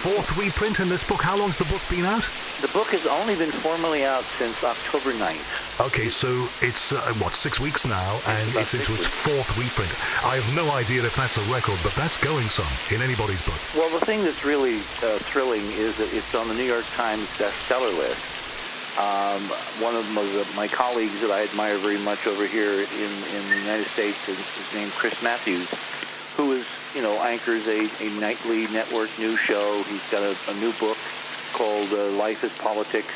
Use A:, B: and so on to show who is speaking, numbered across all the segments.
A: fourth reprint in this book. How long's the book been out?
B: The book has only been formally out since October 9th.
A: Okay, so it's, 6 weeks now, and it's into its fourth reprint. I have no idea if that's a record, but that's going some in anybody's book.
B: Well, the thing that's really thrilling is that it's on the New York Times bestseller list. One of my colleagues that I admire very much over here in the United States is named Chris Matthews, who is, anchors a nightly network news show. He's got a new book called Life is Politics,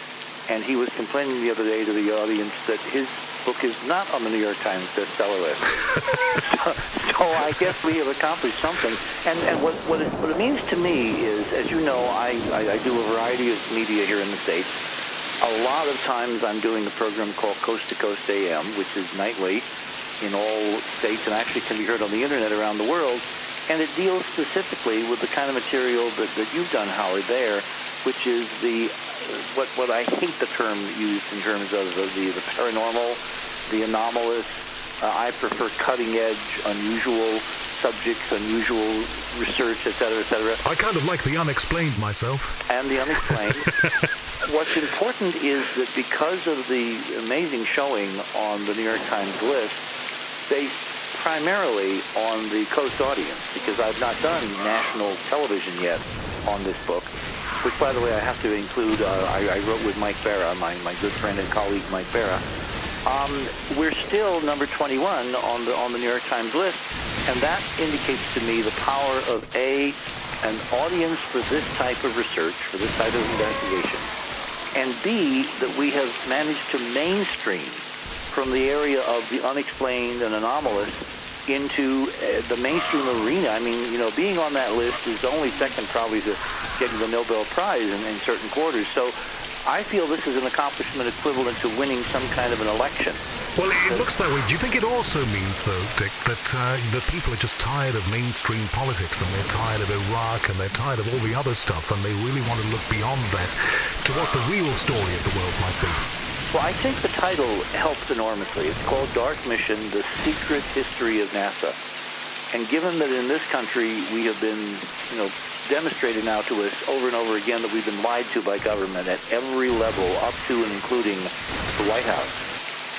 B: and he was complaining the other day to the audience that his book is not on the New York Times bestseller list. so I guess we have accomplished something. And what it means to me is, as you know, I do a variety of media here in the States. A lot of times I'm doing a program called Coast to Coast AM, which is nightly in all states and actually can be heard on the internet around the world. And it deals specifically with the kind of material that you've done, Howard, there, which is what I hate the term used in terms of the paranormal, the anomalous. I prefer cutting-edge, unusual subjects, unusual research, et cetera, et cetera.
A: I kind of like the unexplained myself.
B: And the unexplained. What's important is that because of the amazing showing on the New York Times list, based primarily on the Coast audience, because I've not done national television yet on this book, which, by the way, I have to include, I wrote with Mike Barra, my good friend and colleague Mike Barra. We're still number 21 on the New York Times list, and that indicates to me the power of an audience for this type of research, for this type of investigation, and B, that we have managed to mainstream from the area of the unexplained and anomalous into the mainstream arena. I mean, being on that list is only second probably to getting the Nobel Prize in certain quarters. So I feel this is an accomplishment equivalent to winning some kind of an election.
A: Well, it looks that way. Do you think it also means, though, Dick, that people are just tired of mainstream politics, and they're tired of Iraq, and they're tired of all the other stuff, and they really want to look beyond that to what the real story of the world might be?
B: Well, I think the title helps enormously. It's called Dark Mission, The Secret History of NASA. And given that in this country we have been, demonstrated now to us over and over again that we've been lied to by government at every level, up to and including the White House,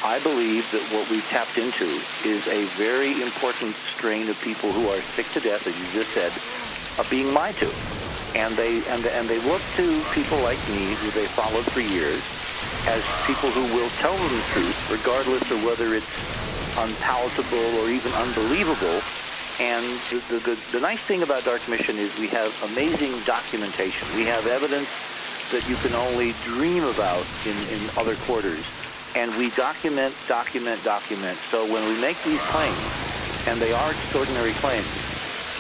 B: I believe that what we've tapped into is a very important strain of people who are sick to death, as you just said, of being lied to. And they look to people like me, who they followed for years, as people who will tell them the truth, regardless of whether it's unpalatable or even unbelievable. And the nice thing about Dark Mission is we have amazing documentation. We have evidence that you can only dream about in other quarters. And we document. So when we make these claims, and they are extraordinary claims,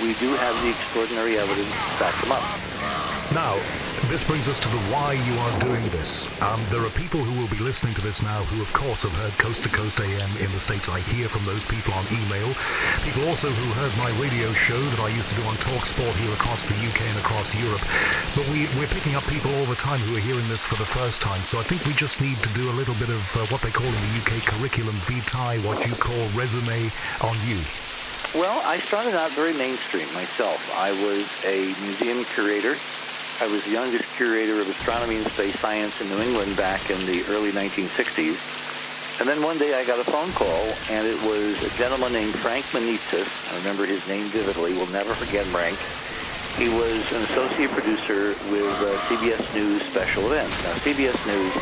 B: we do have the extraordinary evidence to back them up.
A: Now, this brings us to the why you are doing this. There are people who will be listening to this now who, of course, have heard Coast to Coast AM in the States. I hear from those people on email. People also who heard my radio show that I used to do on Talk Sport here across the UK and across Europe. But we're picking up people all the time who are hearing this for the first time. So I think we just need to do a little bit of what they call in the UK curriculum vitae, what you call resume on you.
B: Well, I started out very mainstream myself. I was a museum curator. I was the youngest curator of astronomy and space science in New England back in the early 1960s. And then one day I got a phone call, and it was a gentleman named Frank Manitsis. I remember his name vividly. We'll never forget Frank. He was an associate producer with CBS News Special Events. Now, CBS News,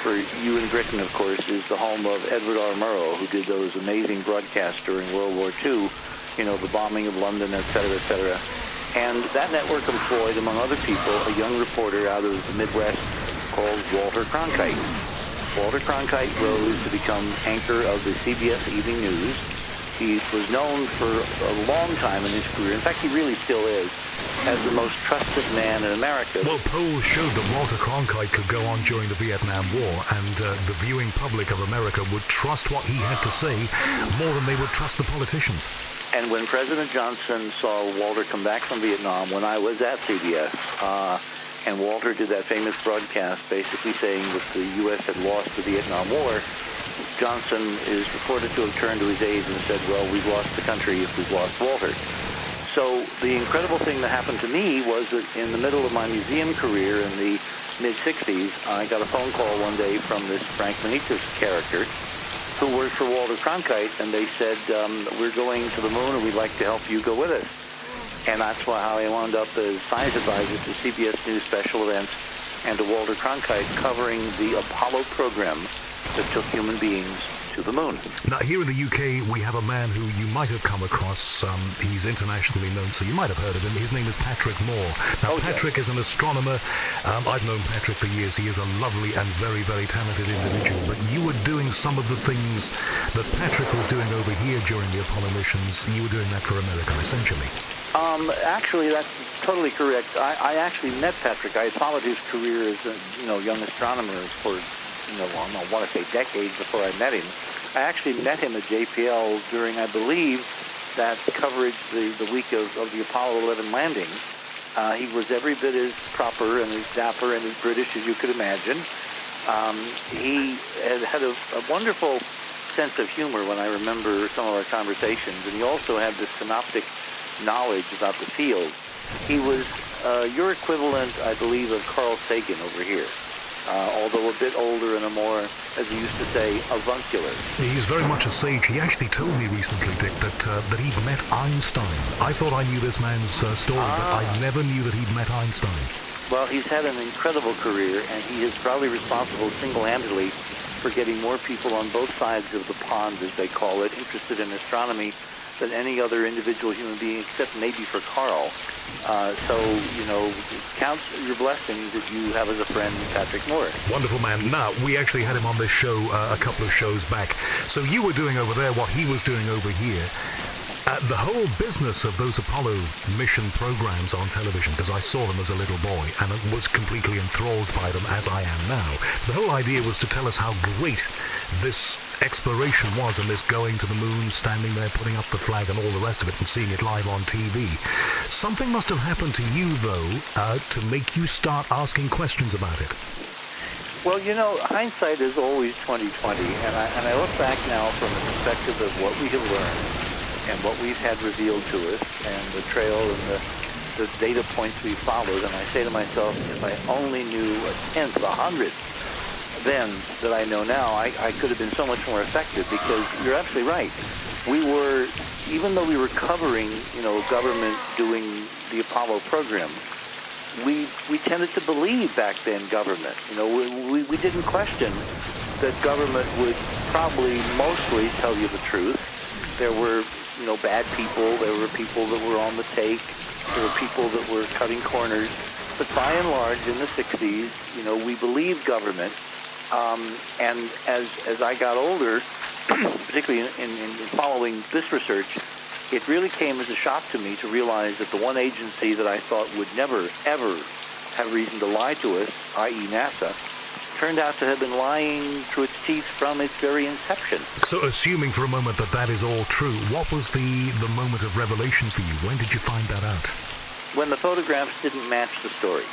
B: for you in Britain, of course, is the home of Edward R. Murrow, who did those amazing broadcasts during World War II, the bombing of London, et cetera, et cetera. And that network employed, among other people, a young reporter out of the Midwest called Walter Cronkite. Walter Cronkite rose to become anchor of the CBS Evening News. He was known for a long time in his career. In fact, he really still is, as the most trusted man in America.
A: Well, polls showed that Walter Cronkite could go on during the Vietnam War, and the viewing public of America would trust what he had to say more than they would trust the politicians.
B: And when President Johnson saw Walter come back from Vietnam, when I was at CBS, and Walter did that famous broadcast basically saying that the U.S. had lost the Vietnam War, Johnson is reported to have turned to his aides and said, well, we've lost the country if we've lost Walter. So the incredible thing that happened to me was that in the middle of my museum career in the mid-'60s, I got a phone call one day from this Frank Benitez character who worked for Walter Cronkite, and they said, we're going to the moon and we'd like to help you go with us. And that's how I wound up as science advisor to CBS News Special Events and to Walter Cronkite, covering the Apollo program that took human beings to the moon.
A: Now, here in the UK, we have a man who you might have come across. He's internationally known, so you might have heard of him. His name is Patrick Moore. Now, Patrick is an astronomer. I've known Patrick for years. He is a lovely and very, very talented individual. But you were doing some of the things that Patrick was doing over here during the Apollo missions. You were doing that for America, essentially.
B: Actually, that's totally correct. I actually met Patrick. I had followed his career as a young astronomer for I want to say decades before I met him. I actually met him at JPL during, I believe, that coverage the week of the Apollo 11 landing. He was every bit as proper and as dapper and as British as you could imagine. He had a wonderful sense of humor when I remember some of our conversations, and he also had this synoptic knowledge about the field. He was your equivalent, I believe, of Carl Sagan over here. Although a bit older and a more, as he used to say, avuncular.
A: He's very much a sage. He actually told me recently, Dick, that he'd met Einstein. I thought I knew this man's story, but I never knew that he'd met Einstein.
B: Well, he's had an incredible career, and he is probably responsible single-handedly for getting more people on both sides of the pond, as they call it, interested in astronomy than any other individual human being, except maybe for Carl. So, count your blessings that you have as a friend Patrick Moore.
A: Wonderful man. Now, we actually had him on this show a couple of shows back. So you were doing over there what he was doing over here. The whole business of those Apollo mission programs on television, because I saw them as a little boy and was completely enthralled by them as I am now. The whole idea was to tell us how great this exploration was, and this going to the moon, standing there, putting up the flag and all the rest of it and seeing it live on TV. Something must have happened to you, though, to make you start asking questions about it.
B: Well, hindsight is always 20/20, and I look back now from the perspective of what we have learned and what we've had revealed to us, and the trail and the data points we followed, and I say to myself, if I only knew a tenth, a hundredth then that I know now, I could have been so much more effective, because you're absolutely right. We were, even though we were covering, government doing the Apollo program, we tended to believe back then government. We didn't question that government would probably mostly tell you the truth. There were bad people. There were people that were on the take. There were people that were cutting corners. But by and large, in the 60s, we believed government. And as I got older, particularly in following this research, it really came as a shock to me to realize that the one agency that I thought would never, ever have reason to lie to us, i.e. NASA, turned out to have been lying through its teeth from its very inception.
A: So assuming for a moment that is all true, what was the moment of revelation for you? When did you find that out?
B: When the photographs didn't match the story.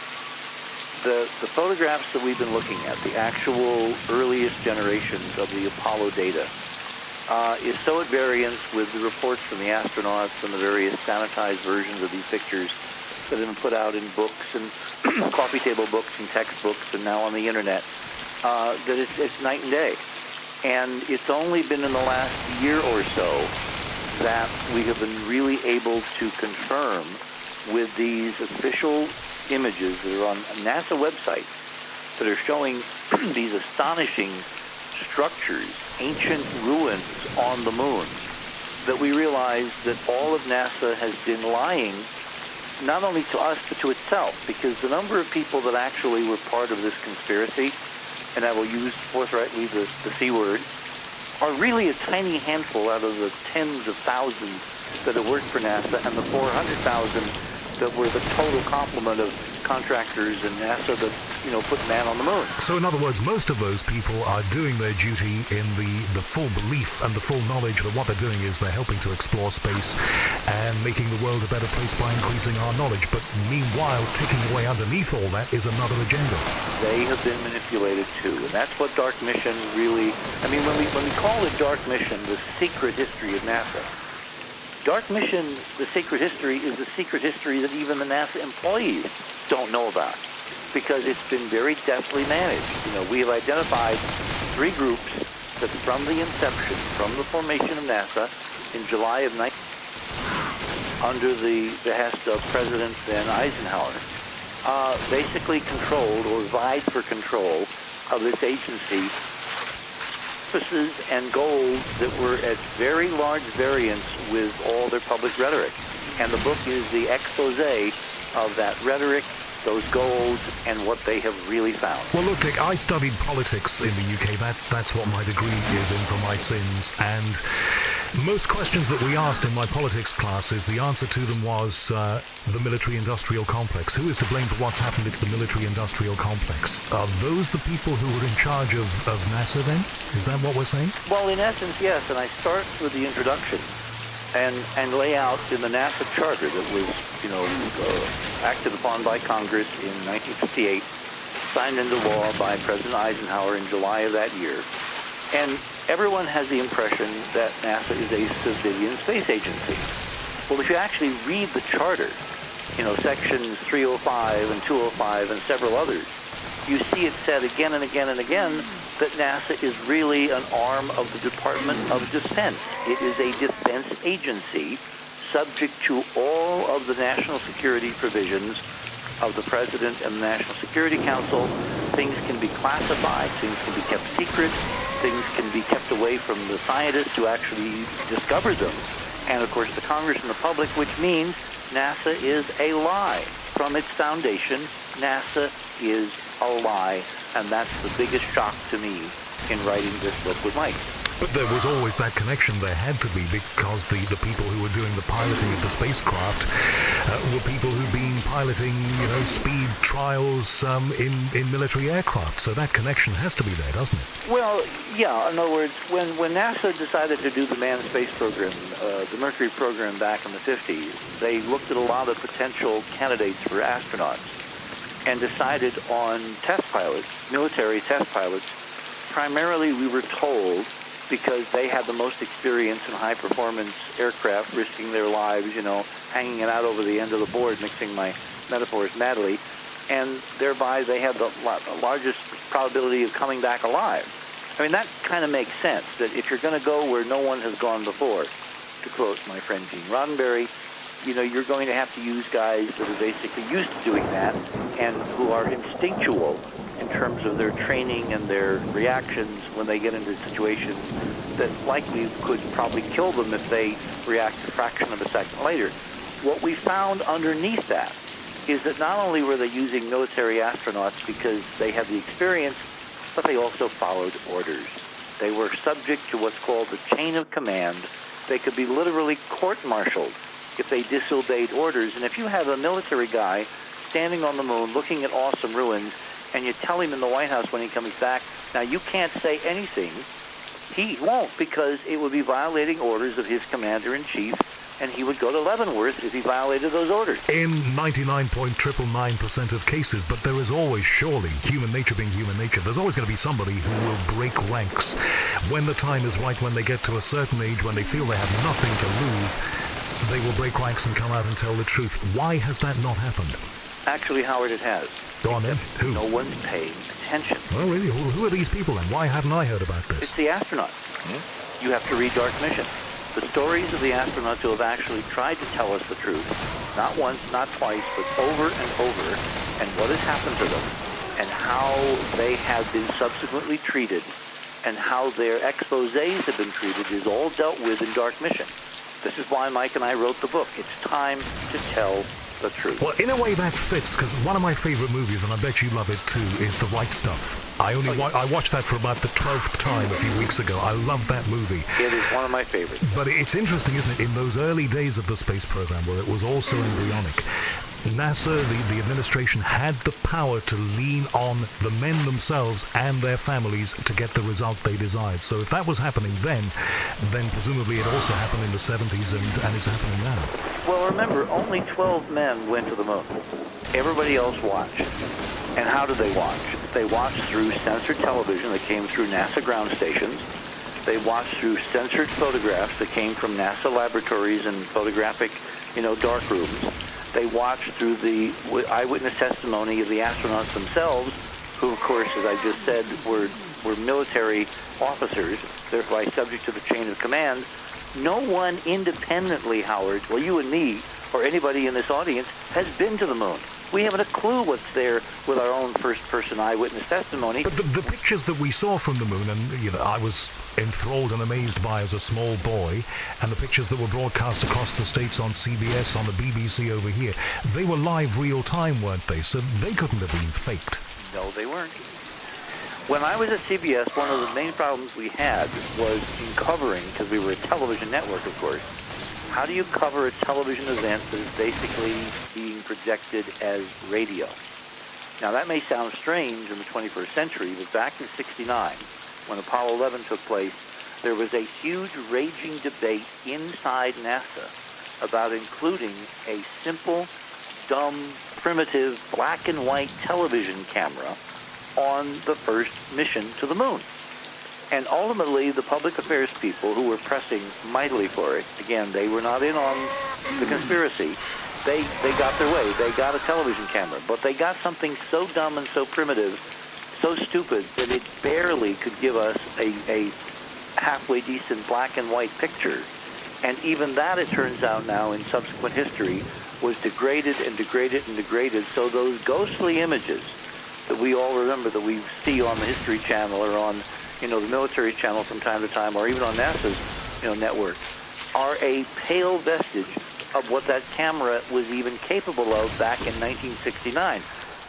B: The photographs that we've been looking at, the actual earliest generations of the Apollo data, is so at variance with the reports from the astronauts and the various sanitized versions of these pictures that have been put out in books and coffee table books and textbooks and now on the internet, that it's night and day. And it's only been in the last year or so that we have been really able to confirm with these official images that are on NASA websites that are showing these astonishing structures, ancient ruins on the moon, that we realize that all of NASA has been lying not only to us but to itself, because the number of people that actually were part of this conspiracy, and I will use forthrightly the C word, are really a tiny handful out of the tens of thousands that have worked for NASA and the 400,000 that were the total complement of contractors and NASA that, put man on the moon.
A: So in other words, most of those people are doing their duty in the full belief and the full knowledge that what they're doing is they're helping to explore space and making the world a better place by increasing our knowledge. But meanwhile, ticking away underneath all that is another agenda.
B: They have been manipulated too, and that's what Dark Mission really, when we call it Dark Mission, the secret history of NASA, Dark Mission, the secret history, is the secret history that even the NASA employees don't know about because it's been very deftly managed. We have identified 3 groups that from the inception, from the formation of NASA in July of 19... under the behest of President then Eisenhower, basically controlled or vied for control of this agency, purposes and goals that were at very large variance with all their public rhetoric. And the book is the expose of that rhetoric, those goals, and what they have really found.
A: Well, look, Dick, I studied politics in the UK. That's what my degree is in for my sins. And most questions that we asked in my politics classes, the answer to them was the military-industrial complex. Who is to blame for what's happened? It's the military-industrial complex. Are those the people who were in charge of NASA then? Is that what we're saying?
B: Well, in essence, yes. And I start with the introduction and lay out in the NASA charter that was, acted upon by Congress in 1958, signed into law by President Eisenhower in July of that year. And everyone has the impression that NASA is a civilian space agency. Well, if you actually read the charter, sections 305 and 205 and several others, you see it said again and again and again that NASA is really an arm of the Department of Defense. It is a defense agency subject to all of the national security provisions of the President and the National Security Council. Things can be classified, things can be kept secret, things can be kept away from the scientists who actually discovered them, and of course the Congress and the public, which means NASA is a lie. From its foundation, NASA is a lie, and that's the biggest shock to me in writing this book with Mike.
A: But there was always that connection. There had to be, because the people who were doing the piloting of the spacecraft were people who'd been piloting, speed trials in military aircraft. So that connection has to be there, doesn't it?
B: Well, yeah. In other words, when NASA decided to do the manned space program, the Mercury program back in the 50s, they looked at a lot of potential candidates for astronauts and decided on test pilots, military test pilots. Primarily, we were told, because they had the most experience in high-performance aircraft, risking their lives, hanging it out over the end of the board, mixing my metaphors madly, and thereby they had the largest probability of coming back alive. I mean, that kind of makes sense, that if you're going to go where no one has gone before, to quote my friend Gene Roddenberry, you're going to have to use guys that are basically used to doing that and who are instinctual in terms of their training and their reactions when they get into situations that likely could probably kill them if they react a fraction of a second later. What we found underneath that is that not only were they using military astronauts because they had the experience, but they also followed orders. They were subject to what's called the chain of command. They could be literally court-martialed if they disobeyed orders. And if you have a military guy standing on the moon looking at awesome ruins, and you tell him in the White House when he comes back, now you can't say anything, he won't, because it would be violating orders of his commander-in-chief, and he would go to Leavenworth if he violated those orders.
A: In 99.999% of cases, but there is always, surely, human nature being human nature, there's always going to be somebody who will break ranks. When the time is right, when they get to a certain age, when they feel they have nothing to lose, they will break ranks and come out and tell the truth. Why has that not happened?
B: Actually, Howard, it has.
A: Go on then. Who?
B: No one's paying attention.
A: Oh, really? Who are these people then? Why haven't I heard about this?
B: It's the astronauts. You have to read Dark Mission. The stories of the astronauts who have actually tried to tell us the truth, not once, not twice, but over and over, and what has happened to them, and how they have been subsequently treated, and how their exposés have been treated, is all dealt with in Dark Mission. This is why Mike and I wrote the book. It's time to tell the truth.
A: Well, in a way that fits, because one of my favorite movies, and I bet you love it too, is The Right Stuff. I watched that for about the 12th time a few weeks ago. I love that movie.
B: It is one of my favorites.
A: But it's interesting, isn't it? In those early days of the space program, where it was all so embryonic, NASA, the administration, had the power to lean on the men themselves and their families to get the result they desired. So if that was happening then presumably it also happened in the 70s and is happening now.
B: Well, remember, only 12 men went to the moon. Everybody else watched. And how did they watch? They watched through censored television that came through NASA ground stations. They watched through censored photographs that came from NASA laboratories and photographic, dark rooms. They watched through the eyewitness testimony of the astronauts themselves, who, of course, as I just said, were military officers, thereby subject to the chain of command. No one independently, Howard, well, you and me, or anybody in this audience, has been to the moon. We haven't a clue what's there with our own first-person eyewitness testimony.
A: But the pictures that we saw from the moon, and I was enthralled and amazed by as a small boy, and the pictures that were broadcast across the states on CBS, on the BBC over here, they were live real-time, weren't they? So they couldn't have been faked.
B: No, they weren't. When I was at CBS, one of the main problems we had was in covering, because we were a television network, of course. How do you cover a television event that is basically being projected as radio? Now, that may sound strange in the 21st century, but back in '69, when Apollo 11 took place, there was a huge raging debate inside NASA about including a simple, dumb, primitive, black and white television camera on the first mission to the moon. And ultimately, the public affairs people who were pressing mightily for it, again, they were not in on the conspiracy. They got their way. They got a television camera. But they got something so dumb and so primitive, so stupid, that it barely could give us a halfway decent black and white picture. And even that, it turns out now, in subsequent history, was degraded and degraded and degraded. So those ghostly images that we all remember, that we see on the History Channel or on the military channel from time to time, or even on NASA's, network, are a pale vestige of what that camera was even capable of back in 1969.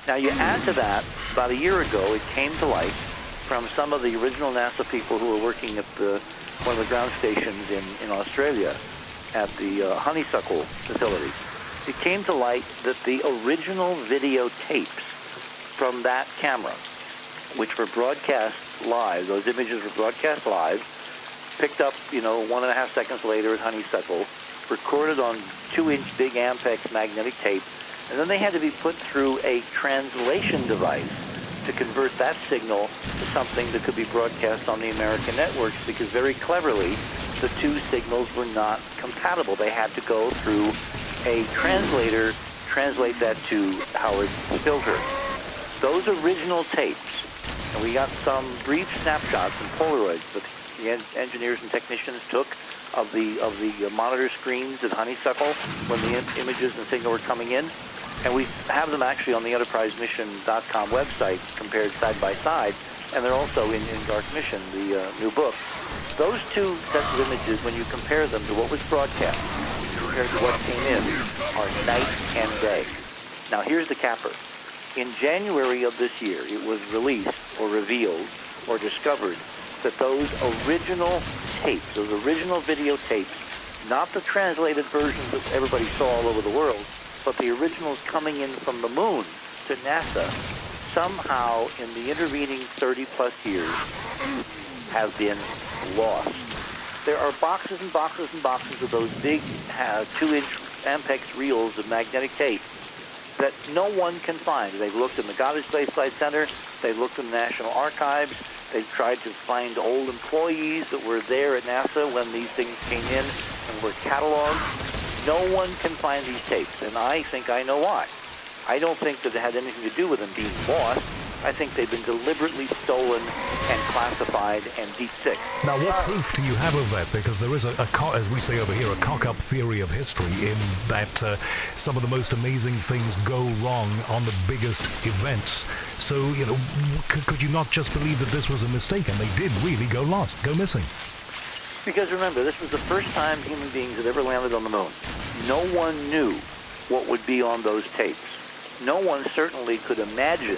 B: Now, you add to that, about a year ago, it came to light from some of the original NASA people who were working at one of the ground stations in Australia at the Honeysuckle facility. It came to light that the original videotapes from that camera, which were broadcast live, those images were broadcast live, picked up, 1.5 seconds later at Honeysuckle, recorded on 2-inch big Ampex magnetic tape, and then they had to be put through a translation device to convert that signal to something that could be broadcast on the American networks, because very cleverly, the two signals were not compatible. They had to go through a translator, translate that to Howard filter. Those original tapes, and we got some brief snapshots and Polaroids that the engineers and technicians took of the monitor screens at Honeysuckle when the images and signal were coming in. And we have them actually on the EnterpriseMission.com website compared side by side, and they're also in Dark Mission, the new book. Those two sets of images, when you compare them to what was broadcast compared to what came in, are night and day. Now, here's the capper. In January of this year, it was released or revealed or discovered that those original tapes, those original videotapes, not the translated versions that everybody saw all over the world, but the originals coming in from the moon to NASA, somehow in the intervening 30-plus years have been lost. There are boxes and boxes and boxes of those big 2-inch Ampex reels of magnetic tape that no one can find. They've looked in the Goddard Space Flight Center. They've looked in the National Archives. They've tried to find old employees that were there at NASA when these things came in and were cataloged. No one can find these tapes, and I think I know why. I don't think that it had anything to do with them being lost. I think they've been deliberately stolen and classified and deep-sick.
A: Now, what proof do you have of that? Because there is as we say over here, a cock-up theory of history in that some of the most amazing things go wrong on the biggest events. So, could you not just believe that this was a mistake and they did really go missing?
B: Because remember, this was the first time human beings had ever landed on the moon. No one knew what would be on those tapes. No one certainly could imagine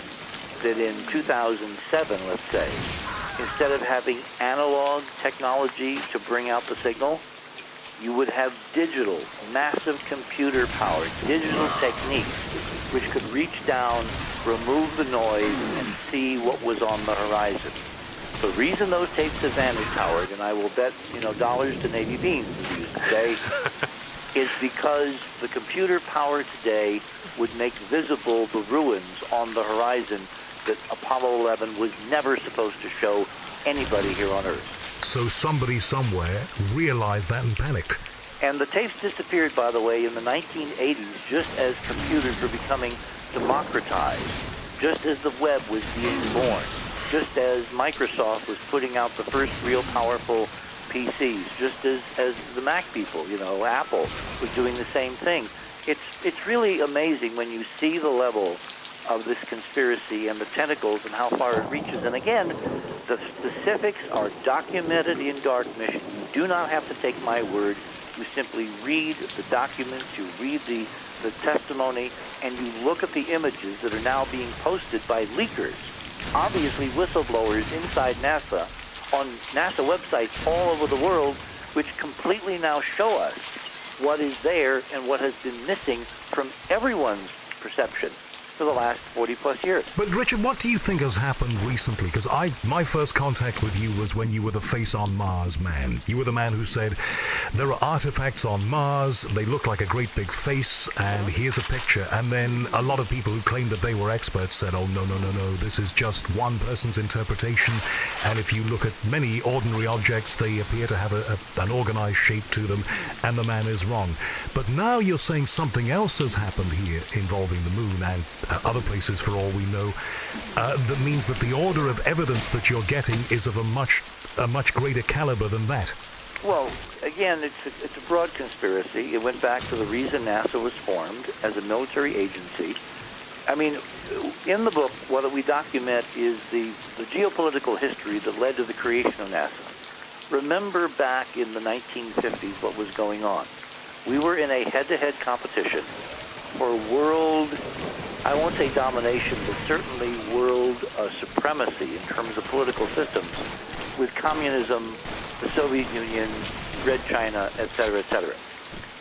B: that in 2007, let's say, instead of having analog technology to bring out the signal, you would have digital, massive computer-powered, digital techniques which could reach down, remove the noise, and see what was on the horizon. The reason those tapes have vanished, Howard, and I will bet, dollars to Navy beans, as we used to say, is because the computer power today would make visible the ruins on the horizon that Apollo 11 was never supposed to show anybody here on Earth.
A: So somebody somewhere realized that and panicked.
B: And the tapes disappeared, by the way, in the 1980s, just as computers were becoming democratized, just as the web was being born, just as Microsoft was putting out the first real powerful PCs, just as the Mac people, Apple was doing the same thing. It's really amazing when you see the level of this conspiracy and the tentacles and how far it reaches. And again, the specifics are documented in Dark Mission. You do not have to take my word. You simply read the documents, you read the testimony, and you look at the images that are now being posted by leakers, obviously whistleblowers inside NASA, on NASA websites all over the world, which completely now show us what is there and what has been missing from everyone's perception for the last 40-plus years.
A: But Richard, what do you think has happened recently? Because my first contact with you was when you were the face on Mars man. You were the man who said, there are artifacts on Mars, they look like a great big face, and here's a picture. And then a lot of people who claimed that they were experts said, oh, no, this is just one person's interpretation. And if you look at many ordinary objects, they appear to have an organized shape to them, and the man is wrong. But now you're saying something else has happened here involving the moon and other places, for all we know, that means that the order of evidence that you're getting is of a much greater caliber than that.
B: Well, again, it's a broad conspiracy. It went back to the reason NASA was formed as a military agency. I mean, in the book, what we document is the geopolitical history that led to the creation of NASA. Remember back in the 1950s what was going on. We were in a head-to-head competition for world, I won't say domination, but certainly world supremacy in terms of political systems, with communism, the Soviet Union, Red China, et cetera, et cetera.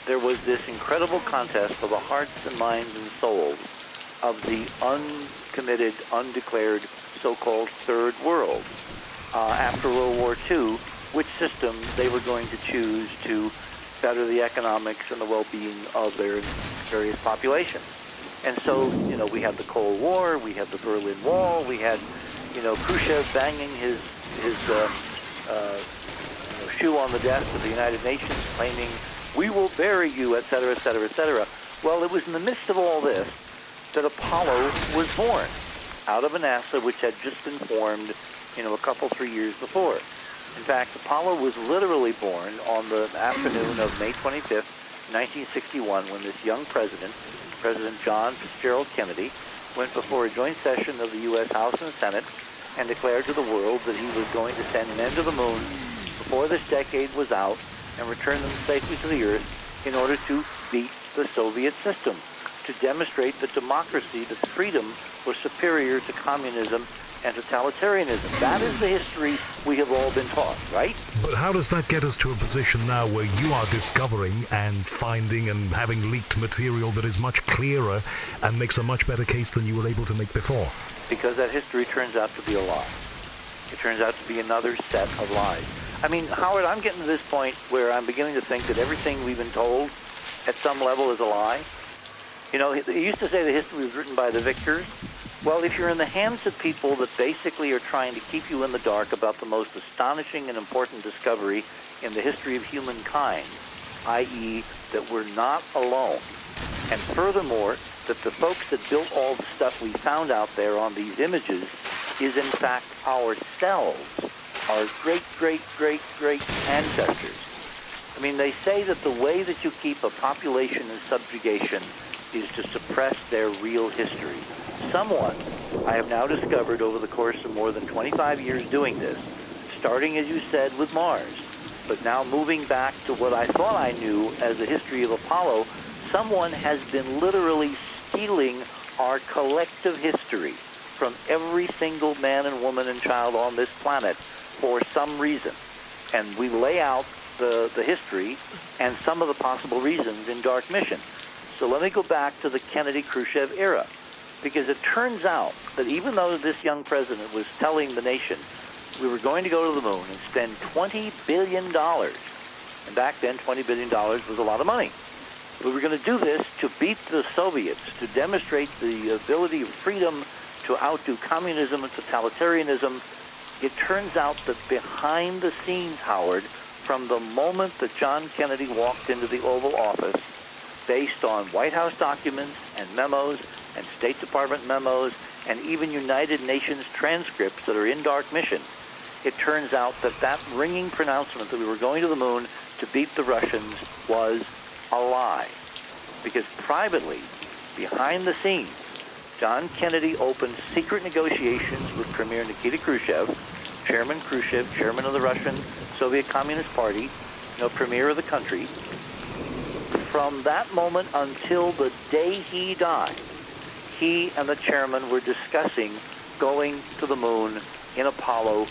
B: There was this incredible contest for the hearts and minds and souls of the uncommitted, undeclared so-called Third World. After World War II, which system they were going to choose to better the economics and the well-being of their various populations. And so, we had the Cold War, we had the Berlin Wall, we had, Khrushchev banging his shoe on the desk of the United Nations, claiming, we will bury you, et cetera, et cetera, et cetera. Well, it was in the midst of all this that Apollo was born, out of a NASA which had just been formed, a couple, 3 years before. In fact, Apollo was literally born on the afternoon of May 25th, 1961, when this young President John Fitzgerald Kennedy, went before a joint session of the U.S. House and Senate and declared to the world that he was going to send men to the moon before this decade was out and return them safely to the Earth in order to beat the Soviet system, to demonstrate that democracy, that freedom, was superior to communism and totalitarianism. That is the history we have all been taught, right?
A: But how does that get us to a position now where you are discovering and finding and having leaked material that is much clearer and makes a much better case than you were able to make before?
B: Because that history turns out to be a lie. It turns out to be another set of lies. I mean, Howard, I'm getting to this point where I'm beginning to think that everything we've been told at some level is a lie. They used to say the history was written by the victors. Well, if you're in the hands of people that basically are trying to keep you in the dark about the most astonishing and important discovery in the history of humankind, i.e., that we're not alone, and furthermore, that the folks that built all the stuff we found out there on these images is in fact ourselves, our great, great, great, great ancestors. I mean, they say that the way that you keep a population in subjugation is to suppress their real history. Someone, I have now discovered over the course of more than 25 years doing this, starting, as you said, with Mars, but now moving back to what I thought I knew as the history of Apollo, someone has been literally stealing our collective history from every single man and woman and child on this planet for some reason. And we lay out the history and some of the possible reasons in Dark Mission. So let me go back to the Kennedy-Khrushchev era. Because it turns out that even though this young president was telling the nation we were going to go to the moon and spend $20 billion, and back then $20 billion was a lot of money, we were going to do this to beat the Soviets, to demonstrate the ability of freedom to outdo communism and totalitarianism, It turns out that behind the scenes, Howard, from the moment that John Kennedy walked into the Oval Office, based on White House documents and memos and State Department memos and even United Nations transcripts that are in dark mission, it turns out that that ringing pronouncement that we were going to the moon to beat the Russians was a lie. Because privately, behind the scenes, John Kennedy opened secret negotiations with Premier Nikita Khrushchev, Chairman Khrushchev, chairman of the Russian Soviet Communist Party, premier of the country. From that moment until the day he died, he and the chairman were discussing going to the moon in Apollo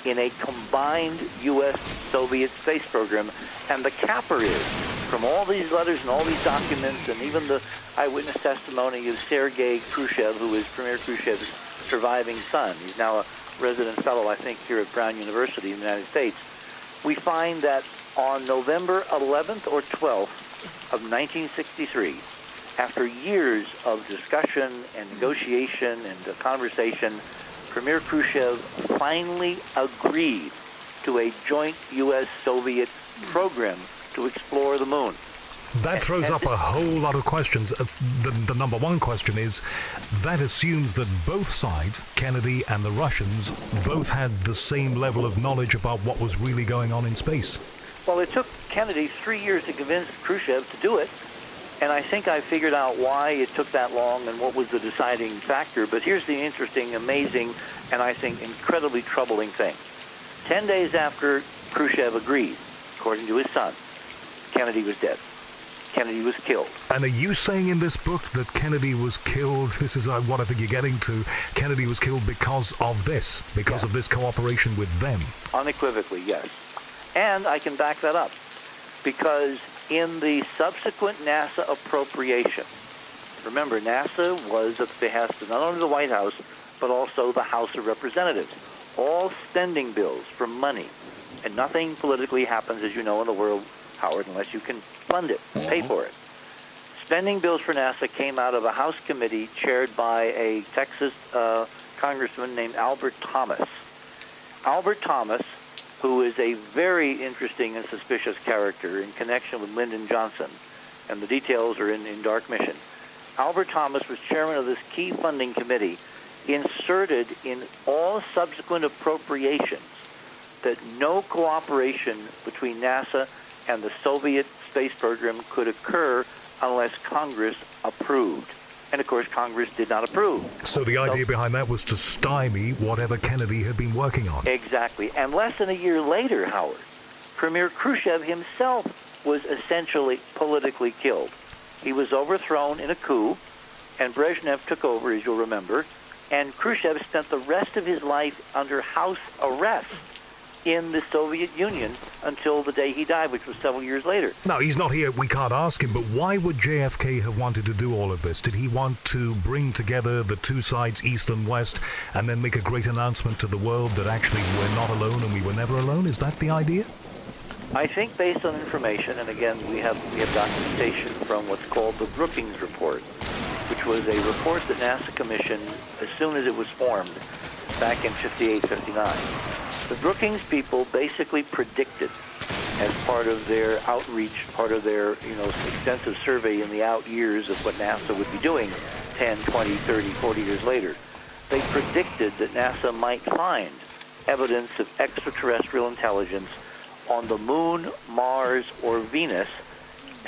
B: in a combined U.S.-Soviet space program. And the capper is, from all these letters and all these documents and even the eyewitness testimony of Sergei Khrushchev, who is Premier Khrushchev's surviving son. He's now a resident fellow, I think, here at Brown University in the United States. We find that on November 11th or 12th of 1963, after years of discussion and negotiation and conversation, Premier Khrushchev finally agreed to a joint U.S.-Soviet program to explore the moon.
A: That throws up a whole lot of questions. The number one question is, that assumes that both sides, Kennedy and the Russians, both had the same level of knowledge about what was really going on in space.
B: Well, it took Kennedy 3 years to convince Khrushchev to do it, and I think I figured out why it took that long and what was the deciding factor. But here's the interesting, amazing, and I think incredibly troubling thing. 10 days after Khrushchev agreed, according to his son, Kennedy was dead. Kennedy was killed.
A: And are you saying in this book that Kennedy was killed, this is what I think you're getting to, Kennedy was killed because of this, because of this cooperation with them?
B: Unequivocally, yes. And I can back that up, because in the subsequent NASA appropriation, remember, NASA was at the behest of not only the White House, but also the House of Representatives. All spending bills for money, and nothing politically happens, as you know, in the world, Howard, unless you can fund it, pay for it. Spending bills for NASA came out of a House committee chaired by a Texas congressman named Albert Thomas. Albert Thomas, who is a very interesting and suspicious character in connection with Lyndon Johnson, and the details are in Dark Mission. Albert Thomas was chairman of this key funding committee, inserted in all subsequent appropriations that no cooperation between NASA and the Soviet space program could occur unless Congress approved. And, of course, Congress did not approve.
A: So the idea behind that was to stymie whatever Kennedy had been working on.
B: Exactly. And less than a year later, Howard, Premier Khrushchev himself was essentially politically killed. He was overthrown in a coup, and Brezhnev took over, as you'll remember, and Khrushchev spent the rest of his life under house arrest in the Soviet Union until the day he died, which was several years later.
A: Now, he's not here, we can't ask him, but why would JFK have wanted to do all of this? Did he want to bring together the two sides, East and West, and then make a great announcement to the world that actually we're not alone and we were never alone? Is that the idea?
B: I think based on information, and again, we have documentation from what's called the Brookings Report, which was a report that NASA commissioned as soon as it was formed back in 58, 59. The Brookings people basically predicted, as part of their outreach, part of their extensive survey in the out years of what NASA would be doing 10, 20, 30, 40 years later, they predicted that NASA might find evidence of extraterrestrial intelligence on the Moon, Mars, or Venus,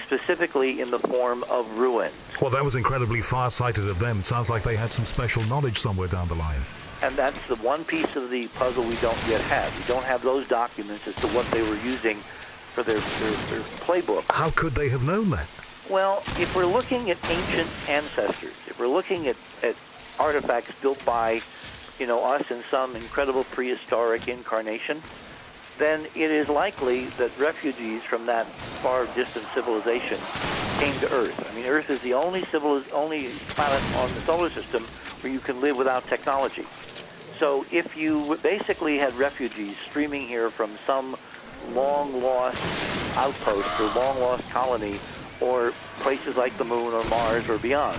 B: specifically in the form of ruins.
A: Well, that was incredibly far-sighted of them. It sounds like they had some special knowledge somewhere down the line.
B: And that's the one piece of the puzzle we don't yet have. We don't have those documents as to what they were using for their playbook.
A: How could they have known that?
B: Well, if we're looking at ancient ancestors, if we're looking at artifacts built by, us in some incredible prehistoric incarnation, then it is likely that refugees from that far distant civilization came to Earth. I mean, Earth is the only planet on the solar system where you can live without technology. So if you basically had refugees streaming here from some long-lost outpost or long-lost colony or places like the Moon or Mars or beyond,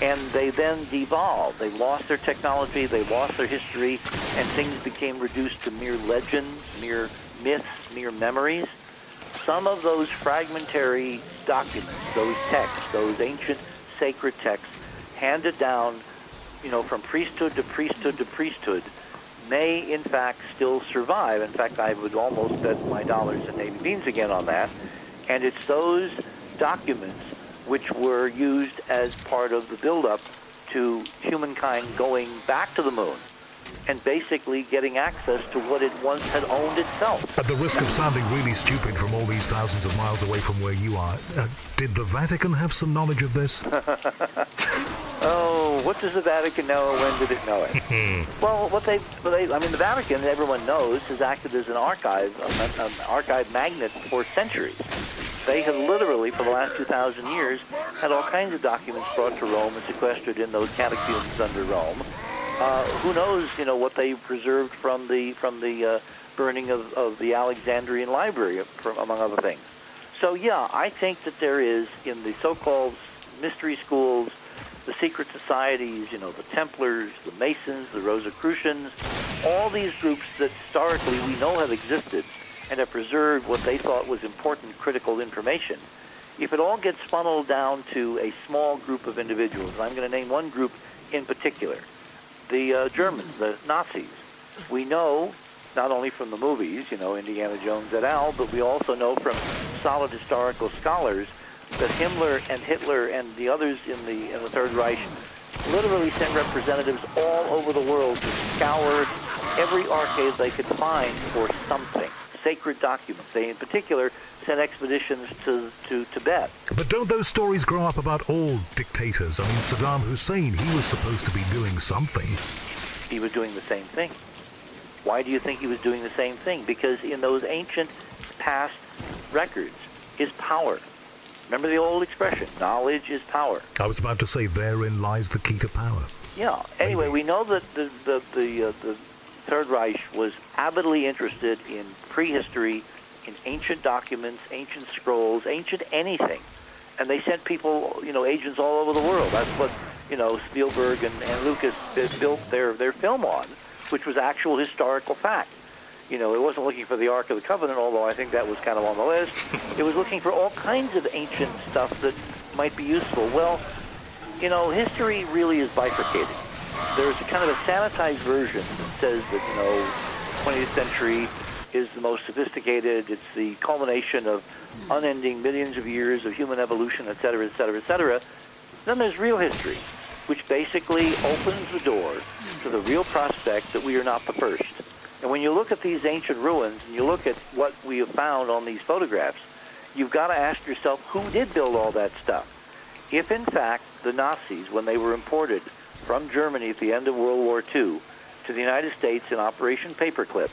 B: and they then devolved. They lost their technology, they lost their history, and things became reduced to mere legends, mere myths, mere memories. Some of those fragmentary documents, those texts, those ancient sacred texts, handed down, from priesthood to priesthood to priesthood, may in fact still survive. In fact, I would almost bet my dollars and Navy beans again on that. And it's those documents which were used as part of the buildup to humankind going back to the moon and basically getting access to what it once had owned itself.
A: At the risk of sounding really stupid from all these thousands of miles away from where you are, did the Vatican have some knowledge of this?
B: Oh, what does the Vatican know? When did it know it? Well, the Vatican, everyone knows, has acted as an archive magnet for centuries. They have literally, for the last 2,000 years, had all kinds of documents brought to Rome and sequestered in those catacombs under Rome. Who knows, what they preserved from the burning of the Alexandrian library, among other things. So, yeah, I think that there is, in the so-called mystery schools, the secret societies, the Templars, the Masons, the Rosicrucians, all these groups that historically we know have existed and have preserved what they thought was important critical information. If it all gets funneled down to a small group of individuals, and I'm going to name one group in particular, the Germans, the Nazis. We know, not only from the movies, Indiana Jones et al., but we also know from solid historical scholars that Himmler and Hitler and the others in the Third Reich literally sent representatives all over the world to scour every archive they could find for something, sacred documents. They, in particular, sent expeditions to Tibet.
A: But don't those stories grow up about all dictators? I mean, Saddam Hussein, he was supposed to be doing something.
B: He was doing the same thing. Why do you think he was doing the same thing? Because in those ancient past records is power. Remember the old expression, knowledge is power.
A: I was about to say, therein lies the key to power.
B: Yeah. Anyway, we know that the Third Reich was avidly interested in prehistory, in ancient documents, ancient scrolls, ancient anything. And they sent people, agents all over the world. That's what, Spielberg and Lucas built their film on, which was actual historical fact. It wasn't looking for the Ark of the Covenant, although I think that was kind of on the list. It was looking for all kinds of ancient stuff that might be useful. Well, history really is bifurcated. There's a kind of a sanitized version that says that, 20th century is the most sophisticated. It's the culmination of unending millions of years of human evolution, et cetera, et cetera, et cetera. Then there's real history, which basically opens the door to the real prospect that we are not the first. And when you look at these ancient ruins and you look at what we have found on these photographs, you've got to ask yourself, who did build all that stuff? If, in fact, the Nazis, when they were imported from Germany at the end of World War II to the United States in Operation Paperclip,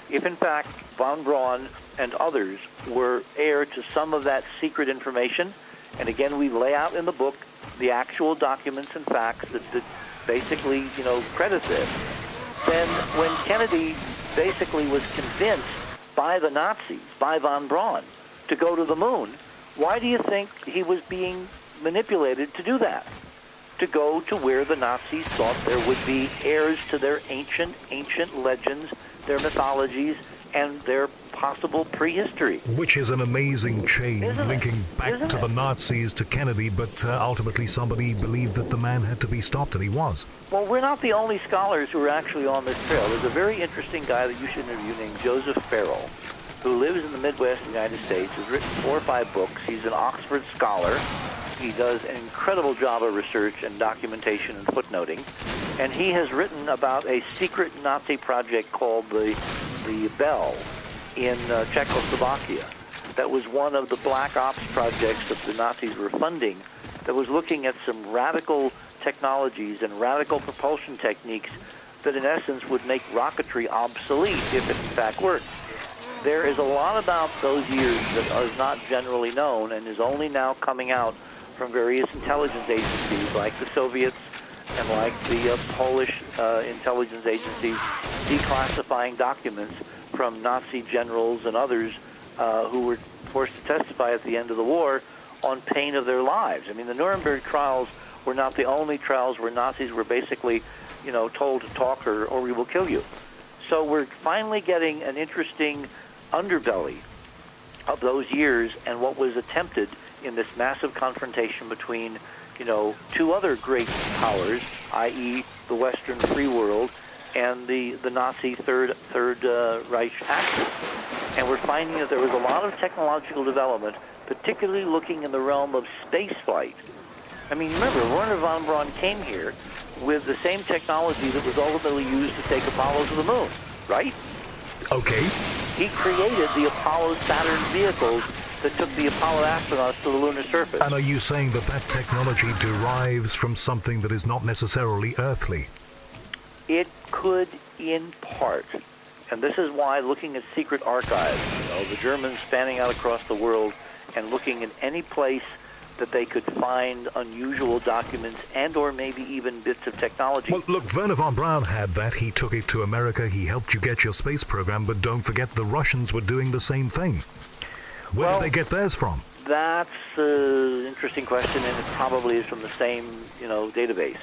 B: if, in fact, von Braun and others were heir to some of that secret information, and again, we lay out in the book the actual documents and facts that basically, credit this, then when Kennedy basically was convinced by the Nazis, by von Braun, to go to the moon, why do you think he was being manipulated to do that? To go to where the Nazis thought there would be heirs to their ancient legends, their mythologies, and their possible prehistory.
A: Which is an amazing chain, linking back to the Nazis, to Kennedy, but ultimately somebody believed that the man had to be stopped, and he was.
B: Well, we're not the only scholars who are actually on this trail. There's a very interesting guy that you should interview named Joseph Farrell, who lives in the Midwest United States, has written 4 or 5 books. He's an Oxford scholar. He does an incredible job of research and documentation and footnoting. And he has written about a secret Nazi project called the Bell in Czechoslovakia. That was one of the black ops projects that the Nazis were funding that was looking at some radical technologies and radical propulsion techniques that in essence would make rocketry obsolete if it in fact worked. There is a lot about those years that is not generally known and is only now coming out from various intelligence agencies like the Soviets and like the Polish intelligence agencies declassifying documents from Nazi generals and others who were forced to testify at the end of the war on pain of their lives. I mean, the Nuremberg trials were not the only trials where Nazis were basically, told to talk or we will kill you. So we're finally getting an interesting underbelly of those years and what was attempted in this massive confrontation between, two other great powers, i.e. the Western free world and the Nazi Third Reich Axis. And we're finding that there was a lot of technological development, particularly looking in the realm of space flight. I mean, remember, Werner von Braun came here with the same technology that was ultimately used to take Apollo to the moon, right?
A: Okay.
B: He created the Apollo Saturn vehicles that took the Apollo astronauts to the lunar surface.
A: And are you saying that technology derives from something that is not necessarily earthly?
B: It could in part. And this is why looking at secret archives, the Germans spanning out across the world and looking in any place that they could find unusual documents and or maybe even bits of technology.
A: Well, look, Werner von Braun had that. He took it to America. He helped you get your space program, but don't forget the Russians were doing the same thing. Where did they get theirs from? That's
B: an interesting question, and it probably is from the same, database.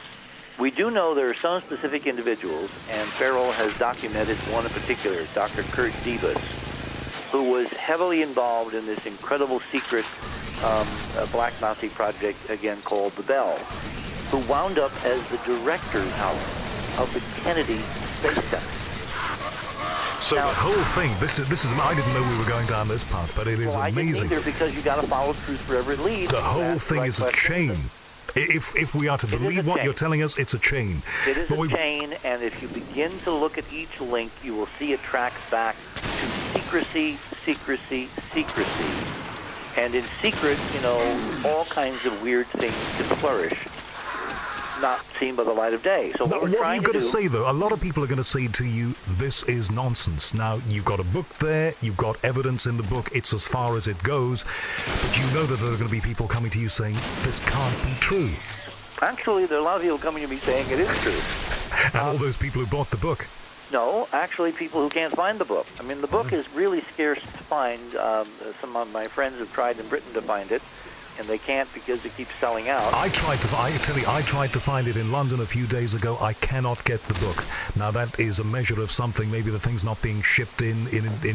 B: We do know there are some specific individuals, and Farrell has documented one in particular, Dr. Kurt Debus, who was heavily involved in this incredible secret black Nazi project, again called the Bell, who wound up as the director of the Kennedy Space Center.
A: So now, the whole thing, this is I didn't know we were going down this path, but it is amazing.
B: I didn't either, because you got to follow truth wherever it leads.
A: The whole thing is a chain. If we are to believe what you're telling us, it's a chain.
B: It is a chain, and if you begin to look at each link, you will see it tracks back to secrecy, secrecy, secrecy. And in secret, all kinds of weird things can flourish, not seen by the light of day. So what are you going to
A: say, though? A lot of people are going to say to you, this is nonsense. Now, you've got a book there, you've got evidence in the book, it's as far as it goes, but you know that there are going to be people coming to you saying, this can't be true.
B: Actually, there are a lot of people coming to me saying it is true.
A: And all those people who bought the book.
B: No, actually, people who can't find the book. I mean, the book is really scarce to find. Some of my friends have tried in Britain to find it, and they can't because it keeps selling out. I tried
A: to find it in London a few days ago. I cannot get the book. Now, that is a measure of something. Maybe the thing's not being shipped in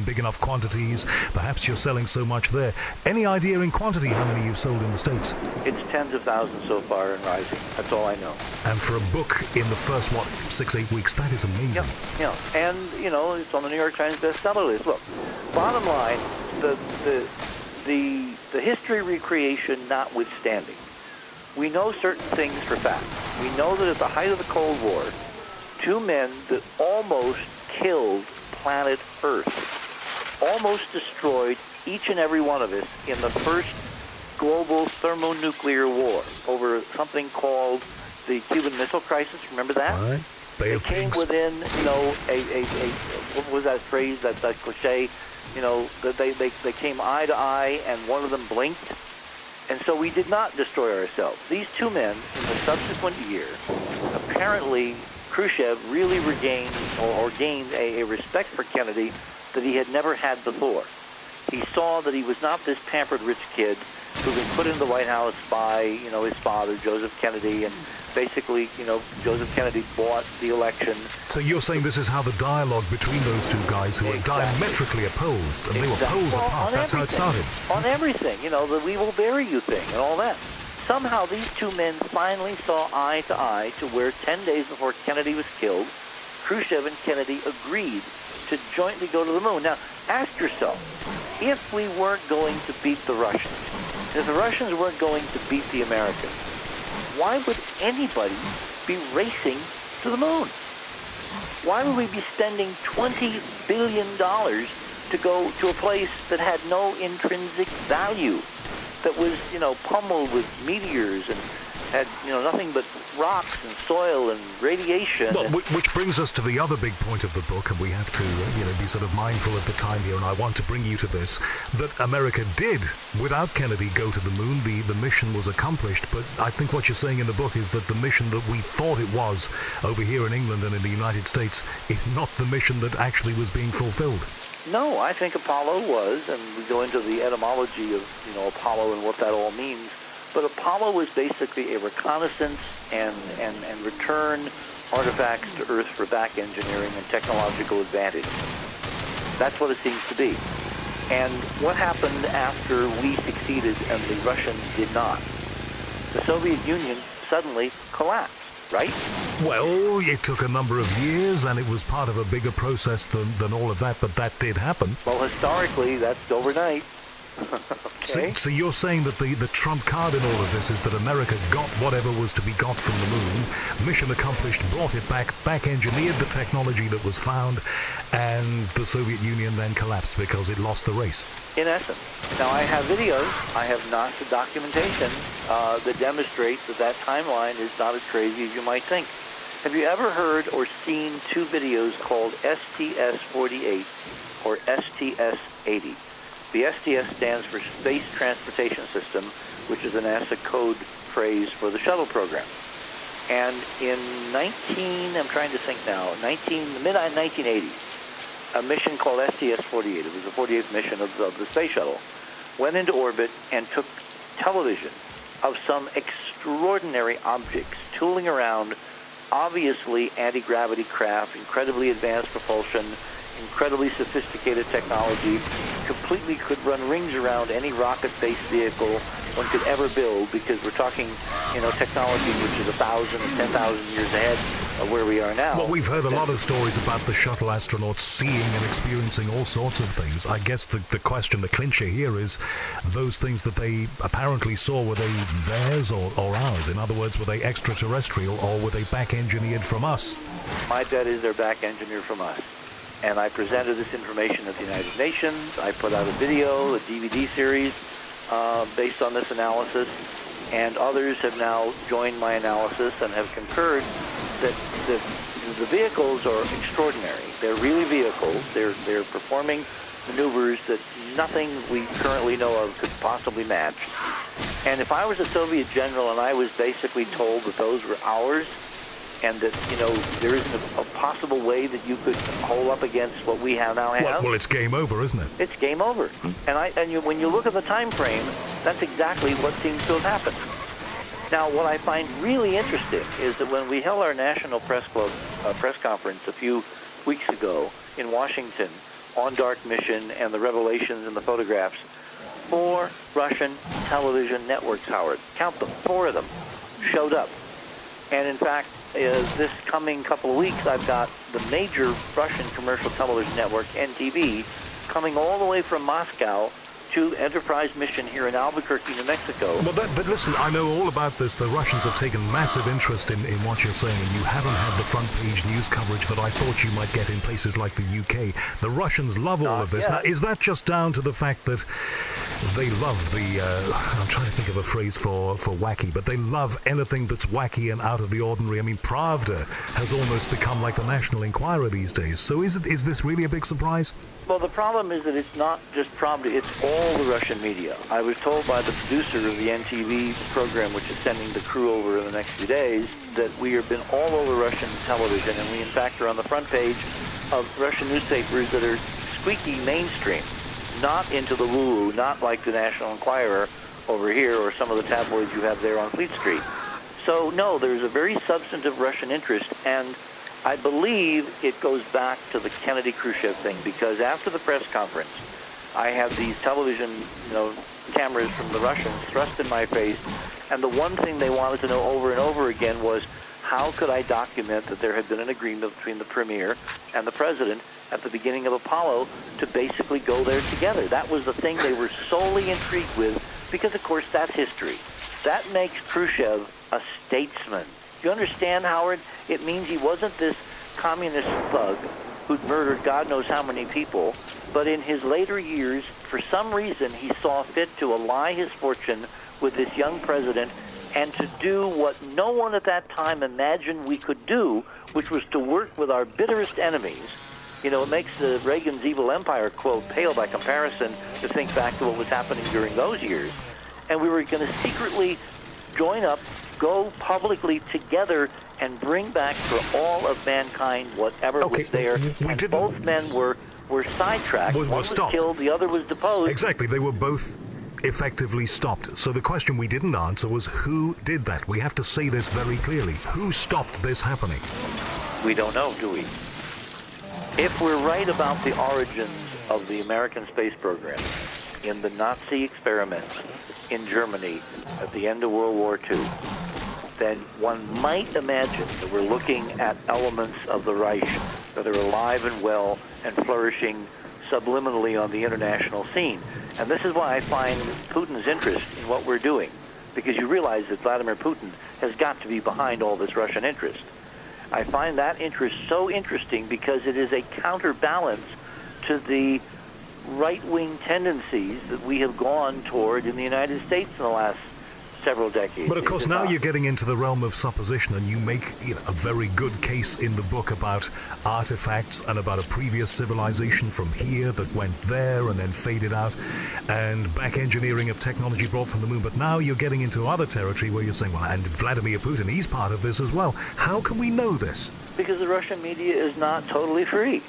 A: big enough quantities. Perhaps you're selling so much there. Any idea in quantity how many you've sold in the States?
B: It's tens of thousands so far and rising. That's all I know.
A: And for a book in the first, 6-8 weeks, that is amazing.
B: Yeah. And, it's on the New York Times bestseller list. Look, bottom line, the history recreation notwithstanding, we know certain things for fact. We know that at the height of the Cold War, two men that almost killed planet Earth, almost destroyed each and every one of us in the first global thermonuclear war over something called the Cuban Missile Crisis. Remember that?
A: All right.
B: They came within, what was that phrase, that cliche? They came eye to eye, and one of them blinked. And so we did not destroy ourselves. These two men, in the subsequent year, apparently Khrushchev really regained or gained a respect for Kennedy that he had never had before. He saw that he was not this pampered rich kid who'd been put in the White House by, his father, Joseph Kennedy, and basically, Joseph Kennedy bought the election.
A: So you're saying this is how the dialogue between those two guys who were diametrically opposed, and they were poles apart. That's how it started.
B: On everything, the we will bury you thing and all that. Somehow these two men finally saw eye to eye to where 10 days before Kennedy was killed, Khrushchev and Kennedy agreed to jointly go to the moon. Now, ask yourself, if we weren't going to beat the Russians, if the Russians weren't going to beat the Americans, why would anybody be racing to the moon? Why would we be spending $20 billion to go to a place that had no intrinsic value, that was, pummeled with meteors and had, nothing but rocks and soil and radiation?
A: Well, which brings us to the other big point of the book, and we have to, be sort of mindful of the time here, and I want to bring you to this, that America did, without Kennedy, go to the moon. The mission was accomplished, but I think what you're saying in the book is that the mission that we thought it was over here in England and in the United States is not the mission that actually was being fulfilled.
B: No, I think Apollo was, and we go into the etymology of, Apollo and what that all means. But Apollo was basically a reconnaissance and return artifacts to Earth for back engineering and technological advantage. That's what it seems to be. And what happened after we succeeded and the Russians did not? The Soviet Union suddenly collapsed, right?
A: Well, it took a number of years, and it was part of a bigger process than all of that, but that did happen.
B: Well, historically, that's overnight. Okay.
A: So you're saying that the trump card in all of this is that America got whatever was to be got from the moon, mission accomplished, brought it back engineered the technology that was found, and the Soviet Union then collapsed because it lost the race.
B: In essence. Now, I have videos, I have NASA documentation that demonstrate that timeline is not as crazy as you might think. Have you ever heard or seen two videos called STS-48 or STS-80? The STS stands for Space Transportation System, which is a NASA code phrase for the shuttle program. And in the mid-1980s, a mission called STS-48, it was the 48th mission of the space shuttle, went into orbit and took television of some extraordinary objects tooling around, obviously anti-gravity craft, incredibly advanced propulsion, incredibly sophisticated technology, completely could run rings around any rocket-based vehicle one could ever build, because we're talking, technology which is 1,000 and 10,000 years ahead of where we are now.
A: Well, we've heard a lot of stories about the shuttle astronauts seeing and experiencing all sorts of things. I guess the question, the clincher here is, those things that they apparently saw, were they theirs or ours? In other words, were they extraterrestrial, or were they back-engineered from us?
B: My bet is they're back-engineered from us. And I presented this information at the United Nations. I put out a video, a DVD series based on this analysis, and others have now joined my analysis and have concurred that the vehicles are extraordinary. They're really vehicles. They're performing maneuvers that nothing we currently know of could possibly match. And if I was a Soviet general and I was basically told that those were ours, and that, there isn't a possible way that you could hold up against what we now have.
A: Well, it's game over, isn't it?
B: It's game over. And when you look at the time frame, that's exactly what seems to have happened. Now, what I find really interesting is that when we held our National Press Club press conference a few weeks ago in Washington on Dark Mission and the revelations and the photographs, 4 Russian television networks, Howard, count them, 4 of them, showed up. And in fact, this coming couple of weeks, I've got the major Russian commercial television network, NTV, coming all the way from Moscow to Enterprise mission here in Albuquerque, New Mexico.
A: Well, but listen, I know all about this. The Russians have taken massive interest in what you're saying, and you haven't had the front page news coverage that I thought you might get in places like the UK. The Russians love all of this. Now, is that just down to the fact that they love I'm trying to think of a phrase for wacky, but they love anything that's wacky and out of the ordinary? I mean, Pravda has almost become like the National Enquirer these days. So is this really a big surprise?
B: Well, the problem is that it's not just Pravda, it's all the Russian media. I was told by the producer of the NTV program, which is sending the crew over in the next few days, that we have been all over Russian television, and we in fact are on the front page of Russian newspapers that are squeaky mainstream, not into the woo-woo, not like the National Enquirer over here or some of the tabloids you have there on Fleet Street. So, no, there's a very substantive Russian interest, and I believe it goes back to the Kennedy-Khrushchev thing, because after the press conference, I had these television, cameras from the Russians thrust in my face, and the one thing they wanted to know over and over again was, how could I document that there had been an agreement between the premier and the president at the beginning of Apollo to basically go there together? That was the thing they were solely intrigued with, because, of course, that's history. That makes Khrushchev a statesman. Do you understand, Howard? It means he wasn't this communist thug who'd murdered God knows how many people, but in his later years, for some reason, he saw fit to ally his fortune with this young president and to do what no one at that time imagined we could do, which was to work with our bitterest enemies. It makes Reagan's evil empire, quote, pale by comparison to think back to what was happening during those years. And we were going to secretly join up, go publicly together, and bring back for all of mankind whatever was there. And both men were sidetracked. One was killed, the other was deposed.
A: Exactly. They were both effectively stopped. So the question we didn't answer was who did that? We have to say this very clearly. Who stopped this happening?
B: We don't know, do we? If we're right about the origins of the American space program in the Nazi experiments in Germany at the end of World War II, then one might imagine that we're looking at elements of the Reich that are alive and well and flourishing subliminally on the international scene. And this is why I find Putin's interest in what we're doing, because you realize that Vladimir Putin has got to be behind all this Russian interest. I find that interest so interesting because it is a counterbalance to the right-wing tendencies that we have gone toward in the United States in the last several decades.
A: But of course now you're getting into the realm of supposition, and you make a very good case in the book about artifacts and about a previous civilization from here that went there and then faded out, and back engineering of technology brought from the moon. But now you're getting into other territory where you're saying, well, and Vladimir Putin, he's part of this as well. How can we know this?
B: Because the Russian media is not totally free.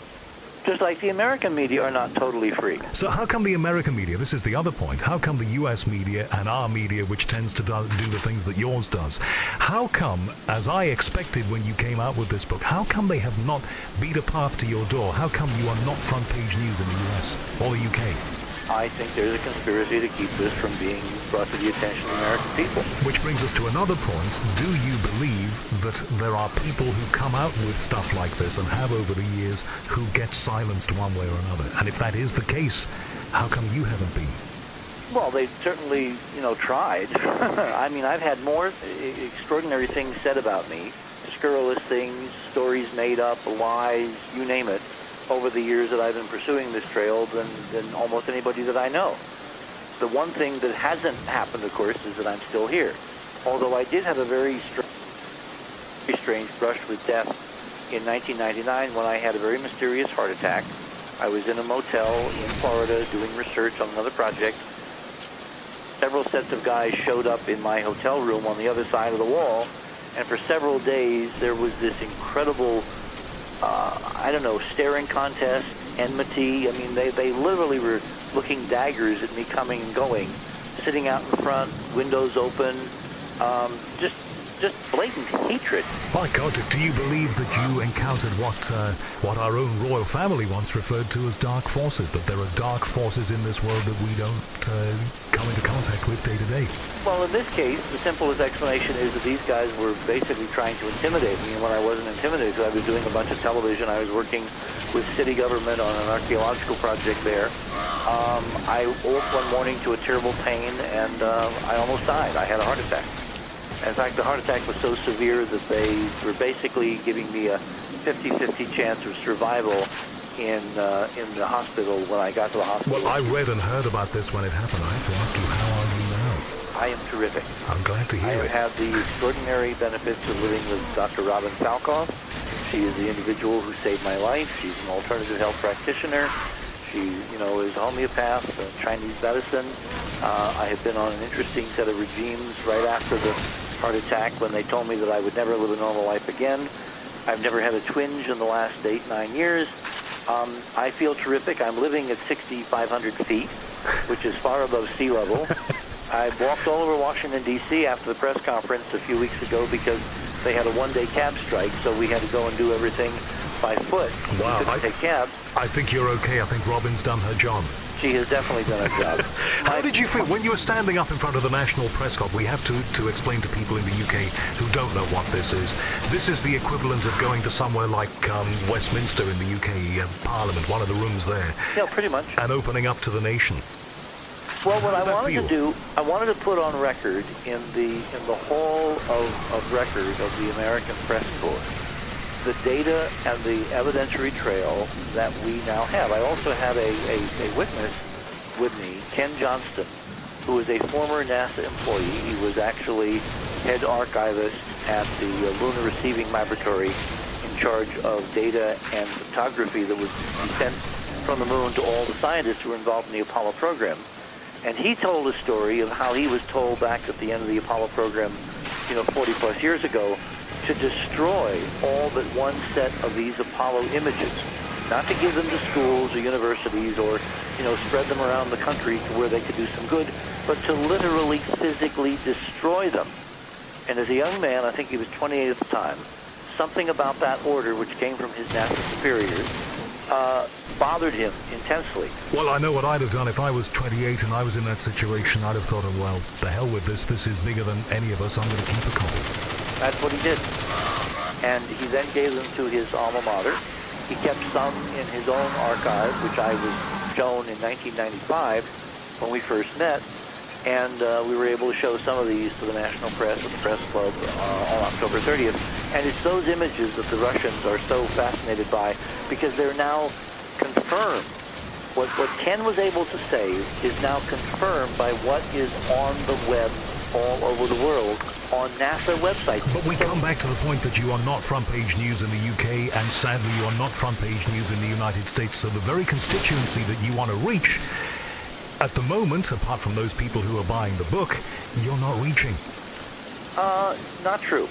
B: Just like the American media are not totally free.
A: So how come the American media, this is the other point, how come the US media and our media, which tends to do the things that yours does, how come, as I expected when you came out with this book, how come they have not beat a path to your door? How come you are not front page news in the US or the UK?
B: I think there's a conspiracy to keep this from being brought to the attention of the American people.
A: Which brings us to another point. Do you believe that there are people who come out with stuff like this and have over the years who get silenced one way or another? And if that is the case, how come you haven't been?
B: Well, they certainly, tried. I mean, I've had more extraordinary things said about me, scurrilous things, stories made up, lies, you name it, over the years that I've been pursuing this trail than almost anybody that I know. The one thing that hasn't happened, of course, is that I'm still here. Although I did have a very strange brush with death in 1999 when I had a very mysterious heart attack. I was in a motel in Florida doing research on another project. Several sets of guys showed up in my hotel room on the other side of the wall, and for several days there was this incredible staring contest, enmity. I mean, they literally were looking daggers at me coming and going, sitting out in front, windows open, just blatant hatred.
A: My God, do you believe that you encountered what our own royal family once referred to as dark forces, that there are dark forces in this world that we don't come into contact with day to day?
B: Well, in this case, the simplest explanation is that these guys were basically trying to intimidate me, and when I wasn't intimidated because I was doing a bunch of television, I was working with city government on an archaeological project there. I woke one morning to a terrible pain, and I almost died. I had a heart attack. In fact, the heart attack was so severe that they were basically giving me a 50-50 chance of survival in the hospital when I got to the hospital.
A: Well, I read and heard about this when it happened. I have to ask you, how are you now?
B: I am terrific.
A: I'm glad to hear it.
B: I have the extraordinary benefits of living with Dr. Robin Falkoff. She is the individual who saved my life. She's an alternative health practitioner. She, is a homeopath, Chinese medicine. I have been on an interesting set of regimes right after the heart attack when they told me that I would never live a normal life again. I've never had a twinge in the last 8-9 years. I feel terrific. I'm living at 6,500 feet, which is far above sea level. I walked all over Washington, D.C. after the press conference a few weeks ago because they had a one-day cab strike, so we had to go and do everything by foot.
A: Wow.
B: We couldn't take cabs.
A: I think you're okay. I think Robin's done her job.
B: She has definitely done her job.
A: How did you feel when you were standing up in front of the National Press Club? We have to explain to people in the UK who don't know what this is. This is the equivalent of going to somewhere like Westminster in the UK Parliament, one of the rooms there.
B: Yeah, pretty much.
A: And opening up to the nation.
B: Well, what I wanted to do, I wanted to put on record in the hall of record of the American Press Corps the data and the evidentiary trail that we now have. I also have a witness with me, Ken Johnston, who is a former NASA employee. He was actually head archivist at the Lunar Receiving Laboratory in charge of data and photography that was sent from the moon to all the scientists who were involved in the Apollo program. And he told a story of how he was told back at the end of the Apollo program, 40 plus years ago, to destroy all but one set of these Apollo images, not to give them to schools or universities or spread them around the country to where they could do some good, but to literally physically destroy them. And as a young man, I think he was 28 at the time, something about that order, which came from his national superiors, bothered him intensely.
A: Well, I know what I'd have done if I was 28 and I was in that situation. I'd have thought, well, the hell with this. This is bigger than any of us. I'm going to keep a copy.
B: That's what he did. And he then gave them to his alma mater. He kept some in his own archive, which I was shown in 1995 when we first met. And we were able to show some of these to the national press at the press club on October 30th. And it's those images that the Russians are so fascinated by, because they're now confirmed. What Ken was able to say is now confirmed by what is on the web all over the world on NASA websites.
A: But we come back to the point that you are not front-page news in the UK, and sadly you are not front-page news in the United States. So the very constituency that you want to reach, at the moment, apart from those people who are buying the book, you're not reaching.
B: Not true.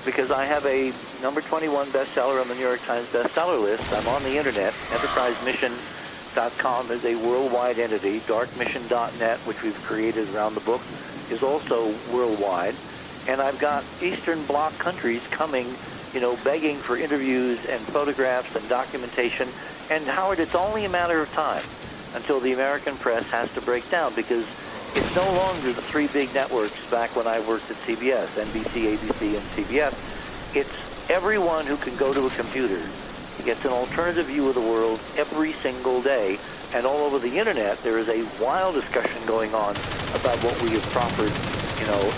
B: Because I have a number 21 bestseller on the New York Times bestseller list. I'm on the internet. EnterpriseMission.com is a worldwide entity. DarkMission.net, which we've created around the book, is also worldwide. And I've got Eastern Bloc countries coming, begging for interviews and photographs and documentation. And Howard, it's only a matter of time until the American press has to break down, because it's no longer the three big networks back when I worked at CBS, NBC, ABC, and CBS. It's everyone who can go to a computer. He gets an alternative view of the world every single day. And all over the internet, there is a wild discussion going on about what we have proffered,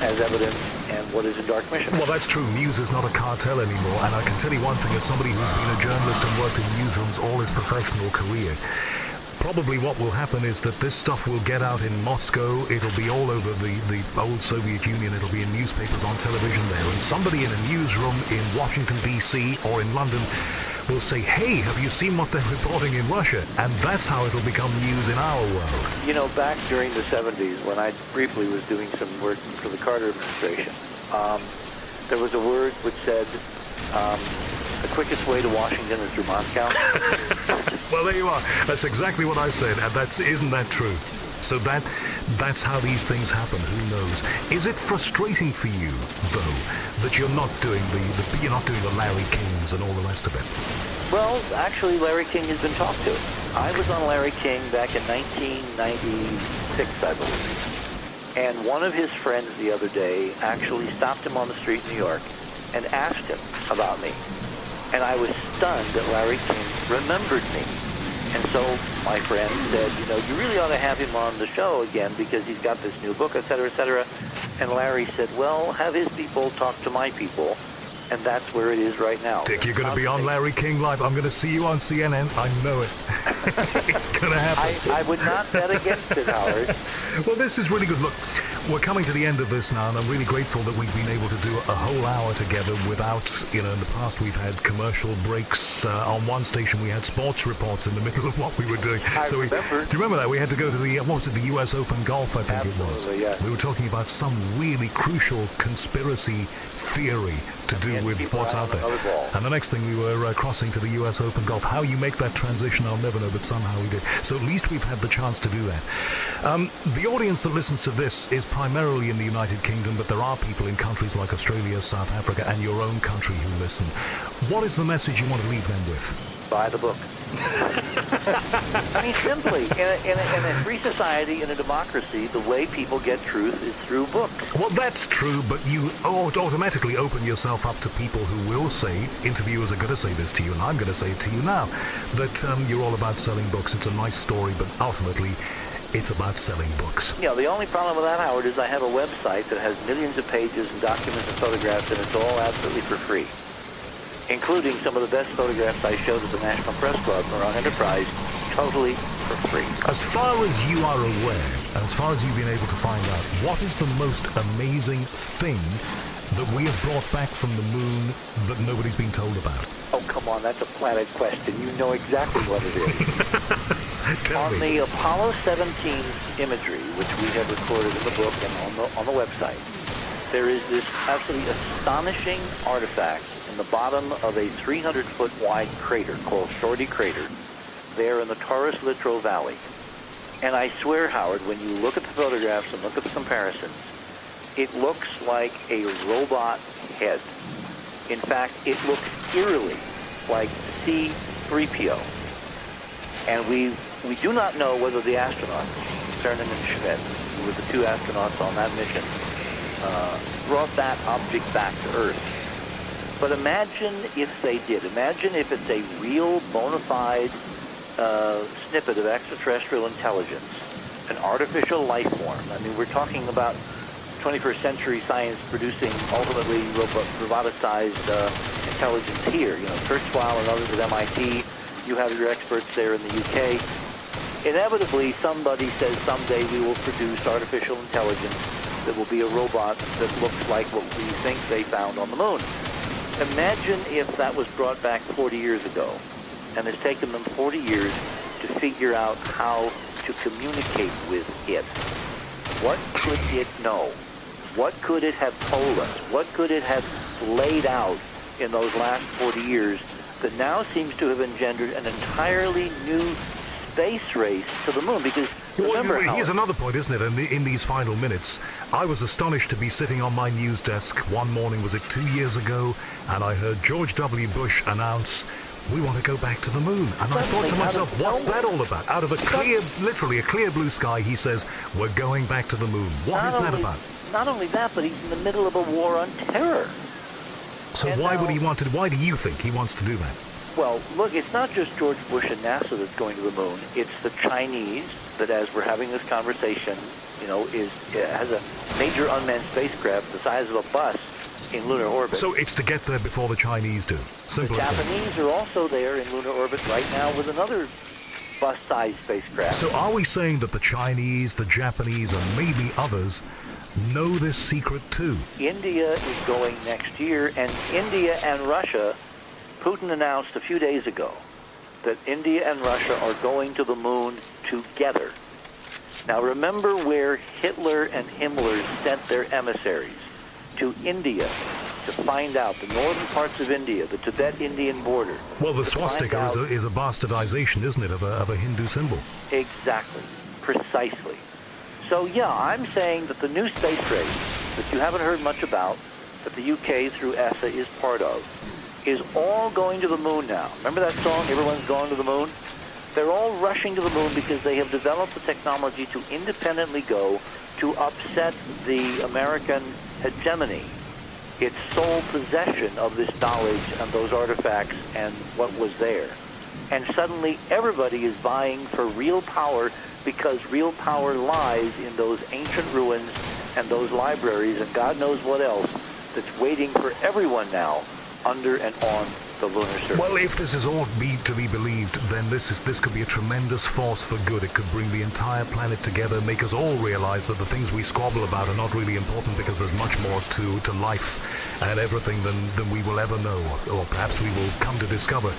B: as evidence and what is in Dark Mission.
A: Well, that's true. News is not a cartel anymore. And I can tell you one thing, as somebody who's been a journalist and worked in newsrooms all his professional career, probably what will happen is that this stuff will get out in Moscow. It'll be all over the old Soviet Union. It'll be in newspapers, on television there. And somebody in a newsroom in Washington, D.C. or in London will say, hey, have you seen what they're reporting in Russia? And that's how it'll become news in our world.
B: Back during the 70s, when I briefly was doing some work for the Carter administration, there was a word which said, the quickest way to Washington is through Moscow.
A: Well, there you are. That's exactly what I said, and isn't that true? So that's how these things happen. Who knows? Is it frustrating for you, though, that you're not doing the Larry Kings and all the rest of it?
B: Well, actually, Larry King has been talked to. I was on Larry King back in 1996, I believe. And one of his friends the other day actually stopped him on the street in New York and asked him about me. And I was stunned that Larry King remembered me. And so my friend said, you really ought to have him on the show again because he's got this new book, et cetera, et cetera. And Larry said, well, have his people talk to my people. And that's where it is right now.
A: Dick, you're going to be on Larry King Live. I'm going to see you on CNN. I know it. It's going to happen.
B: I would not bet against it, Howard.
A: Well, this is really good. Look, we're coming to the end of this now, and I'm really grateful that we've been able to do a whole hour together without, in the past we've had commercial breaks. On one station we had sports reports in the middle of what we were doing.
B: I remember.
A: Do you remember that? We had to go to the US Open Golf, I think
B: Absolutely,
A: it was.
B: Yeah.
A: We were talking about some really crucial conspiracy theory to do with what's out there. And the next thing we were crossing to the US Open Golf. How you make that transition, I'll never know, but somehow we did. So at least we've had the chance to do that. The audience that listens to this is primarily in the United Kingdom, but there are people in countries like Australia, South Africa, and your own country who listen. What is the message you want to leave them with?
B: Buy the book. I mean, simply, in a free society, in a democracy, the way people get truth is through books.
A: Well, that's true, but you automatically open yourself up to people who will say, interviewers are going to say this to you, and I'm going to say it to you now, that you're all about selling books. It's a nice story, but ultimately, it's about selling books.
B: The only problem with that, Howard, is I have a website that has millions of pages and documents and photographs, and it's all absolutely for free, including some of the best photographs I showed at the National Press Club or on Enterprise, totally for free.
A: As far as you are aware, as far as you've been able to find out, what is the most amazing thing that we have brought back from the moon that nobody's been told about?
B: Oh, come on, that's a planet question. You know exactly what it is. On the Apollo 17 imagery, which we have recorded in the book and on the website, there is this absolutely astonishing artifact in the bottom of a 300-foot wide crater called Shorty Crater, there in the Taurus Littrow Valley. And I swear, Howard, when you look at the photographs and look at the comparisons, it looks like a robot head. In fact, it looks eerily like C-3PO. And we do not know whether the astronauts, Cernan and Schmidt, who were the two astronauts on that mission, brought that object back to Earth. But imagine if they did. Imagine if it's a real bona fide snippet of extraterrestrial intelligence, an artificial life form. I mean, we're talking about 21st century science producing ultimately roboticized intelligence here. You know, Kurzweil and others at MIT, you have your experts there in the UK. Inevitably, somebody says someday we will produce artificial intelligence that will be a robot that looks like what we think they found on the moon. Imagine if that was brought back 40 years ago, and it's taken them 40 years to figure out how to communicate with it. What could it know? What could it have told us? What could it have laid out in those last 40 years that now seems to have engendered an entirely new space race to the moon? Because remember,
A: here's another point, isn't it? In these final minutes, I was astonished to be sitting on my news desk one morning, was it 2 years ago, and I heard George W. Bush announce, we want to go back to the moon. And I thought to myself, what's that all about? Out of a clear, literally a clear blue sky, he says, we're going back to the moon. What is that about?
B: Not only that, but he's in the middle of a war on terror.
A: So why would he want to? Why do you think he wants to do that?
B: Well, look, it's not just George Bush and NASA that's going to the moon. It's the Chinese that, as we're having this conversation, you know, has a major unmanned spacecraft the size of a bus in lunar orbit.
A: So it's to get there before the Chinese do. Simple
B: the
A: as that.
B: Japanese are also there in lunar orbit right now with another bus-sized spacecraft.
A: So are we saying that the Chinese, the Japanese, and maybe others know this secret too?
B: India is going next year, and India and Russia, Putin announced a few days ago that India and Russia are going to the moon together. Now remember where Hitler and Himmler sent their emissaries? To India, to find out the northern parts of India, the Tibet-Indian border.
A: Well, the swastika is a bastardization, isn't it, of a Hindu symbol?
B: Exactly, precisely. So yeah, I'm saying that the new space race that you haven't heard much about, that the UK through ESA is part of, is all going to the moon now. Remember that song, Everyone's Going to the Moon? They're all rushing to the moon because they have developed the technology to independently go to upset the American hegemony, its sole possession of this knowledge and those artifacts and what was there. And suddenly everybody is vying for real power because real power lies in those ancient ruins and those libraries and God knows what else that's waiting for everyone now under and on the lunar surface.
A: Well, if this is all to be believed, then this could be a tremendous force for good. It could bring the entire planet together, make us all realize that the things we squabble about are not really important because there's much more to life and everything than we will ever know, or perhaps we will come to discover.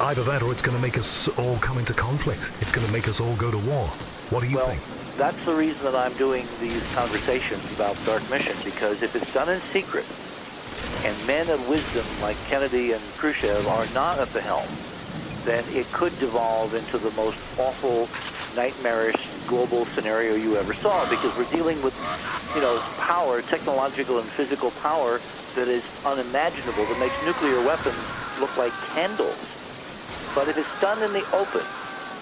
A: Either that or it's going to make us all come into conflict. It's going to make us all go to war. What do you think?
B: That's the reason that I'm doing these conversations about Dark Mission, because if it's done in secret, and men of wisdom like Kennedy and Khrushchev are not at the helm, then it could devolve into the most awful, nightmarish global scenario you ever saw, because we're dealing with, power, technological and physical power that is unimaginable, that makes nuclear weapons look like candles. But if it's done in the open,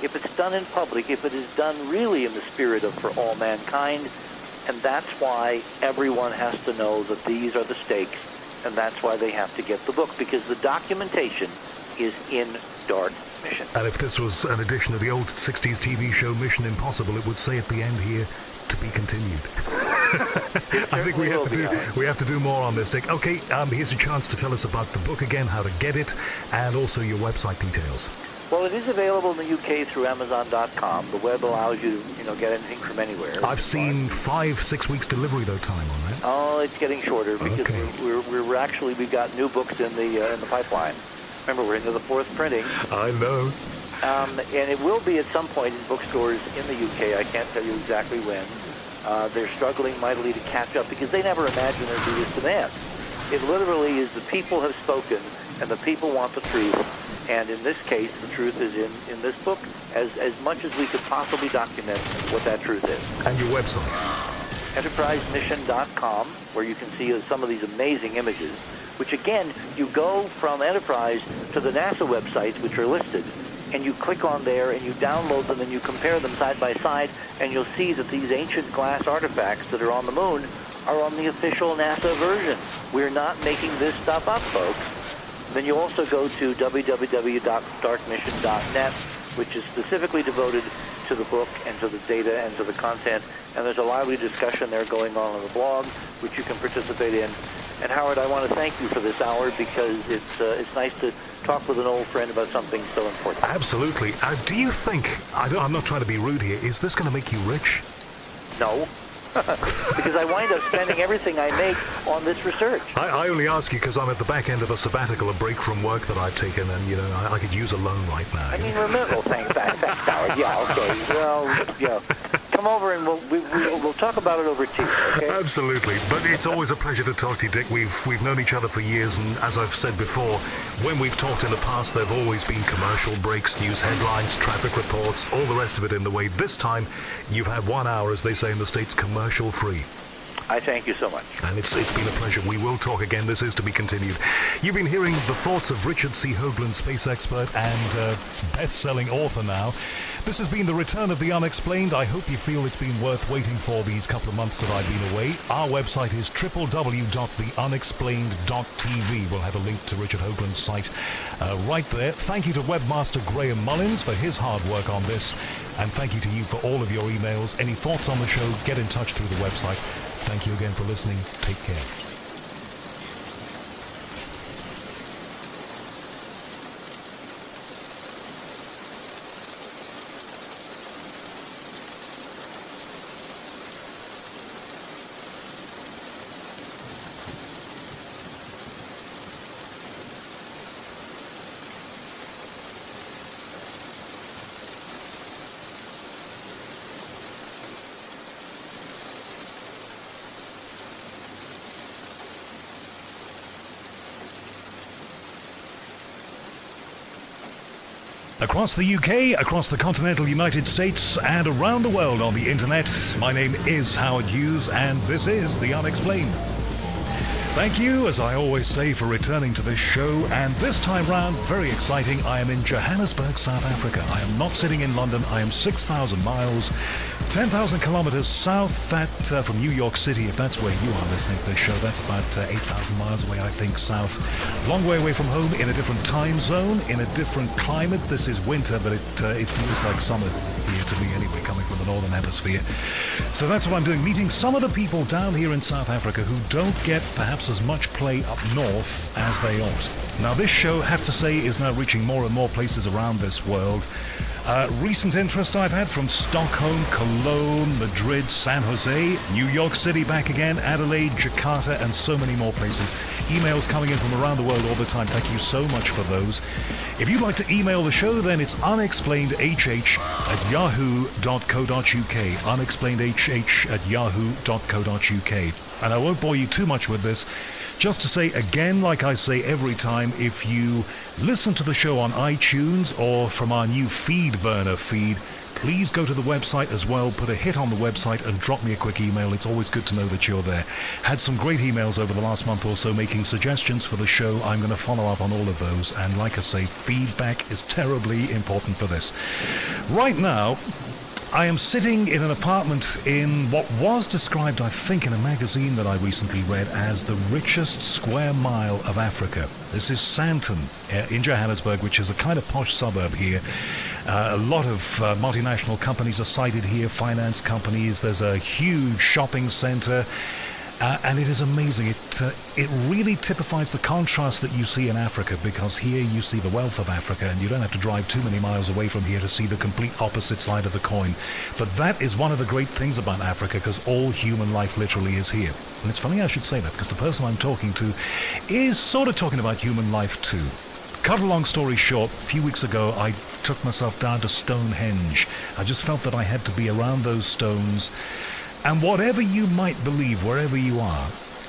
B: if it's done in public, if it is done really in the spirit of for all mankind, and that's why everyone has to know that these are the stakes, and that's why they have to get the book, because the documentation is in Dark Mission.
A: And if this was an edition of the old 60s TV show Mission Impossible, it would say at the end here, to be continued. I think we have to do more on this, Dick. Okay, here's a chance to tell us about the book again, how to get it, and also your website details.
B: Well, it is available in the UK through Amazon.com. The web allows you to get anything from anywhere.
A: I've seen 5-6 weeks delivery though time on that.
B: Oh, it's getting shorter because we've got new books in the pipeline. Remember, we're into the fourth printing.
A: I know.
B: And it will be at some point in bookstores in the UK. I can't tell you exactly when. They're struggling mightily to catch up because they never imagined there'd be this demand. It literally is the people have spoken and the people want the truth. And in this case, the truth is in this book, as much as we could possibly document what that truth is.
A: And your website?
B: EnterpriseMission.com, where you can see some of these amazing images, which again, you go from Enterprise to the NASA websites, which are listed, and you click on there and you download them and you compare them side by side, and you'll see that these ancient glass artifacts that are on the moon are on the official NASA version. We're not making this stuff up, folks. Then you also go to www.darkmission.net, which is specifically devoted to the book and to the data and to the content, and there's a lively discussion there going on the blog, which you can participate in. And Howard, I want to thank you for this hour, because it's nice to talk with an old friend about something so important.
A: Absolutely. Do you think, I'm not trying to be rude here, is this going to make you rich?
B: No. Because I wind up spending everything I make on this research.
A: I only ask you because I'm at the back end of a sabbatical, a break from work that I've taken, and, I could use a loan right now.
B: I mean, remember, thanks, Howard. Yeah, okay. Well, yeah. Come over and we'll talk about it over tea, okay?
A: Absolutely. But it's always a pleasure to talk to you, Dick. We've known each other for years, and as I've said before, when we've talked in the past, there've always been commercial breaks, news headlines, traffic reports, all the rest of it in the way. This time, you've had 1 hour, as they say in the States, commercial free.
B: I thank you so much.
A: And it's been a pleasure. We will talk again. This is to be continued. You've been hearing the thoughts of Richard C. Hoagland, space expert and best-selling author now. This has been the return of the unexplained. I hope you feel it's been worth waiting for these couple of months that I've been away. Our website is www.theunexplained.tv. We'll have a link to Richard Hoagland's site right there. Thank you to webmaster Graham Mullins for his hard work on this. And thank you to you for all of your emails. Any thoughts on the show, get in touch through the website. Thank you again for listening. Take care. Across the UK, across the continental United States, and around the world on the internet, my name is Howard Hughes, and this is The Unexplained. Thank you, as I always say, for returning to this show, and this time round, very exciting, I am in Johannesburg, South Africa. I am not sitting in London. I am 6,000 miles, 10,000 kilometers south from New York City, if that's where you are listening to this show. That's about 8,000 miles away, I think, south. Long way away from home, in a different time zone, in a different climate. This is winter, but it feels like summer here to me anyway, coming from the Northern Hemisphere. So that's what I'm doing, meeting some of the people down here in South Africa who don't get perhaps as much play up north as they ought. Now this show, I have to say, is now reaching more and more places around this world. Recent interest I've had from Stockholm, Cologne, Madrid, San Jose, New York City back again, Adelaide, Jakarta, and so many more places. Emails coming in from around the world all the time. Thank you so much for those. If you'd like to email the show, then it's unexplainedhh@yahoo.co.uk. unexplainedhh@yahoo.co.uk. And I won't bore you too much with this. Just to say again, like I say every time, if you listen to the show on iTunes or from our new FeedBurner feed, please go to the website as well, put a hit on the website and drop me a quick email. It's always good to know that you're there. Had some great emails over the last month or so making suggestions for the show. I'm going to follow up on all of those. And like I say, feedback is terribly important for this. Right now, I am sitting in an apartment in what was described, I think, in a magazine that I recently read as the richest square mile of Africa. This is Sandton in Johannesburg, which is a kind of posh suburb here. A lot of multinational companies are sited here, finance companies. There's a huge shopping center. And it is amazing. It really typifies the contrast that you see in Africa, because here you see the wealth of Africa and you don't have to drive too many miles away from here to see the complete opposite side of the coin. But that is one of the great things about Africa, because all human life literally is here. And it's funny I should say that, because the person I'm talking to is sort of talking about human life too. Cut a long story short, a few weeks ago I took myself down to Stonehenge. I just felt that I had to be around those stones. And whatever you might believe, wherever you are,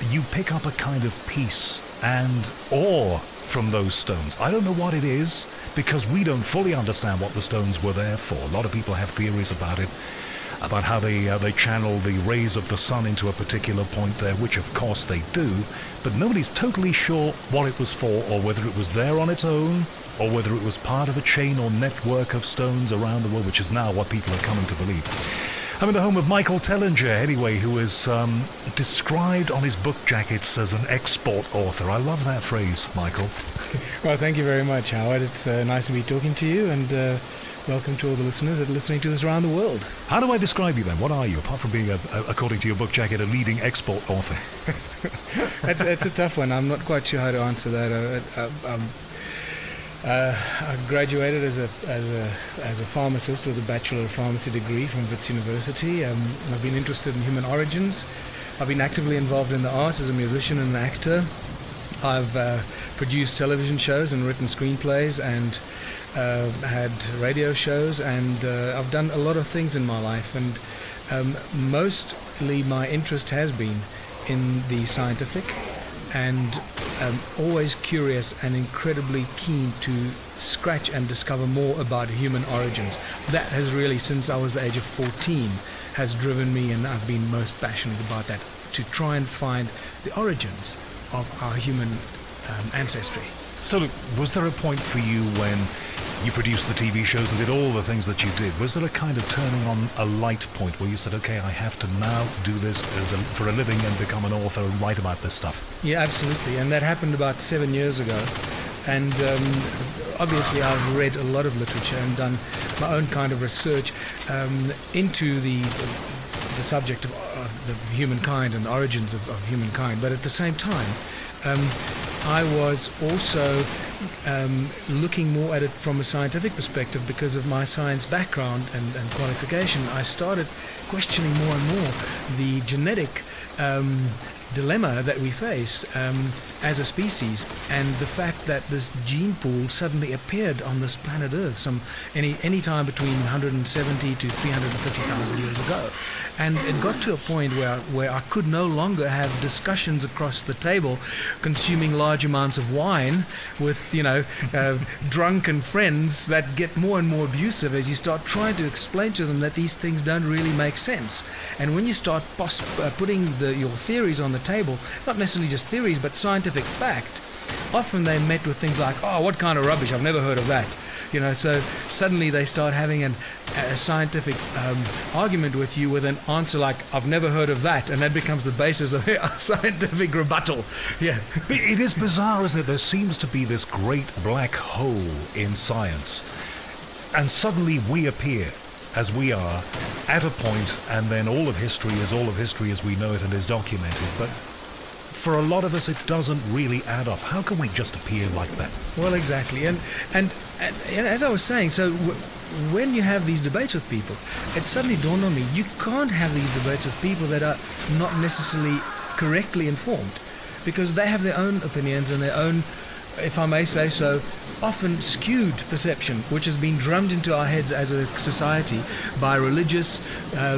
A: you pick up a kind of peace and awe from those stones. I don't know what it is, because we don't fully understand what the stones were there for. A lot of people have theories about it, about how they channel the rays of the sun into a particular point there, which of course they do, but nobody's totally sure what it was for, or whether it was there on its own, or whether it was part of a chain or network of stones around the world, which is now what people are coming to believe. I'm in the home of Michael Tellinger, anyway, who is described on his book jackets as an export author. I love that phrase, Michael.
C: Well, thank you very much, Howard. It's nice to be talking to you, and welcome to all the listeners that are listening to us around the world.
A: How do I describe you then? What are you, apart from being, according to your book jacket, a leading export author?
C: It's a tough one. I'm not quite sure how to answer that. I graduated as a pharmacist with a Bachelor of Pharmacy degree from Wits University. I've been interested in human origins. I've been actively involved in the arts as a musician and an actor. I've produced television shows and written screenplays and had radio shows, and I've done a lot of things in my life, and mostly my interest has been in the scientific, and always curious and incredibly keen to scratch and discover more about human origins. That has really, since I was the age of 14, has driven me, and I've been most passionate about that, to try and find the origins of our human ancestry.
A: So look, was there a point for you when you produced the TV shows and did all the things that you did? Was there a kind of turning on a light point where you said, okay, I have to now do this for a living and become an author and write about this stuff?
C: Yeah, absolutely. And that happened about 7 years ago. And obviously I've read a lot of literature and done my own kind of research into the subject of the humankind and the origins of humankind. But at the same time, I was also looking more at it from a scientific perspective because of my science background and qualification. I started questioning more and more the genetic dilemma that we face as a species, and the fact that this gene pool suddenly appeared on this planet Earth any time between 170 to 350,000 years ago. And it got to a point where I could no longer have discussions across the table consuming large amounts of wine with drunken friends that get more and more abusive as you start trying to explain to them that these things don't really make sense. And when you start putting your theories on the table, not necessarily just theories but scientific fact, often they're met with things like, oh, what kind of rubbish, I've never heard of that. So suddenly they start having a scientific argument with you with an answer like, I've never heard of that, and that becomes the basis of a scientific rebuttal. Yeah.
A: It is bizarre, isn't it? There seems to be this great black hole in science, and suddenly we appear as we are at a point, and then all of history as we know it and is documented. But for a lot of us, it doesn't really add up. How can we just appear like that?
C: Well, exactly. And as I was saying, so when you have these debates with people, it suddenly dawned on me, you can't have these debates with people that are not necessarily correctly informed, because they have their own opinions and their own, if I may say so, often skewed perception, which has been drummed into our heads as a society by religious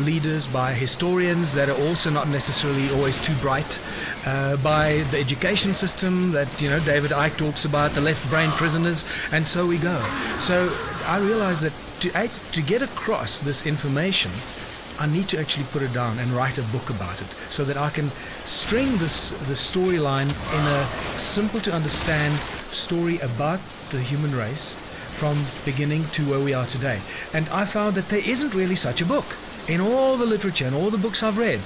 C: leaders, by historians that are also not necessarily always too bright, by the education system that David Icke talks about, the left brain prisoners, and so we go. So I realized that to get across this information, I need to actually put it down and write a book about it, so that I can string the storyline in a simple to understand story about the human race from beginning to where we are today. And I found that there isn't really such a book. In all the literature and all the books I've read,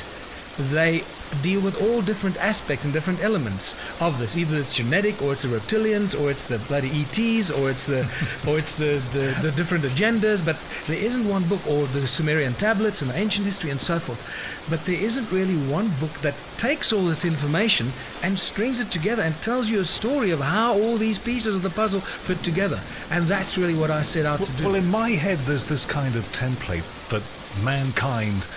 C: they deal with all different aspects and different elements of this. Either it's genetic, or it's the reptilians, or it's the bloody ETs, or it's the different agendas. But there isn't one book, or the Sumerian tablets and the ancient history and so forth. But there isn't really one book that takes all this information and strings it together and tells you a story of how all these pieces of the puzzle fit together. And that's really what I set out to do.
A: Well, in my head, there's this kind of template that mankind,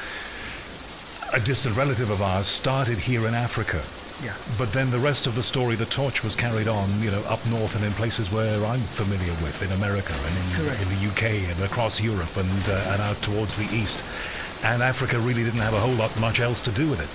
A: a distant relative of ours, started here in Africa.
C: Yeah.
A: But then the rest of the story, the torch was carried on, up north and in places where I'm familiar with, in America and in the UK and across Europe and out towards the east. And Africa really didn't have a whole lot much else to do with it.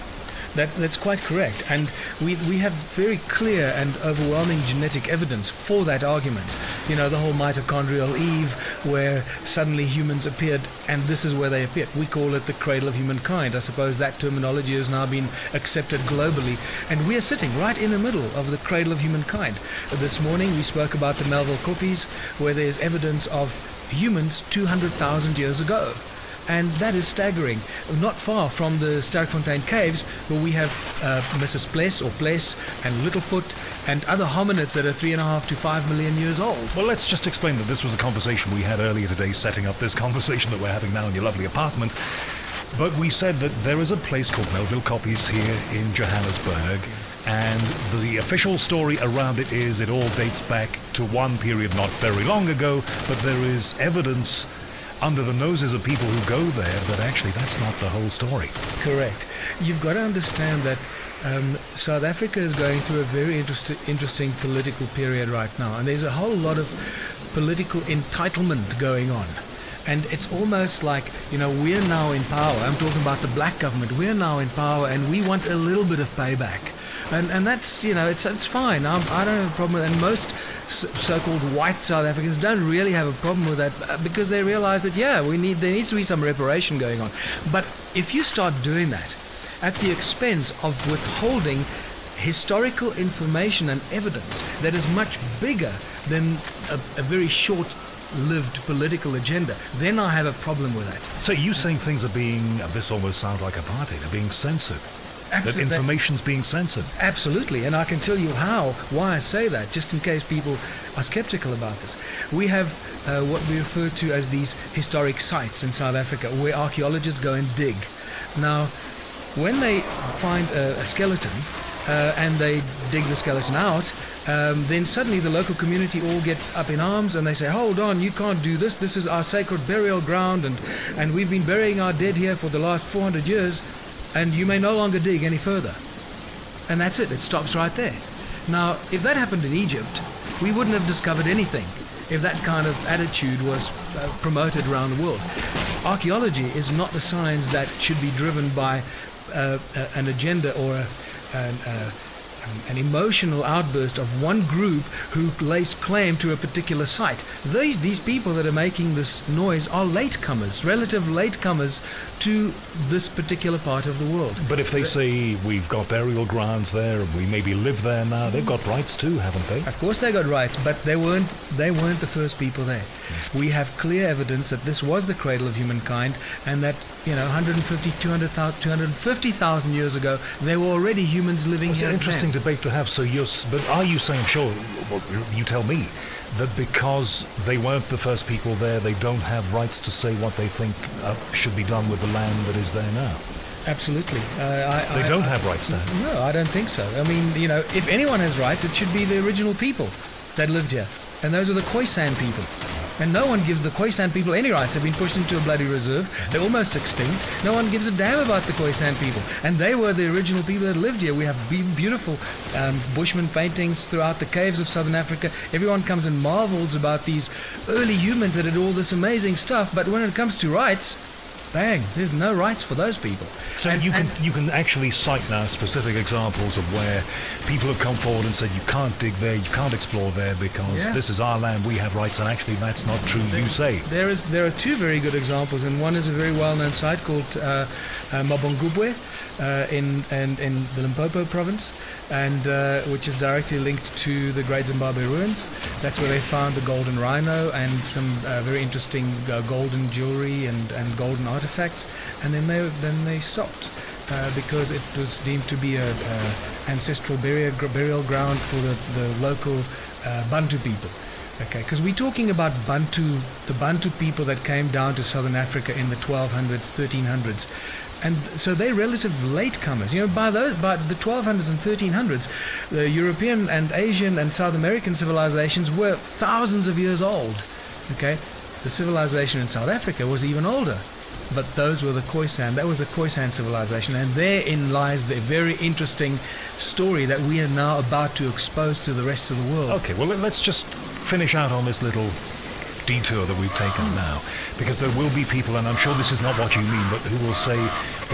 C: That's quite correct, and we have very clear and overwhelming genetic evidence for that argument. You know, the whole mitochondrial Eve, where suddenly humans appeared, and this is where they appeared. We call it the cradle of humankind. I suppose that terminology has now been accepted globally, and we are sitting right in the middle of the cradle of humankind. This morning we spoke about the Melville Koppies, where there's evidence of humans 200,000 years ago. And that is staggering. Not far from the Sterkfontein caves, where we have Mrs. Pless or Pless and Littlefoot and other hominids that are 3.5 to 5 million years old.
A: Well, let's just explain that this was a conversation we had earlier today, setting up this conversation that we're having now in your lovely apartment. But we said that there is a place called Melville Koppies here in Johannesburg, and the official story around it is it all dates back to one period not very long ago, but there is evidence under the noses of people who go there that actually that's not the whole story.
C: Correct. You've got to understand that South Africa is going through a very interesting political period right now, and there's a whole lot of political entitlement going on. And it's almost like, you know, we're now in power. I'm talking about the black government. We're now in power, and we want a little bit of payback. And that's, you know, it's fine. I don't have a problem with it. And most so-called white South Africans don't really have a problem with that, because they realize that, yeah, there needs to be some reparation going on. But if you start doing that at the expense of withholding historical information and evidence that is much bigger than a very short-lived political agenda, then I have a problem with that.
A: So you saying things are being, this almost sounds like apartheid, are being censored.
C: Absolutely.
A: That information's being censored.
C: Absolutely, and I can tell you why I say that, just in case people are skeptical about this. We have what we refer to as these historic sites in South Africa, where archaeologists go and dig. Now, when they find a skeleton, and they dig the skeleton out, then suddenly the local community all get up in arms, and they say, hold on, you can't do this, this is our sacred burial ground, and we've been burying our dead here for the last 400 years, and you may no longer dig any further. And that's it stops right there. Now, if that happened in Egypt, we wouldn't have discovered anything if that kind of attitude was promoted around the world. Archaeology is not a science that should be driven by an agenda or an emotional outburst of one group who lays claim to a particular site. These people that are making this noise are latecomers, relative latecomers to this particular part of the world.
A: But if they say we've got burial grounds there and we maybe live there now, they've got rights too, haven't they?
C: Of course they got rights, but they weren't the first people there. We have clear evidence that this was the cradle of humankind, and that 150, 200,000, 250,000 years ago, there were already humans living here.
A: It's an interesting debate to have. But are you saying, sure, well, you tell me, that because they weren't the first people there, they don't have rights to say what they think should be done with the land that is there now?
C: Absolutely.
A: They don't have rights to have.
C: No, I don't think so. I mean, if anyone has rights, it should be the original people that lived here. And those are the Khoisan people. And no one gives the Khoisan people any rights. They've been pushed into a bloody reserve. They're almost extinct. No one gives a damn about the Khoisan people. And they were the original people that lived here. We have beautiful Bushman paintings throughout the caves of southern Africa. Everyone comes and marvels about these early humans that did all this amazing stuff. But when it comes to rights, bang, there's no rights for those people.
A: So you can actually cite now specific examples of where people have come forward and said you can't dig there, you can't explore there because this is our land, we have rights, and actually that's not true, you say.
C: There are two very good examples, and one is a very well-known site called Mabongubwe in the Limpopo province, and which is directly linked to the Great Zimbabwe ruins. That's where they found the golden rhino and some very interesting golden jewelry and golden artifacts, and then they stopped because it was deemed to be a ancestral burial ground for the local Bantu people. Okay, because we're talking about the Bantu people that came down to southern Africa in the 1200s, 1300s. And so they're relative latecomers. By the 1200s and 1300s, the European and Asian and South American civilizations were thousands of years old. Okay, the civilization in South Africa was even older. But those were the Khoisan. That was the Khoisan civilization, and therein lies the very interesting story that we are now about to expose to the rest of the world.
A: Okay, well, let's just finish out on this little detour that we've taken now, because there will be people, and I'm sure this is not what you mean, but who will say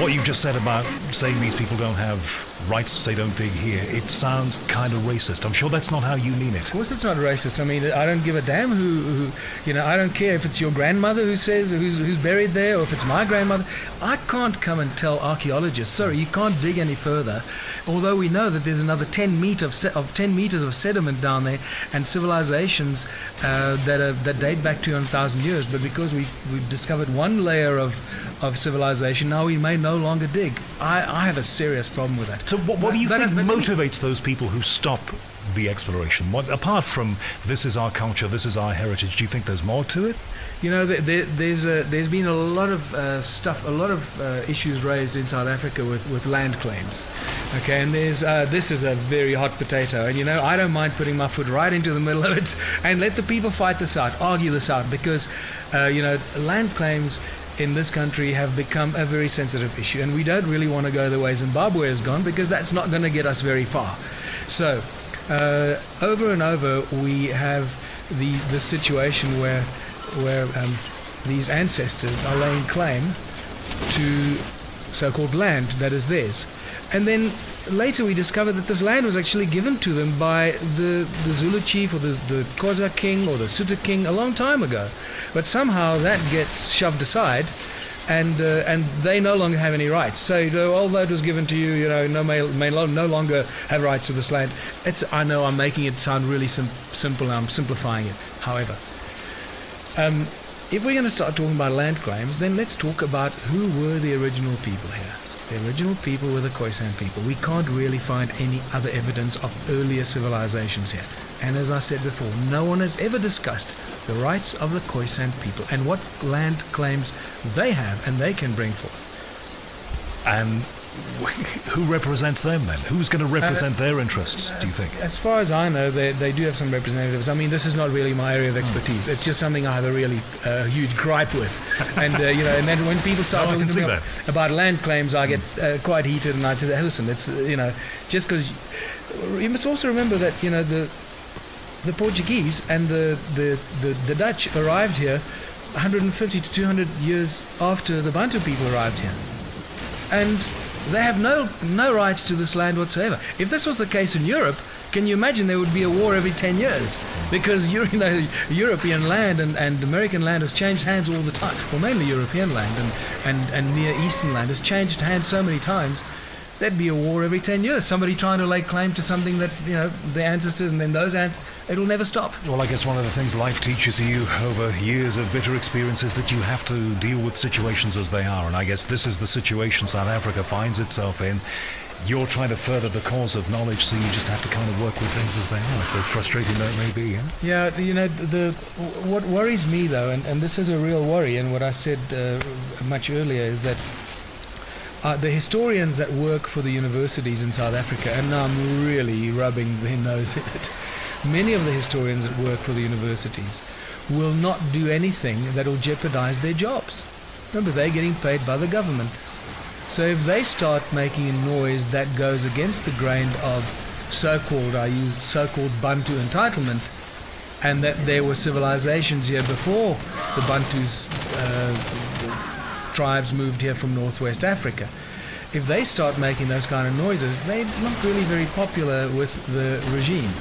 A: what you just said about saying these people don't have rights to say don't dig here. It sounds kind of racist. I'm sure that's not how you mean it.
C: Of course it's not racist. I mean, I don't give a damn who I don't care if it's your grandmother who says who's buried there, or if it's my grandmother. I can't come and tell archaeologists, sorry, you can't dig any further, although we know that there's another 10 meters of sediment down there, and civilizations that date back 200,000 years. But because we've discovered one layer of civilization, now we may no longer dig. I have a serious problem with that.
A: So what do you think motivates those people who stop the exploration? What, apart from this is our culture, this is our heritage, do you think there's more to it?
C: You know, there's been a lot of issues raised in South Africa with land claims. Okay, and this is a very hot potato, and I don't mind putting my foot right into the middle of it and let the people fight this out, argue this out, because land claims in this country have become a very sensitive issue, and we don't really want to go the way Zimbabwe has gone, because that's not going to get us very far. So over and over we have the situation where these ancestors are laying claim to so-called land that is theirs, and then later we discover that this land was actually given to them by the Zulu chief, or the Xhosa king, or the Suta king a long time ago. But somehow that gets shoved aside, and they no longer have any rights. So although it was given to you, may no longer have rights to this land. I know I'm making it sound really simple, and I'm simplifying it. However, if we're going to start talking about land claims, then let's talk about who were the original people here. The original people were the Khoisan people. We can't really find any other evidence of earlier civilizations here. And as I said before, no one has ever discussed the rights of the Khoisan people and what land claims they have and they can bring forth.
A: And who represents them then? Who's going to represent their interests, do you think?
C: As far as I know, they do have some representatives. I mean, this is not really my area of expertise. It's just something I have a really huge gripe with. And, and then when people start talking to me about land claims, I get quite heated, and I say, hey, listen, it's, just because... You must also remember that, the Portuguese and the Dutch arrived here 150 to 200 years after the Bantu people arrived here. And they have no rights to this land whatsoever. If this was the case in Europe, can you imagine there would be a war every 10 years? Because European land and American land has changed hands all the time. Well, mainly European land and Near Eastern land has changed hands so many times. There'd be a war every 10 years. Somebody trying to lay claim to something that, the ancestors and then those it'll never stop.
A: Well, I guess one of the things life teaches you over years of bitter experience is that you have to deal with situations as they are. And I guess this is the situation South Africa finds itself in. You're trying to further the cause of knowledge, so you just have to kind of work with things as they are. I suppose frustrating though it may be, yeah?
C: Yeah, what worries me though, and this is a real worry, and what I said much earlier is that the historians that work for the universities in South Africa, and now I'm really rubbing their nose in it, many of the historians that work for the universities will not do anything that will jeopardize their jobs. Remember, they're getting paid by the government. So if they start making a noise that goes against the grain of so-called Bantu entitlement, and that there were civilizations here before the Bantus tribes moved here from Northwest Africa. If they start making those kind of noises, they're not really very popular with the regime.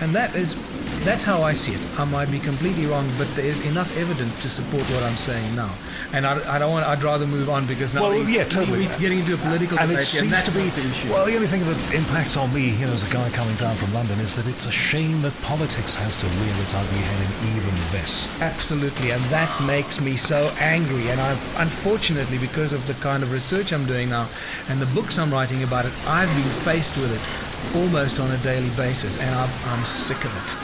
C: And that's how I see it. I might be completely wrong, but there is enough evidence to support what I'm saying now. And I'd rather move on, because now we're getting into a political debate.
A: And it seems to be the issue. Well, the only thing that impacts on me, as a guy coming down from London, is that it's a shame that politics has to rear its ugly head in even this.
C: Absolutely, and that makes me so angry. And unfortunately, because of the kind of research I'm doing now and the books I'm writing about it, I've been faced with it almost on a daily basis, and I'm sick of it.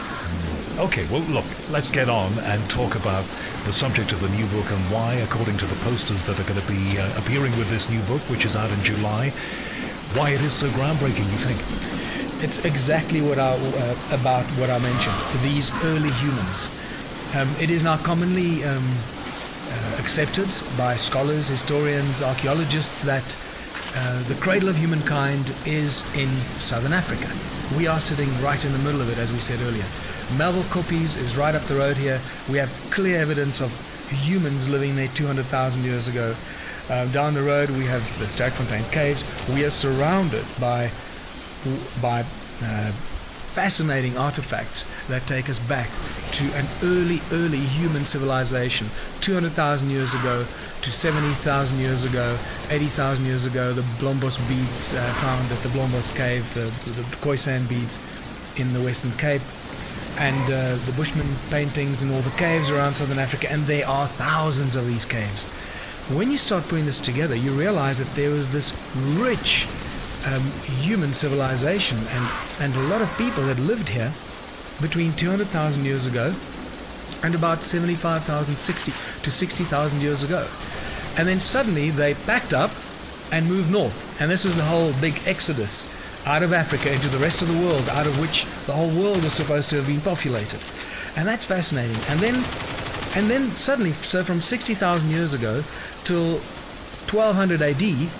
A: Okay, well, look, let's get on and talk about the subject of the new book and why, according to the posters that are going to be appearing with this new book, which is out in July, why it is so groundbreaking, you think?
C: It's exactly about what I mentioned, these early humans. It is now commonly accepted by scholars, historians, archaeologists that the cradle of humankind is in southern Africa. We are sitting right in the middle of it, as we said earlier. Melville Koppies is right up the road here. We have clear evidence of humans living there 200,000 years ago. Down the road we have the Sterkfontein Caves. We are surrounded by fascinating artifacts that take us back to an early human civilization, 200,000 years ago to 70,000 years ago, 80,000 years ago. The Blombos beads found at the Blombos Cave, the Khoisan beads in the Western Cape, and the Bushman paintings in all the caves around Southern Africa, and there are thousands of these caves. When you start putting this together, you realize that there was this rich human civilization and a lot of people that lived here between 200,000 years ago and about 75,000, 60 to 60,000 years ago. And then suddenly they packed up and moved north. And this was the whole big exodus out of Africa into the rest of the world, out of which the whole world was supposed to have been populated. And that's fascinating. And then suddenly, so from 60,000 years ago till 1200 AD,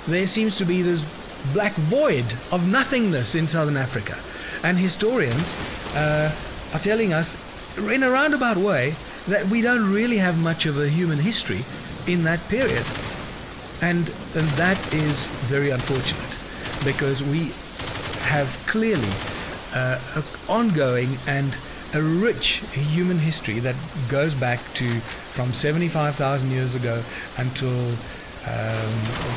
C: there seems to be this black void of nothingness in southern Africa. And historians are telling us in a roundabout way that we don't really have much of a human history in that period. And that is very unfortunate, because we have clearly an ongoing and a rich human history that goes back to from 75,000 years ago until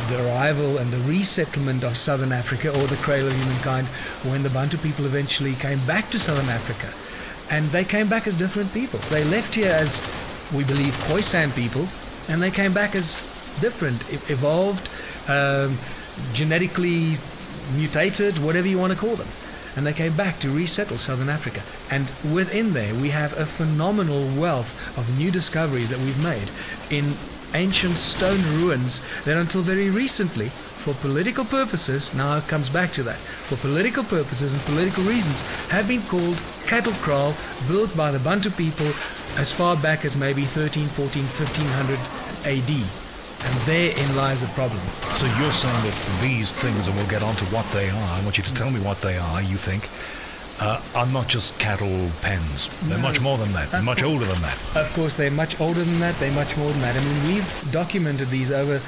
C: the arrival and the resettlement of southern Africa, or the cradle of humankind, when the Bantu people eventually came back to southern Africa. And they came back as different people. They left here as, we believe, Khoisan people, and they came back as different, evolved, genetically mutated, whatever you want to call them. And they came back to resettle southern Africa. And within there, we have a phenomenal wealth of new discoveries that we've made in ancient stone ruins that until very recently, for political purposes, now it comes back to that, for political purposes and political reasons, have been called cattle kraal, built by the Bantu people as far back as maybe 13, 14, 1500 AD. And therein lies the problem.
A: So you're saying that these things, and we'll get on to what they are, I want you to tell me what they are, you think, are not just cattle pens. They're much more than that. They're much older than that.
C: Of course, they're much older than that. They're much more than that. I mean, we've documented these over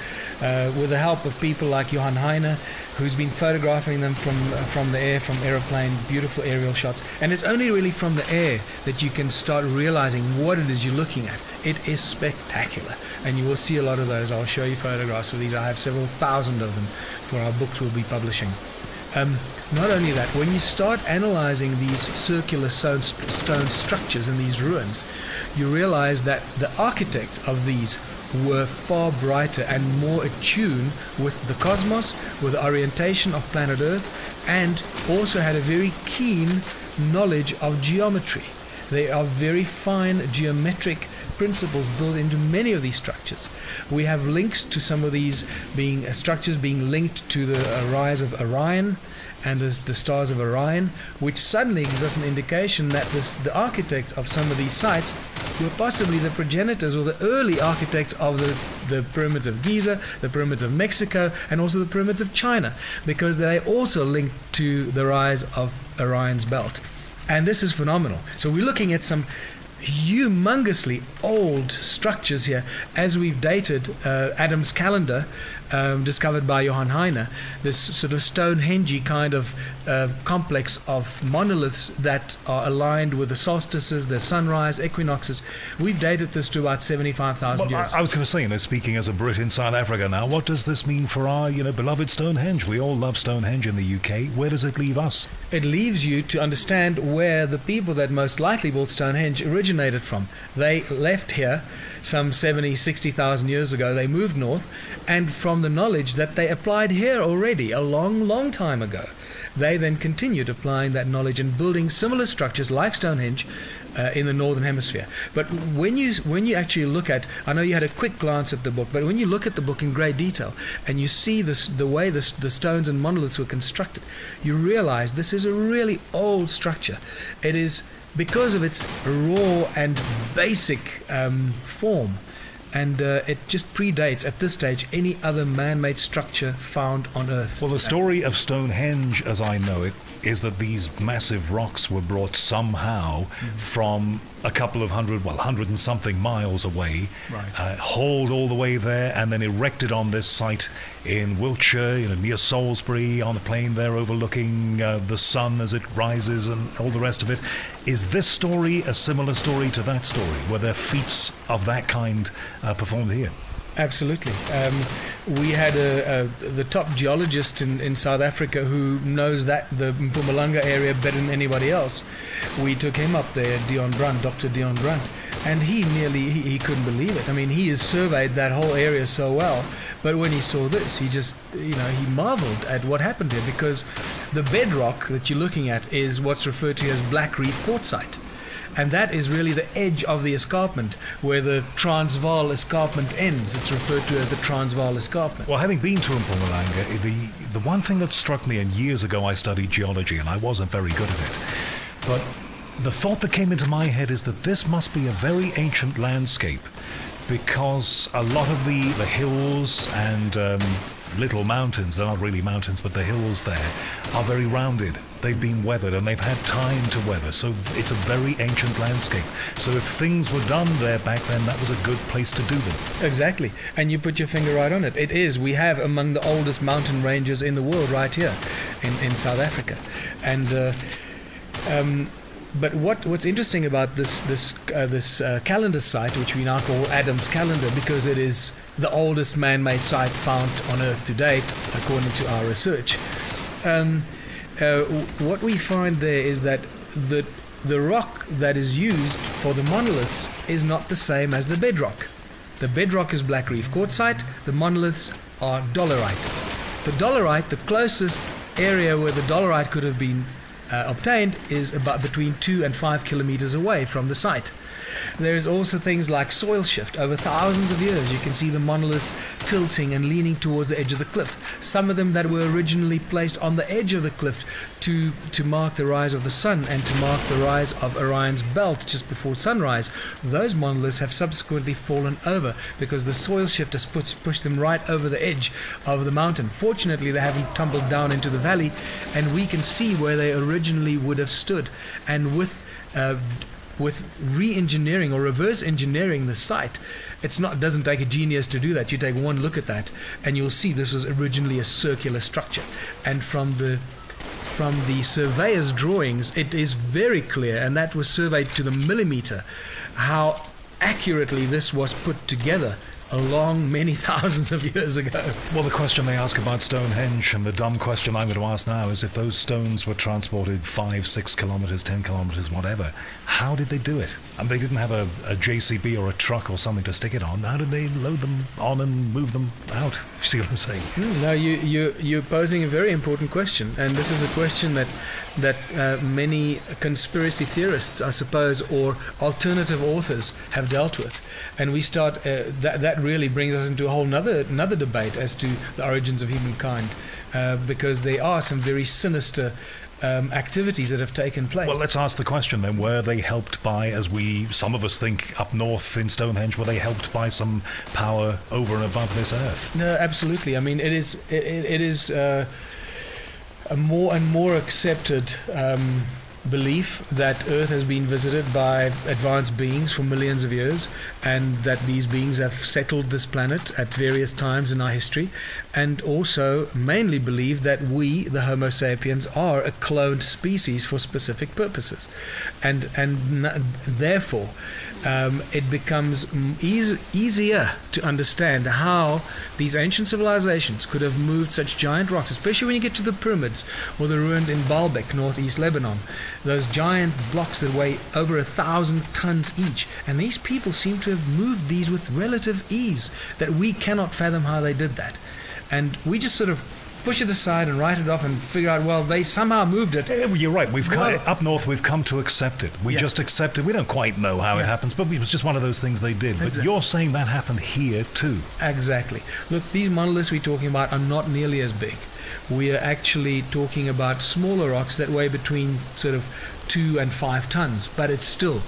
C: with the help of people like Johan Heine, who's been photographing them from the air, from aeroplane, beautiful aerial shots. And it's only really from the air that you can start realizing what it is you're looking at. It is spectacular. And you will see a lot of those. I'll show you photographs of these. I have several thousand of them for our books we'll be publishing. Not only that, when you start analyzing these circular stone structures in these ruins, you realize that the architects of these were far brighter and more attuned with the cosmos, with the orientation of planet Earth, and also had a very keen knowledge of geometry. There are very fine geometric principles built into many of these structures. We have links to some of these structures being linked to the rise of Orion and the stars of Orion, which suddenly gives us an indication that the architects of some of these sites were possibly the progenitors or the early architects of the pyramids of Giza, the pyramids of Mexico, and also the pyramids of China, because they also linked to the rise of Orion's belt. And this is phenomenal. So we're looking at some humongously old structures here, as we've dated Adam's calendar, discovered by Johan Heine, this sort of Stonehenge kind of complex of monoliths that are aligned with the solstices, the sunrise, equinoxes. We've dated this to about 75,000 years.
A: I was going to say, speaking as a Brit in South Africa now, what does this mean for our, beloved Stonehenge? We all love Stonehenge in the UK. Where does it leave us?
C: It leaves you to understand where the people that most likely built Stonehenge originated from. They left here some 70, 60,000 years ago. They moved north, and from the knowledge that they applied here already a long, long time ago, they then continued applying that knowledge and building similar structures like Stonehenge in the northern hemisphere. But when you actually look at, I know you had a quick glance at the book, but when you look at the book in great detail and you see the way the stones and monoliths were constructed, you realize this is a really old structure. It is, because of its raw and basic form, and it just predates at this stage any other man-made structure found on Earth.
A: Well, the story of Stonehenge, as I know it, is that these massive rocks were brought somehow from a couple of hundred and something miles away, hauled all the way there, and then erected on this site in Wiltshire, near Salisbury, on the plain there overlooking the sun as it rises and all the rest of it. Is this story a similar story to that story? Were there feats of that kind performed here?
C: Absolutely. We had the top geologist in South Africa who knows the Mpumalanga area better than anybody else. We took him up there, Dr. Dion Brunt, and he couldn't believe it. I mean, he has surveyed that whole area so well, but when he saw this, he just, he marveled at what happened here, because the bedrock that you're looking at is what's referred to as Black Reef Quartzite. And that is really the edge of the escarpment, where the Transvaal escarpment ends. It's referred to as the Transvaal escarpment.
A: Well, having been to Mpumalanga, the one thing that struck me, and years ago I studied geology, and I wasn't very good at it, but the thought that came into my head is that this must be a very ancient landscape, because a lot of the hills and little mountains, they're not really mountains, but the hills there are very rounded. They've been weathered and they've had time to weather, so it's a very ancient landscape. So if things were done there back then, that was a good place to do them.
C: Exactly, and you put your finger right on it. It is. We have among the oldest mountain ranges in the world right here in South Africa. And but what's interesting about this calendar site, which we now call Adam's Calendar, because it is the oldest man-made site found on Earth to date, according to our research. What we find there is that the rock that is used for the monoliths is not the same as the bedrock. The bedrock is Black Reef Quartzite. The monoliths are dolerite. The dolerite, the closest area where the dolerite could have been obtained, is about between 2 and 5 kilometers away from the site. There's also things like soil shift. Over thousands of years, you can see the monoliths tilting and leaning towards the edge of the cliff. Some of them that were originally placed on the edge of the cliff to mark the rise of the sun and to mark the rise of Orion's belt just before sunrise, those monoliths have subsequently fallen over because the soil shift has pushed them right over the edge of the mountain. Fortunately, they haven't tumbled down into the valley, and we can see where they originally would have stood. And with re-engineering or reverse engineering the site, doesn't take a genius to do that. You take one look at that and you'll see this was originally a circular structure, and from the surveyor's drawings it is very clear, and that was surveyed to the millimeter, how accurately this was put together along many thousands of years ago.
A: Well, the question they ask about Stonehenge, and the dumb question I'm going to ask now, is if those stones were transported 5, 6 kilometers, 10 kilometers, whatever, how did they do it? And they didn't have a JCB or a truck or something to stick it on. How did they load them on and move them out? You see what I'm saying?
C: No, you're posing a very important question, and this is a question that many conspiracy theorists, I suppose, or alternative authors have dealt with. And we start that really brings us into a whole another debate as to the origins of humankind, because there are some very sinister activities that have taken place.
A: Well, let's ask the question then. Were they helped by, as some of us think up north in Stonehenge, were they helped by some power over and above this earth?
C: No, absolutely. I mean, it is a more and more accepted belief that Earth has been visited by advanced beings for millions of years, and that these beings have settled this planet at various times in our history, and also mainly believe that we, the Homo sapiens, are a cloned species for specific purposes, and therefore it becomes easier to understand how these ancient civilizations could have moved such giant rocks, especially when you get to the pyramids or the ruins in Baalbek, northeast Lebanon. Those giant blocks that weigh over 1,000 tons each. And these people seem to have moved these with relative ease, that we cannot fathom how they did that. And we just sort of push it aside and write it off and figure out, well, they somehow moved it.
A: Yeah, well, you're right. Up north, we've come to accept it. We just accept it. We don't quite know how it happens, but it was just one of those things they did. But you're saying that happened here too.
C: Exactly. Look, these monoliths we're talking about are not nearly as big. We are actually talking about smaller rocks that weigh between sort of 2 and 5 tons, but it's still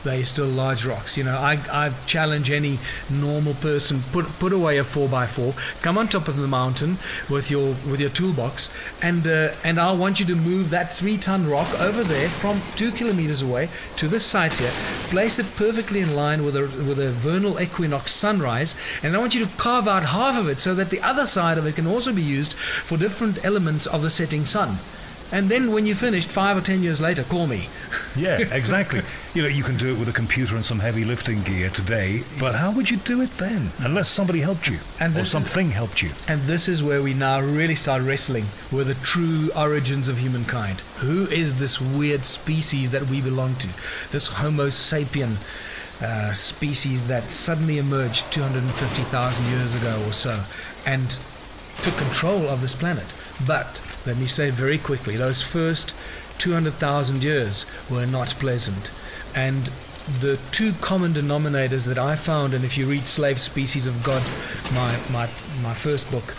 C: they are still large rocks. I challenge any normal person, put away a 4x4, come on top of the mountain with your toolbox, and I want you to move that 3-ton rock over there from 2 kilometers away to this site here, place it perfectly in line with a vernal equinox sunrise, and I want you to carve out half of it so that the other side of it can also be used for different elements of the setting sun. And then when you're finished, 5 or 10 years later, call me.
A: Yeah, exactly. You can do it with a computer and some heavy lifting gear today, but how would you do it then? Unless somebody helped you, or something helped you.
C: And this is where we now really start wrestling with the true origins of humankind. Who is this weird species that we belong to? This Homo sapien species that suddenly emerged 250,000 years ago or so and took control of this planet. But let me say very quickly, those first 200,000 years were not pleasant. And the two common denominators that I found, and if you read Slave Species of God, my first book,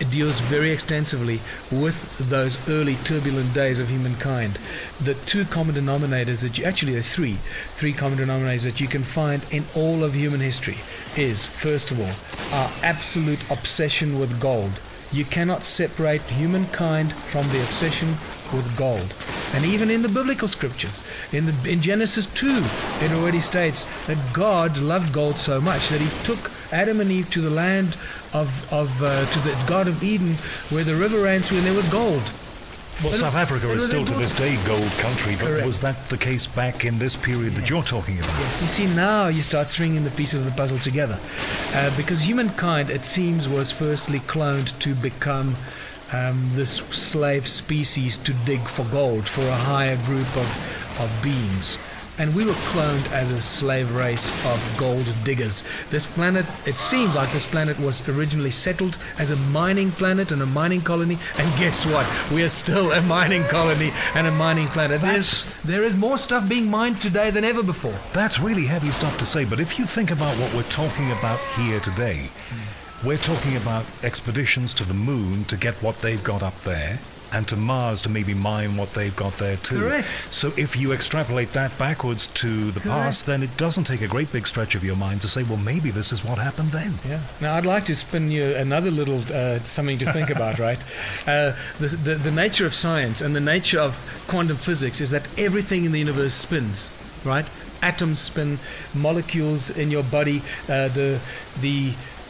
C: it deals very extensively with those early turbulent days of humankind. The two common denominators there are three common denominators that you can find in all of human history is, first of all, our absolute obsession with gold. You cannot separate humankind from the obsession with gold. And even in the biblical scriptures, in Genesis 2, it already states that God loved gold so much that he took Adam and Eve to the land to the Garden of Eden, where the river ran through and there was gold.
A: Well, South Africa is still to this day gold country, but
C: Correct.
A: Was that the case back in this period that you're talking about?
C: Yes, you see, now you start stringing the pieces of the puzzle together. Because humankind, it seems, was firstly cloned to become this slave species to dig for gold for a higher group of beings. And we were cloned as a slave race of gold diggers. This planet, it seems like this planet was originally settled as a mining planet and a mining colony. And guess what? We are still a mining colony and a mining planet. There is more stuff being mined today than ever before.
A: That's really heavy stuff to say, but if you think about what we're talking about here today, we're talking about expeditions to the moon to get what they've got up there, and to Mars to maybe mine what they've got there too.
C: Correct.
A: So if you extrapolate that backwards to the past, then it doesn't take a great big stretch of your mind to say, well, maybe this is what happened then.
C: Yeah. Now, I'd like to spin you another little something to think about, right? The nature of science and the nature of quantum physics is that everything in the universe spins, right? Atoms spin, molecules in your body,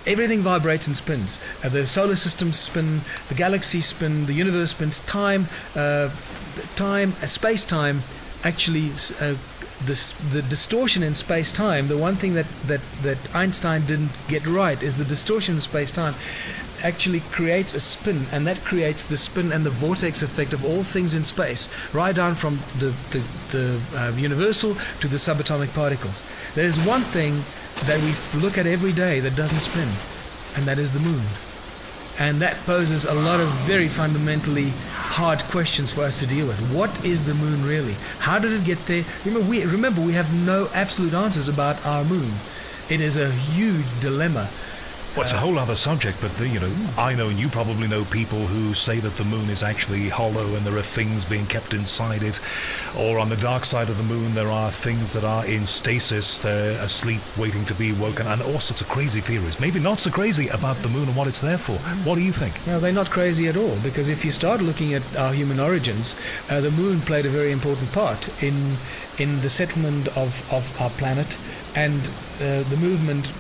C: everything vibrates and spins. The solar systems spin, the galaxies spin, the universe spins. Space-time, actually, the distortion in space-time, the one thing that Einstein didn't get right is the distortion in space-time actually creates a spin, and that creates the spin and the vortex effect of all things in space, right down from the universal to the subatomic particles. There is one thing that we look at every day that doesn't spin, and that is the moon. And that poses a lot of very fundamentally hard questions for us to deal with. What is the moon really? How did it get there? Remember, we have no absolute answers about our moon. It is a huge dilemma.
A: Well, it's a whole other subject, but I know, and you probably know, people who say that the moon is actually hollow and there are things being kept inside it, or on the dark side of the moon there are things that are in stasis, they're asleep waiting to be woken, and all sorts of crazy theories. Maybe not so crazy about the moon and what it's there for. What do you think?
C: No, they're not crazy at all, because if you start looking at our human origins, the moon played a very important part in the settlement of our planet and the movement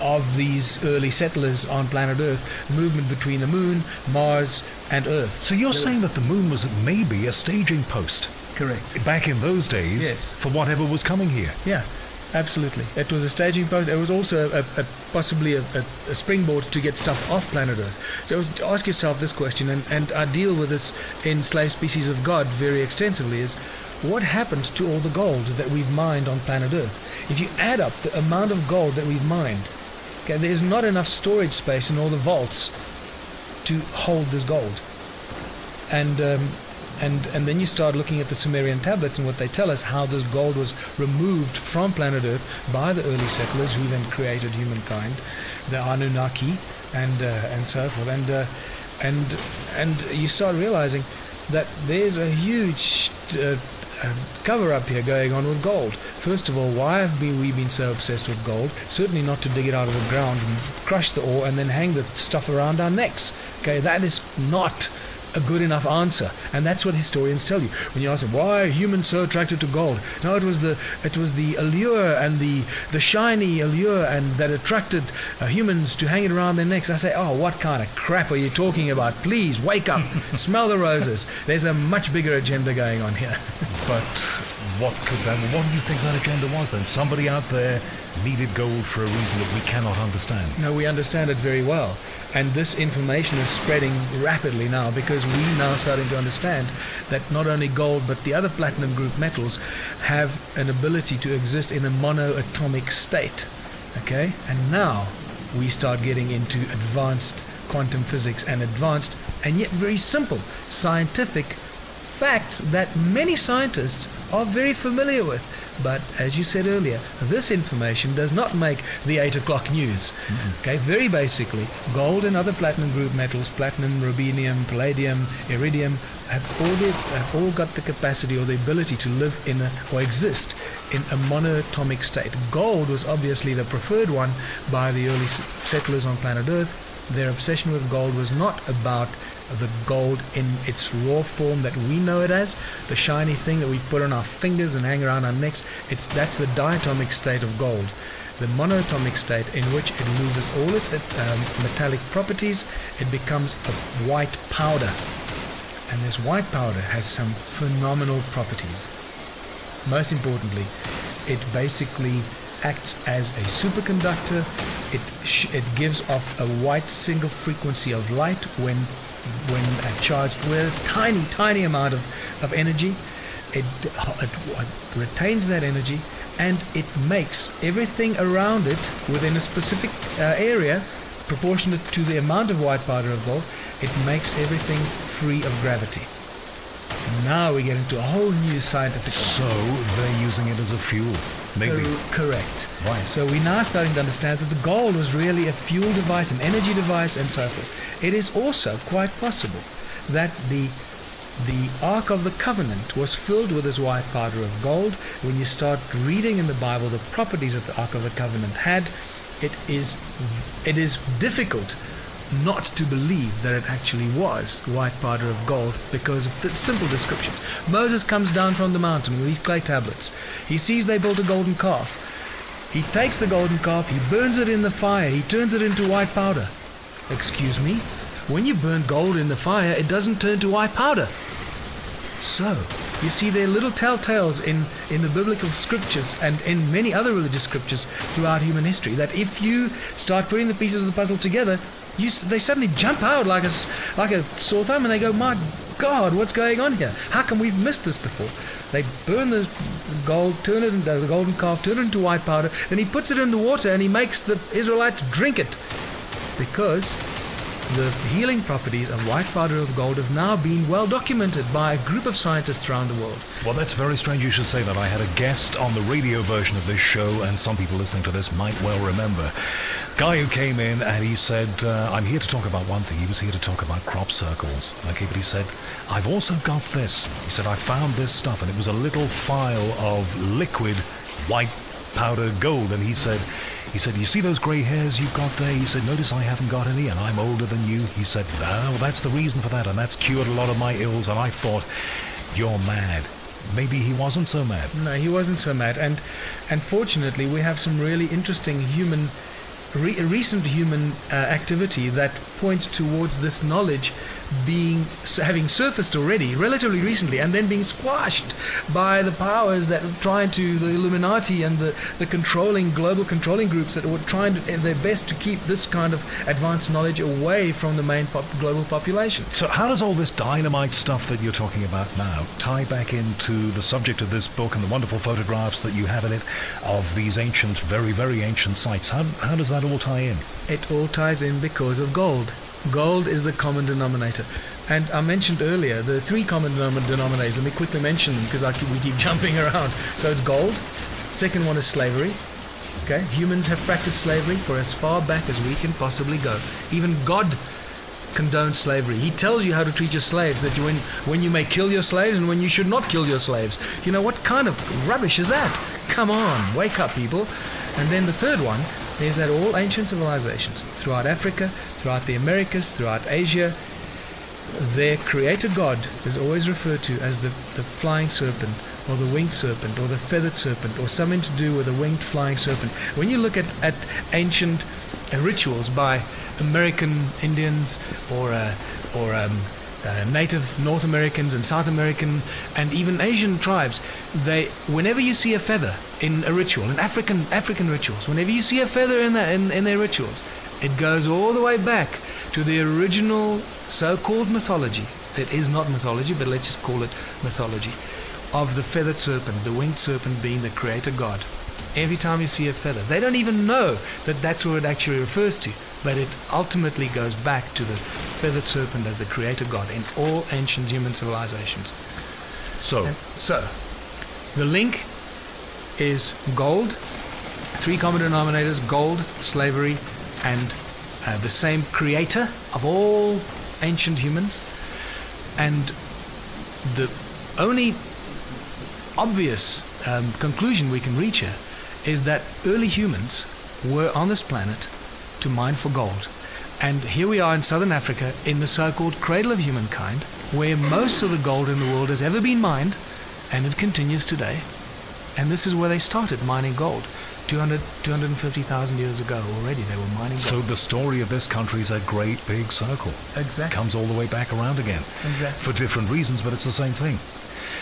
C: of these early settlers on planet Earth, movement between the moon, Mars, and Earth.
A: So you're saying that the moon was maybe a staging post?
C: Correct.
A: Back in those days,
C: yes,
A: for whatever was coming here?
C: Yeah, absolutely. It was a staging post. It was also possibly a springboard to get stuff off planet Earth. So ask yourself this question, and I deal with this in Slave Species of God very extensively, is what happened to all the gold that we've mined on planet Earth? If you add up the amount of gold that we've mined, okay, there's not enough storage space in all the vaults to hold this gold. And then you start looking at the Sumerian tablets and what they tell us, how this gold was removed from planet Earth by the early settlers, who then created humankind, the Anunnaki, and so forth. And you start realizing that there's a huge cover-up here going on with gold. First of all, why have we been so obsessed with gold? Certainly not to dig it out of the ground and crush the ore and then hang the stuff around our necks. Okay, that is not a good enough answer, and that's what historians tell you when you ask them, why are humans so attracted to gold? No, it was the allure and the shiny allure and that attracted humans to hang it around their necks. I say, oh, what kind of crap are you talking about? Please wake up, smell the roses. There's a much bigger agenda going on here.
A: But what do you think that agenda was then? Somebody out there needed gold for a reason that we cannot understand.
C: No, we understand it very well. And this information is spreading rapidly now because we now starting to understand that not only gold but the other platinum group metals have an ability to exist in a monoatomic state. Okay? And now we start getting into advanced quantum physics and advanced and yet very simple scientific facts that many scientists are very familiar with. But as you said earlier, this information does not make the 8 o'clock news. Okay, very basically, gold and other platinum group metals, platinum, rubidium, palladium, iridium, have all got the capacity or the ability to live in or exist in a monoatomic state. Gold was obviously the preferred one by the early settlers on planet Earth. Their obsession with gold was not about the gold in its raw form that we know it as, the shiny thing that we put on our fingers and hang around our necks. That's the diatomic state of gold, the monoatomic state in which it loses all its metallic properties. It becomes a white powder, and this white powder has some phenomenal properties. Most importantly, it basically acts as a superconductor. It gives off a white single frequency of light when charged with a tiny amount of energy. It retains that energy, and it makes everything around it within a specific area proportionate to the amount of white powder of gold. It makes everything free of gravity. Now we get into a whole new scientific.
A: So they're using it as a fuel, maybe.
C: Correct.
A: Right.
C: So we're now starting to understand that the gold was really a fuel device, an energy device, and so forth. It is also quite possible that the Ark of the Covenant was filled with this white powder of gold. When you start reading in the Bible the properties that the Ark of the Covenant had, it is difficult not to believe that it actually was white powder of gold because of the simple descriptions. Moses comes down from the mountain with these clay tablets. He sees they built a golden calf. He takes the golden calf, he burns it in the fire, he turns it into white powder. Excuse me? When you burn gold in the fire, it doesn't turn to white powder. So, you see, there are little telltales in the biblical scriptures and in many other religious scriptures throughout human history that if you start putting the pieces of the puzzle together, they suddenly jump out like a sore thumb, and they go, my God, what's going on here? How come we've missed this before? They burn the gold, turn it into the golden calf, turn it into white powder, then he puts it in the water and he makes the Israelites drink it, because the healing properties of white powder of gold have now been well documented by a group of scientists around the world.
A: Well, that's very strange you should say that. I had a guest on the radio version of this show, and some people listening to this might well remember. Guy who came in and he said, I'm here to talk about one thing. He was here to talk about crop circles. Okay, but he said, I've also got this. He said, I found this stuff, and it was a little phial of liquid white powder gold. And he said, you see those grey hairs you've got there? He said, notice I haven't got any, and I'm older than you. He said, no, that's the reason for that, and that's cured a lot of my ills. And I thought, you're mad. Maybe he wasn't so mad.
C: No, he wasn't so mad. And fortunately, we have some really interesting recent human activity that points towards this knowledge having surfaced already relatively recently, and then being squashed by the powers that are trying to, the Illuminati and the global controlling groups that were trying their best to keep this kind of advanced knowledge away from the main global population.
A: So how does all this dynamite stuff that you're talking about now tie back into the subject of this book and the wonderful photographs that you have in it of these ancient, very, very ancient sites? How does that all tie in?
C: It all ties in because of gold. Gold is the common denominator. And I mentioned earlier the three common denominators. Let me quickly mention them because we keep jumping around. So it's gold. Second one is slavery. Okay, humans have practiced slavery for as far back as we can possibly go. Even God condones slavery. He tells you how to treat your slaves, that when you may kill your slaves and when you should not kill your slaves. You know, what kind of rubbish is that? Come on, wake up, people. And then the third one is that all ancient civilizations throughout Africa, throughout the Americas, throughout Asia, their creator God is always referred to as the flying serpent, or the winged serpent, or the feathered serpent, or something to do with a winged flying serpent. When you look at ancient rituals by American Indians or native North Americans and South American and even Asian tribes, whenever you see a feather in a ritual, in African rituals, whenever you see a feather in their rituals, it goes all the way back to the original so-called mythology. It is not mythology, but let's just call it mythology, of the feathered serpent, the winged serpent being the creator God. Every time you see a feather, they don't even know that that's what it actually refers to, but it ultimately goes back to the feathered serpent as the creator God in all ancient human civilizations. So the link is gold, three common denominators: gold, slavery, and the same creator of all ancient humans. And the only obvious conclusion we can reach here is that early humans were on this planet to mine for gold. And here we are in southern Africa, in the so-called cradle of humankind, where most of the gold in the world has ever been mined, and it continues today. And this is where they started mining gold. 250,000 years ago already they were mining gold.
A: So the story of this country is a great big circle.
C: Exactly.
A: Comes all the way back around again.
C: Exactly.
A: For different reasons, but it's the same thing.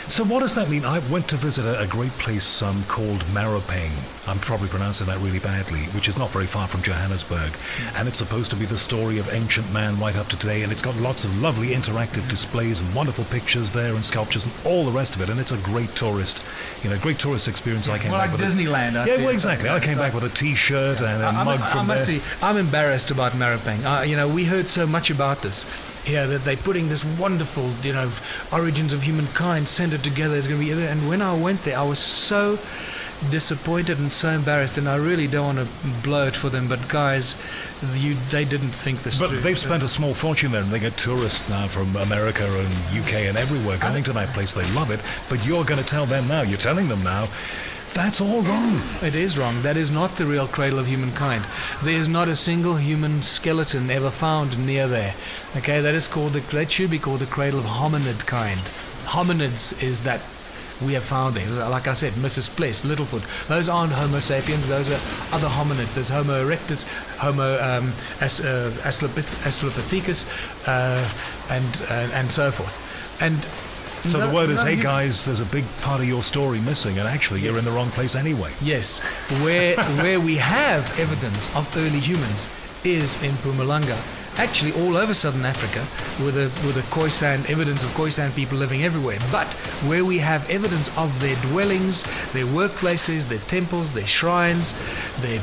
A: So what does that mean? I went to visit a great place called Marapeng. I'm probably pronouncing that really badly, which is not very far from Johannesburg. And it's supposed to be the story of ancient man right up to today. And it's got lots of lovely interactive displays and wonderful pictures there and sculptures and all the rest of it. And it's a great tourist experience. I came back with
C: Disneyland.
A: Well, exactly. I came back with a T-shirt and a mug from there.
C: I'm embarrassed about Marapeng. We heard so much about this. Yeah, that they're putting this wonderful, origins of humankind centered together. It's going to be, and when I went there, I was so disappointed and so embarrassed, and I really don't want to blow it for them. But guys, they didn't think this through.
A: But they've spent a small fortune there, and they get tourists now from America and UK and everywhere going to that place. They love it. But you're going to tell them now. You're telling them now. That's all wrong.
C: It is wrong. That is not the real cradle of humankind. There is not a single human skeleton ever found near there. Okay, that should be called the cradle of hominid kind. Hominids is that we have found there. Like I said, Mrs. Pless, Littlefoot. Those aren't Homo sapiens. Those are other hominids. There's Homo erectus, Homo australopithecus, and so forth. And
A: so the word is, hey guys, there's a big part of your story missing, and actually you're in the wrong place anyway.
C: Yes, where we have evidence of early humans is in Mpumalanga, actually all over southern Africa, with a Khoisan, evidence of Khoisan people living everywhere. But where we have evidence of their dwellings, their workplaces, their temples, their shrines, their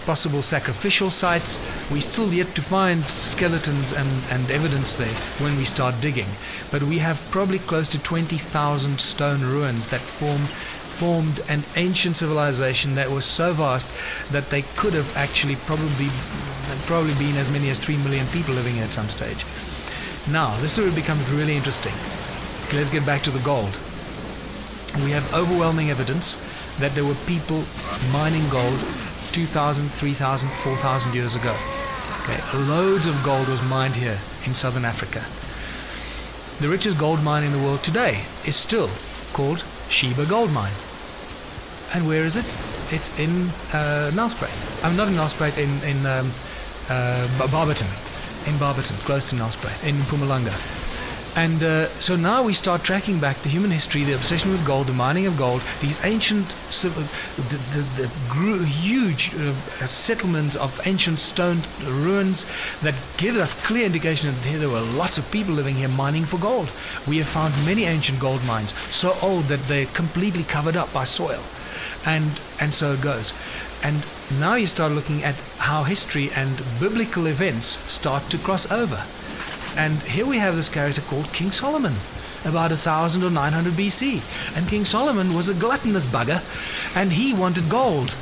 C: possible sacrificial sites, we still yet to find skeletons and evidence there when we start digging. But we have probably close to 20,000 stone ruins that formed an ancient civilization that was so vast that they could have actually probably been as many as 3 million people living here at some stage. Now, this is where it becomes really interesting. Let's get back to the gold. We have overwhelming evidence that there were people mining gold 2,000, 3,000, 4,000 years ago. Okay, loads of gold was mined here in southern Africa. The richest gold mine in the world today is still called Sheba Gold Mine. And where is it? It's in Nelspruit. I'm not in Nelspruit, in Barberton. In Barberton, close to Nelspruit, in Mpumalanga. And so now we start tracking back the human history, the obsession with gold, the mining of gold, these ancient, huge settlements of ancient stone ruins that give us clear indication that there were lots of people living here mining for gold. We have found many ancient gold mines, so old that they're completely covered up by soil. And so it goes. And now you start looking at how history and biblical events start to cross over. And here we have this character called King Solomon, about 1000 or 900 BC. And King Solomon was a gluttonous bugger, and he wanted gold.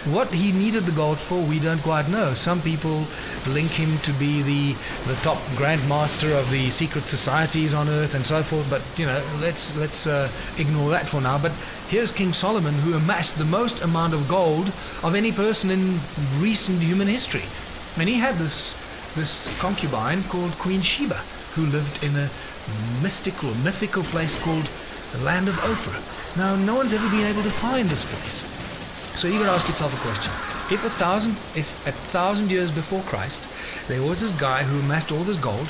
C: What he needed the gold for, we don't quite know. Some people link him to be the top grandmaster of the secret societies on earth and so forth. But let's ignore that for now. But here's King Solomon, who amassed the most amount of gold of any person in recent human history. And he had this concubine called Queen Sheba, who lived in a mythical place called the land of Ophir. Now, no one's ever been able to find this place. So you got to ask yourself a question. If 1,000 years before Christ, there was this guy who amassed all this gold,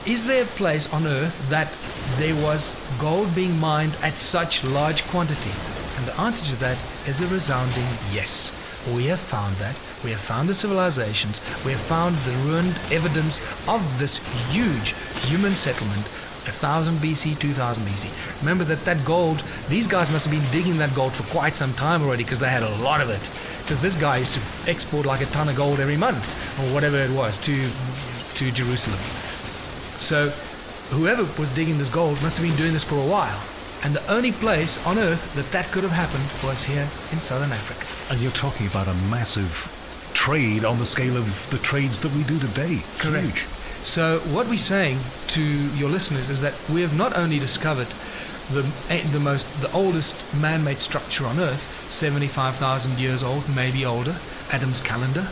C: is there a place on earth that there was gold being mined at such large quantities? And the answer to that is a resounding yes. We have found that. We have found the civilizations. We have found the ruined evidence of this huge human settlement, 1000 BC, 2000 BC. Remember that gold, these guys must have been digging that gold for quite some time already, because they had a lot of it. Because this guy used to export like a ton of gold every month, or whatever it was, to Jerusalem. So whoever was digging this gold must have been doing this for a while. And the only place on earth that could have happened was here in southern Africa.
A: And you're talking about a massive trade on the scale of the trades that we do today.
C: Correct.
A: Huge.
C: So what we're saying to your listeners is that we have not only discovered the oldest man-made structure on earth, 75,000 years old, maybe older, Adam's calendar,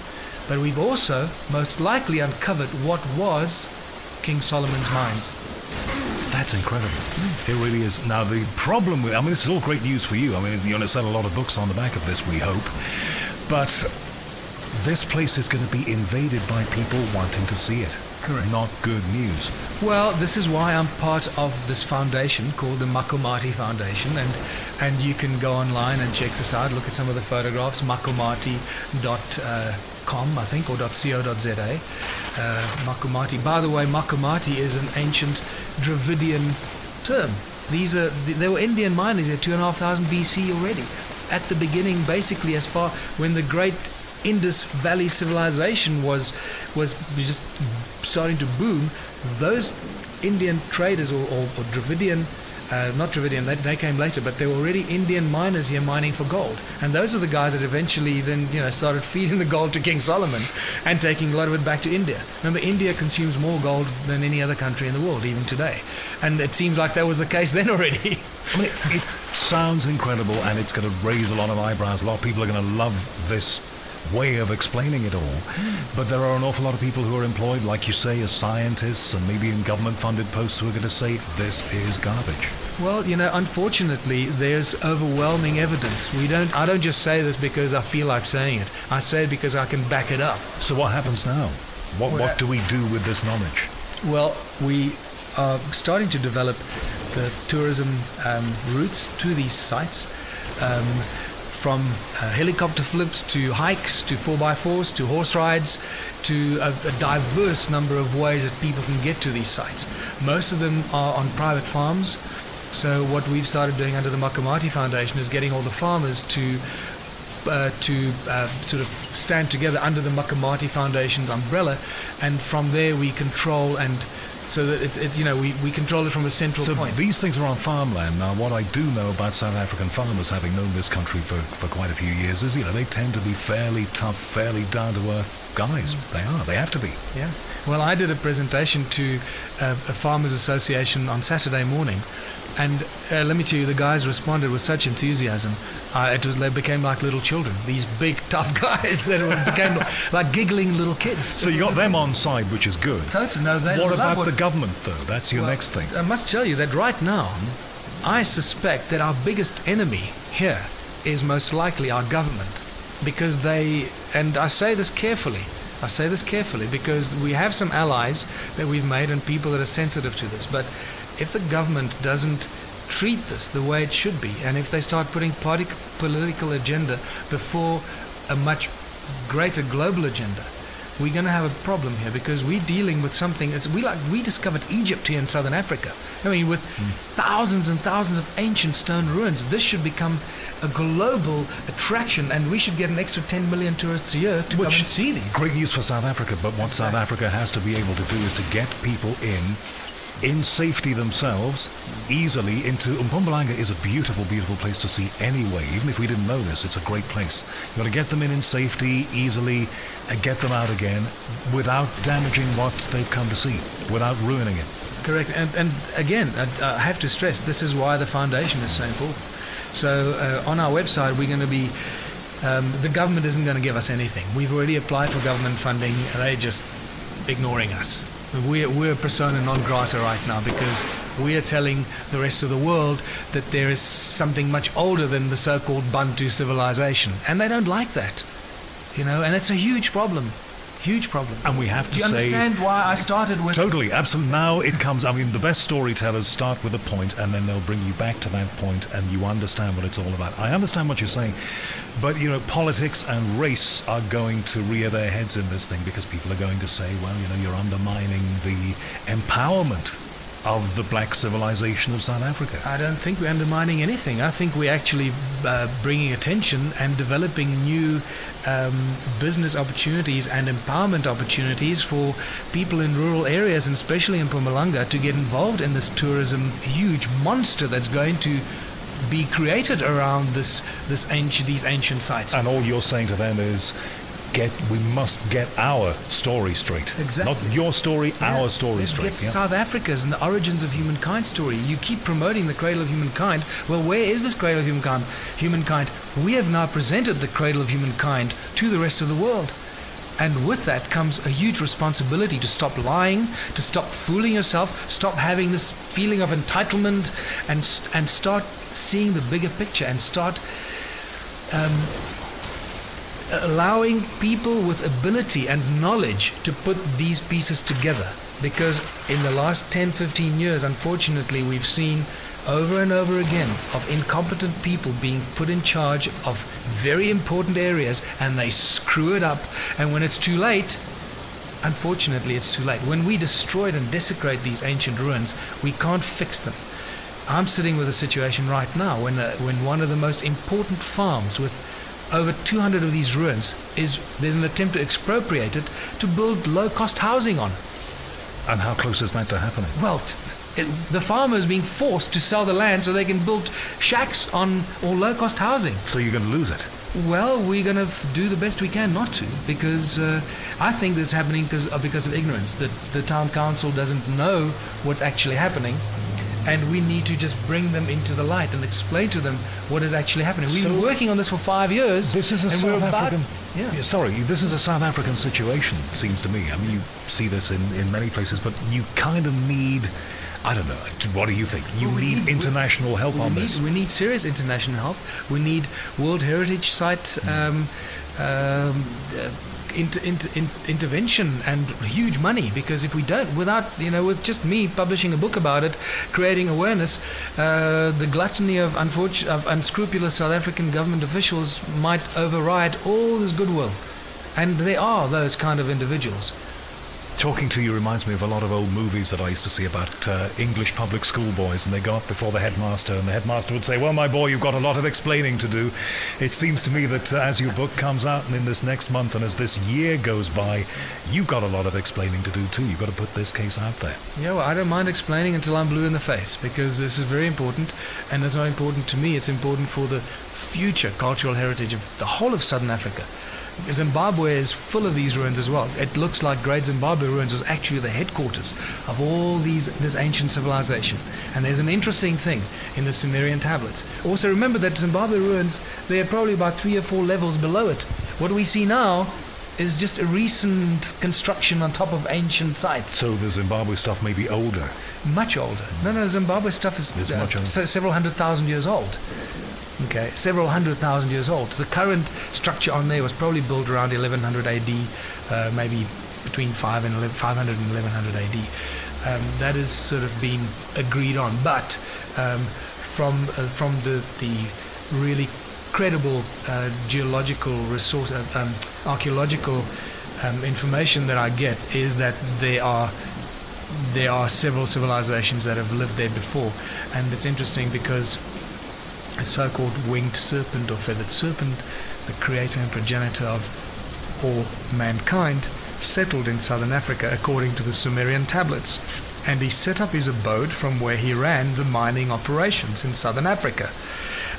C: but we've also most likely uncovered what was King Solomon's mines.
A: That's incredible. It really is. Now, the problem with... this is all great news for you. You're going to sell a lot of books on the back of this, we hope. But this place is going to be invaded by people wanting to see it.
C: Correct.
A: Not good news.
C: Well, this is why I'm part of this foundation called the Makomati Foundation, and you can go online and check this out, look at some of the photographs, makomati.com, I think, or .co.za. Makomati. By the way, Makomati is an ancient Dravidian term. They were Indian miners here 2,500 BC already. At the beginning, basically, as far when the great Indus Valley civilization was just starting to boom, those Indian traders or Dravidian, not Dravidian, they came later, but there were already Indian miners here mining for gold. And those are the guys that eventually then started feeding the gold to King Solomon and taking a lot of it back to India. Remember, India consumes more gold than any other country in the world, even today. And it seems like that was the case then already.
A: It sounds incredible, and it's going to raise a lot of eyebrows. A lot of people are going to love this way of explaining it all. But there are an awful lot of people who are employed, like you say, as scientists and maybe in government-funded posts who are going to say, this is garbage.
C: Well, unfortunately, there's overwhelming evidence. I don't just say this because I feel like saying it. I say it because I can back it up.
A: So what happens now? What do we do with this knowledge?
C: Well, we are starting to develop the tourism routes to these sites. From helicopter flips to hikes to 4x4s to horse rides to a diverse number of ways that people can get to these sites. Most of them are on private farms. So what we've started doing under the Makomati Foundation is getting all the farmers to sort of stand together under the Makomati Foundation's umbrella, and from there we control so that we control it from a central point.
A: So these things are on farmland. Now, what I do know about South African farmers, having known this country for quite a few years, is they tend to be fairly tough, fairly down-to-earth guys. They are. They have to be.
C: Yeah. Well, I did a presentation to a farmers' association on Saturday morning, and let me tell you, the guys responded with such enthusiasm. They became like little children. These big, tough guys that became like giggling little kids.
A: So you got them on side, which is good.
C: Totally. No,
A: what about the government, though? That's your next thing.
C: I must tell you that right now, I suspect that our biggest enemy here is most likely our government, because and I say this carefully because we have some allies that we've made and people that are sensitive to this. But if the government doesn't treat this the way it should be, and if they start putting political agenda before a much greater global agenda, we're going to have a problem here, because we're dealing with something. We discovered Egypt here in southern Africa. With thousands and thousands of ancient stone ruins, this should become a global attraction, and we should get an extra 10 million tourists a year to come and see these.
A: Great news for South Africa, but what South Africa has to be able to do is to get people in in safety themselves, easily into... Mpumalanga is a beautiful, beautiful place to see anyway. Even if we didn't know this, it's a great place. You've got to get them in safety, easily, and get them out again without damaging what they've come to see, without ruining it.
C: Correct. And again, I have to stress, this is why the foundation is so important. So on our website, we're going to be... the government isn't going to give us anything. We've already applied for government funding, and they're just ignoring us. We're persona non grata right now because we are telling the rest of the world that there is something much older than the so-called Bantu civilization, and they don't like that, and it's a huge problem. Huge problem.
A: And we have to
C: say... Do you understand why I started with...
A: Totally, absolutely. Now it comes... I mean, the best storytellers start with a point, and then they'll bring you back to that point, and you understand what it's all about. I understand what you're saying, but, politics and race are going to rear their heads in this thing because people are going to say, well, you're undermining the empowerment of the black civilization of South Africa.
C: I don't think we're undermining anything. I think we're actually bringing attention and developing new business opportunities and empowerment opportunities for people in rural areas, and especially in Mpumalanga, to get involved in this tourism huge monster that's going to be created around these ancient sites.
A: And all you're saying to them is, we must get our story straight.
C: Exactly.
A: Not your story, our story straight.
C: Get South Africa's and the origins of humankind story. You keep promoting the cradle of humankind. Well, where is this cradle of humankind? We have now presented the cradle of humankind to the rest of the world. And with that comes a huge responsibility to stop lying, to stop fooling yourself, stop having this feeling of entitlement, and start seeing the bigger picture, and start allowing people with ability and knowledge to put these pieces together. Because in the last 10-15 years, unfortunately, we've seen over and over again of incompetent people being put in charge of very important areas, and they screw it up, and when it's too late, unfortunately it's too late. When we destroyed and desecrate these ancient ruins, we can't fix them. I'm sitting with a situation right now when one of the most important farms with over 200 of these ruins there's an attempt to expropriate it to build low-cost housing on.
A: And how close is that to happening?
C: Well, the farmer is being forced to sell the land so they can build shacks or low-cost housing.
A: So you're going to lose it?
C: Well, we're going to do the best we can not to, because I think that's happening because of ignorance. That the town council doesn't know what's actually happening. And we need to just bring them into the light and explain to them what is actually happening. We've been working on this for 5 years.
A: This is a South African... this is a South African situation, it seems to me. I mean, you see this in many places, but you kind of need... I don't know. What do you think? You need international help on this.
C: We need serious international help. We need World Heritage Site intervention and huge money, because if we don't, with just me publishing a book about it, creating awareness, the gluttony of unscrupulous South African government officials might override all this goodwill, and there are those kind of individuals.
A: Talking to you reminds me of a lot of old movies that I used to see about English public school boys, and they go up before the headmaster, and the headmaster would say, well, my boy, you've got a lot of explaining to do. It seems to me that as your book comes out, and in this next month, and as this year goes by, you've got a lot of explaining to do too. You've got to put this case out there.
C: Yeah, well, I don't mind explaining until I'm blue in the face, because this is very important, and it's not important to me, it's important for the future cultural heritage of the whole of Southern Africa. Zimbabwe is full of these ruins as well. It looks like Great Zimbabwe Ruins was actually the headquarters of all this ancient civilization. And there's an interesting thing in the Sumerian tablets. Also remember that Zimbabwe ruins, they are probably about 3 or 4 levels below it. What we see now is just a recent construction on top of ancient sites.
A: So the Zimbabwe stuff may be older?
C: Much older. No, Zimbabwe stuff is
A: much older.
C: Several 100,000 years old. Okay, several 100,000 years old. The current structure on there was probably built around 1100 AD, maybe between 500 and 1100 AD. That is sort of been agreed on. But from the really credible geological resource, archaeological information that I get is that there are several civilizations that have lived there before, and it's interesting because a so-called winged serpent or feathered serpent, the creator and progenitor of all mankind, settled in southern Africa according to the Sumerian tablets. and he set up his abode from where he ran the mining operations in southern Africa.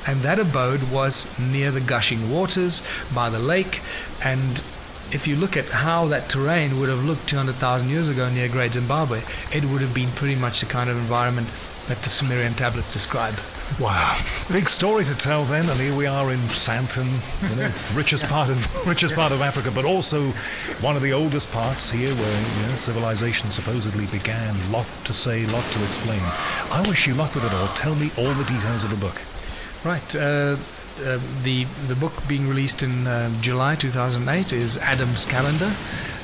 C: And that abode was near the gushing waters, by the lake, and if you look at how that terrain would have looked 200,000 years ago near Great Zimbabwe, it would have been pretty much the kind of environment that the Sumerian tablets describe.
A: Wow, big story to tell then, and here we are in Santon, richest part of Africa, but also one of the oldest parts here where civilization supposedly began. Lot to say, lot to explain. I wish you luck with it all. Tell me all the details of the book.
C: Right. The book being released in July 2008 is Adam's Calendar,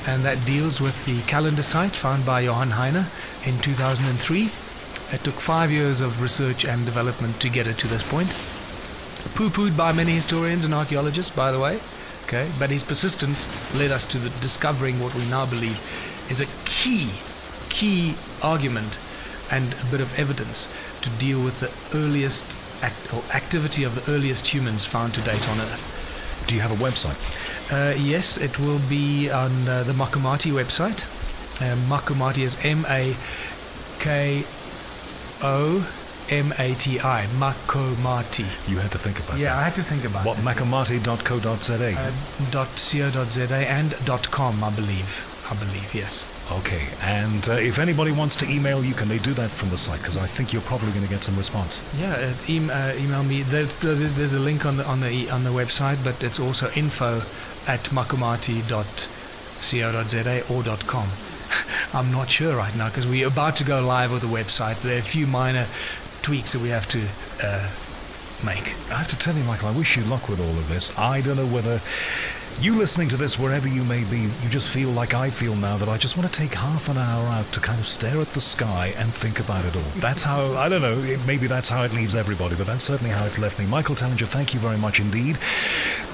C: and that deals with the calendar site found by Johann Heine in 2003. It took 5 years of research and development to get it to this point. Poo-pooed by many historians and archaeologists, by the way. Okay, but his persistence led us to discovering what we now believe is a key argument and a bit of evidence to deal with the earliest activity of the earliest humans found to date on Earth.
A: Do you have a website?
C: Yes, it will be on the Makumati website. Makumati is Makomati. Makomati.
A: You had to think about that.
C: Yeah, I had to think about it.
A: What, makomati.co.za?
C: .co.za and .com, I believe, yes.
A: Okay, and if anybody wants to email you, can they do that from the site? Because I think you're probably going to get some response.
C: Yeah, email me. There's a link on the website, but it's also info@makomati.co.za or .com. I'm not sure right now because we're about to go live with the website. There are a few minor tweaks that we have to make.
A: I have to tell you, Michael, I wish you luck with all of this. I don't know whether you listening to this, wherever you may be, you just feel like I feel now, that I just want to take half an hour out to kind of stare at the sky and think about it all. That's how, I don't know, maybe that's how it leaves everybody, but that's certainly how it's left me. Michael Tellinger, thank you very much indeed.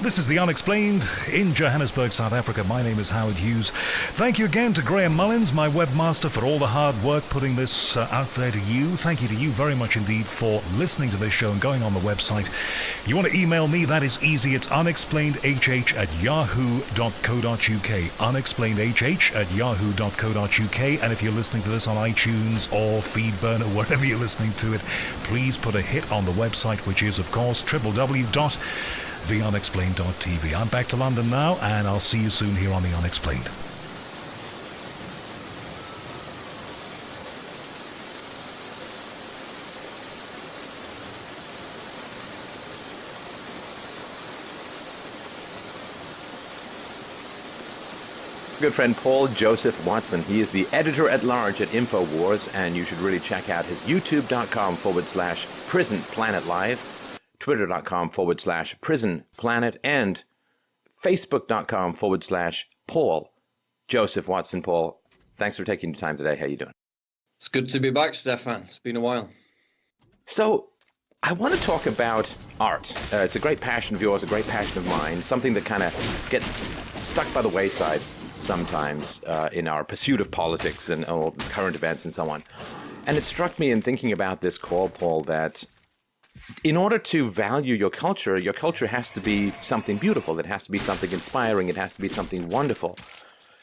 A: This is The Unexplained in Johannesburg, South Africa. My name is Howard Hughes. Thank you again to Graham Mullins, my webmaster, for all the hard work putting this out there to you. Thank you to you very much indeed for listening to this show and going on the website. You want to email me, that is easy. It's unexplainedhh@yahoo.co.uk. unexplainedhh@yahoo.co.uk. And if you're listening to this on iTunes or Feedburner, wherever you're listening to it, please put a hit on the website, which is, of course, www.theunexplained.tv. I'm back to London now, and I'll see you soon here on The Unexplained.
D: Good friend Paul Joseph Watson. He is the editor-at-large at InfoWars, and you should really check out his youtube.com/Prison Planet Live, twitter.com/Prison Planet, and facebook.com/Paul Joseph Watson. Paul, thanks for taking the time today. How you doing?
E: It's good to be back, Stefan. It's been a while.
D: So, I want to talk about art. It's a great passion of yours, a great passion of mine, something that kind of gets stuck by the wayside sometimes in our pursuit of politics and current events and so on. And it struck me in thinking about this call, Paul, that in order to value your culture has to be something beautiful. It has to be something inspiring. It has to be something wonderful.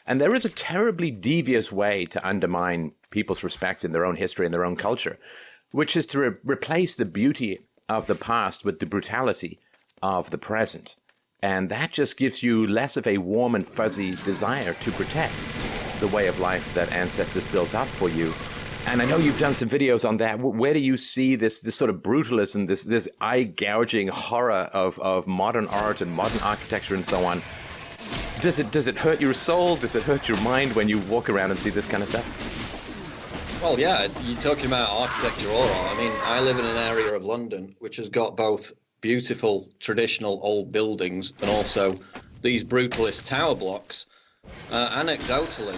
D: And there is a terribly devious way to undermine people's respect in their own history and their own culture, which is to replace the beauty of the past with the brutality of the present. And that just gives you less of a warm and fuzzy desire to protect the way of life that ancestors built up for you. And I know you've done some videos on that. Where do you see this sort of brutalism, this eye-gouging horror of modern art and modern architecture and so on? Does it hurt your soul? Does it hurt your mind when you walk around and see this kind of stuff?
E: Well, yeah, you're talking about architecture all right. I mean, I live in an area of London which has got both beautiful traditional old buildings and also these brutalist tower blocks. Anecdotally,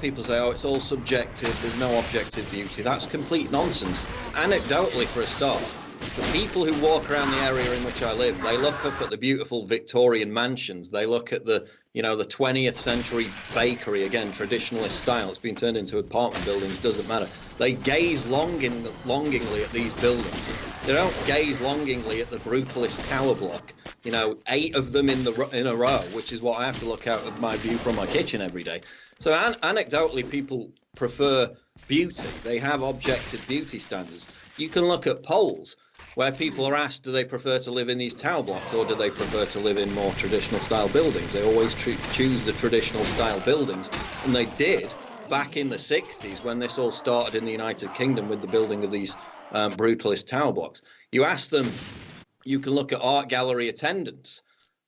E: people say, oh, it's all subjective, there's no objective beauty. That's complete nonsense. Anecdotally, for a start, the people who walk around the area in which I live, they look up at the beautiful Victorian mansions, they look at the 20th century bakery, again, traditionalist style. It's been turned into apartment buildings, doesn't matter. They gaze longingly at these buildings. They don't gaze longingly at the brutalist tower block. 8 of them in a row, which is what I have to look out of my view from my kitchen every day. So anecdotally, people prefer beauty. They have objective beauty standards. You can look at polls where people are asked, do they prefer to live in these tower blocks or do they prefer to live in more traditional style buildings? They always choose the traditional style buildings, and they did back in the 60s when this all started in the United Kingdom with the building of these brutalist tower blocks. You ask them, you can look at art gallery attendance.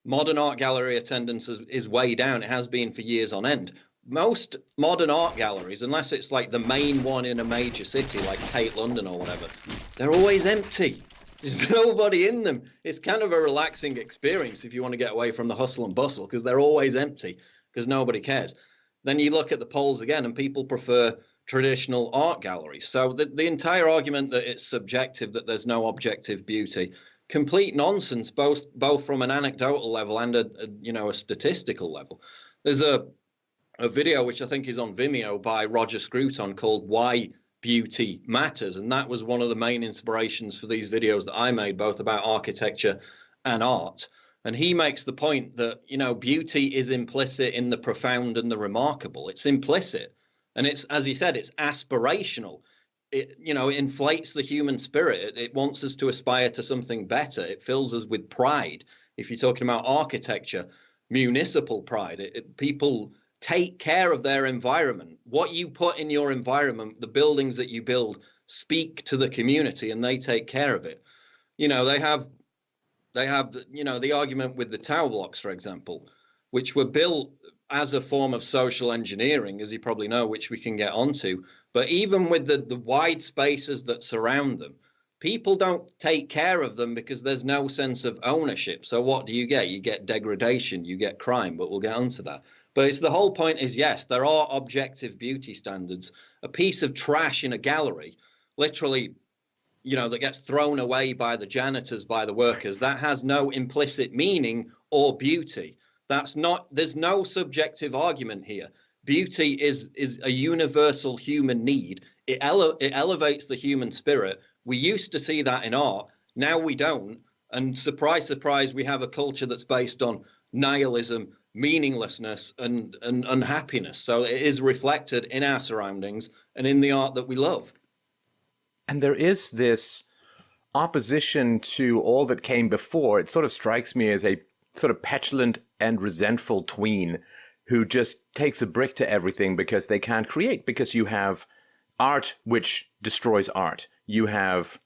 E: Modern art gallery attendance is way down. It has been for years on end. Most modern art galleries, unless it's like the main one in a major city like Tate London or whatever, they're always empty. There's nobody in them. It's kind of a relaxing experience if you want to get away from the hustle and bustle, because they're always empty because nobody cares. Then you look at the polls again and people prefer traditional art galleries. So the entire argument that it's subjective, that there's no objective beauty, complete nonsense, both from an anecdotal level and a statistical level. There's a video which I think is on Vimeo by Roger Scruton called Why Beauty Matters, and that was one of the main inspirations for these videos that I made, both about architecture and art. And he makes the point that, beauty is implicit in the profound and the remarkable. It's implicit, and it's, as he said, it's aspirational. It inflates the human spirit. It wants us to aspire to something better. It fills us with pride. If you're talking about architecture, municipal pride, people take care of their environment. What you put in your environment, the buildings that you build, speak to the community, and they take care of it. They have the argument with the tower blocks, for example, which were built as a form of social engineering, as you probably know, which we can get onto. But even with the wide spaces that surround them, people don't take care of them because there's no sense of ownership. So what do you get? You get degradation, you get crime, but we'll get onto that. But the whole point is, yes, there are objective beauty standards. A piece of trash in a gallery, literally, that gets thrown away by the janitors, by the workers, that has no implicit meaning or beauty. There's no subjective argument here. Beauty is a universal human need. It elevates the human spirit. We used to see that in art. Now we don't. And surprise, surprise, we have a culture that's based on nihilism, meaninglessness, and unhappiness. So it is reflected in our surroundings and in the art that we love.
D: And there is this opposition to all that came before. It sort of strikes me as a sort of petulant and resentful tween who just takes a brick to everything because they can't create, because you have art which destroys art. You have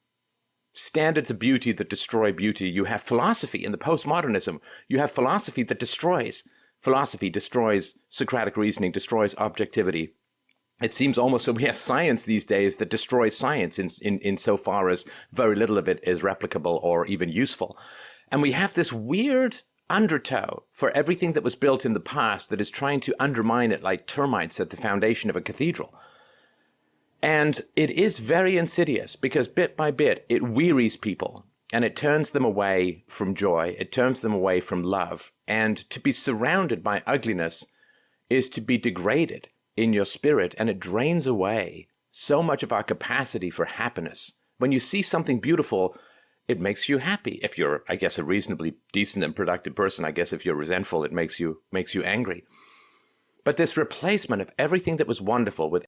D: standards of beauty that destroy beauty. You have philosophy in the postmodernism. You have philosophy that destroys. Philosophy destroys Socratic reasoning, destroys objectivity. It seems almost that we have science these days that destroys science in so far as very little of it is replicable or even useful. And we have this weird undertow for everything that was built in the past that is trying to undermine it like termites at the foundation of a cathedral. And it is very insidious because bit by bit it wearies people and it turns them away from joy. It turns them away from love. And to be surrounded by ugliness is to be degraded in your spirit, and it drains away so much of our capacity for happiness. When you see something beautiful, it makes you happy. If you're, I guess, a reasonably decent and productive person, I guess if you're resentful, it makes you angry. But this replacement of everything that was wonderful with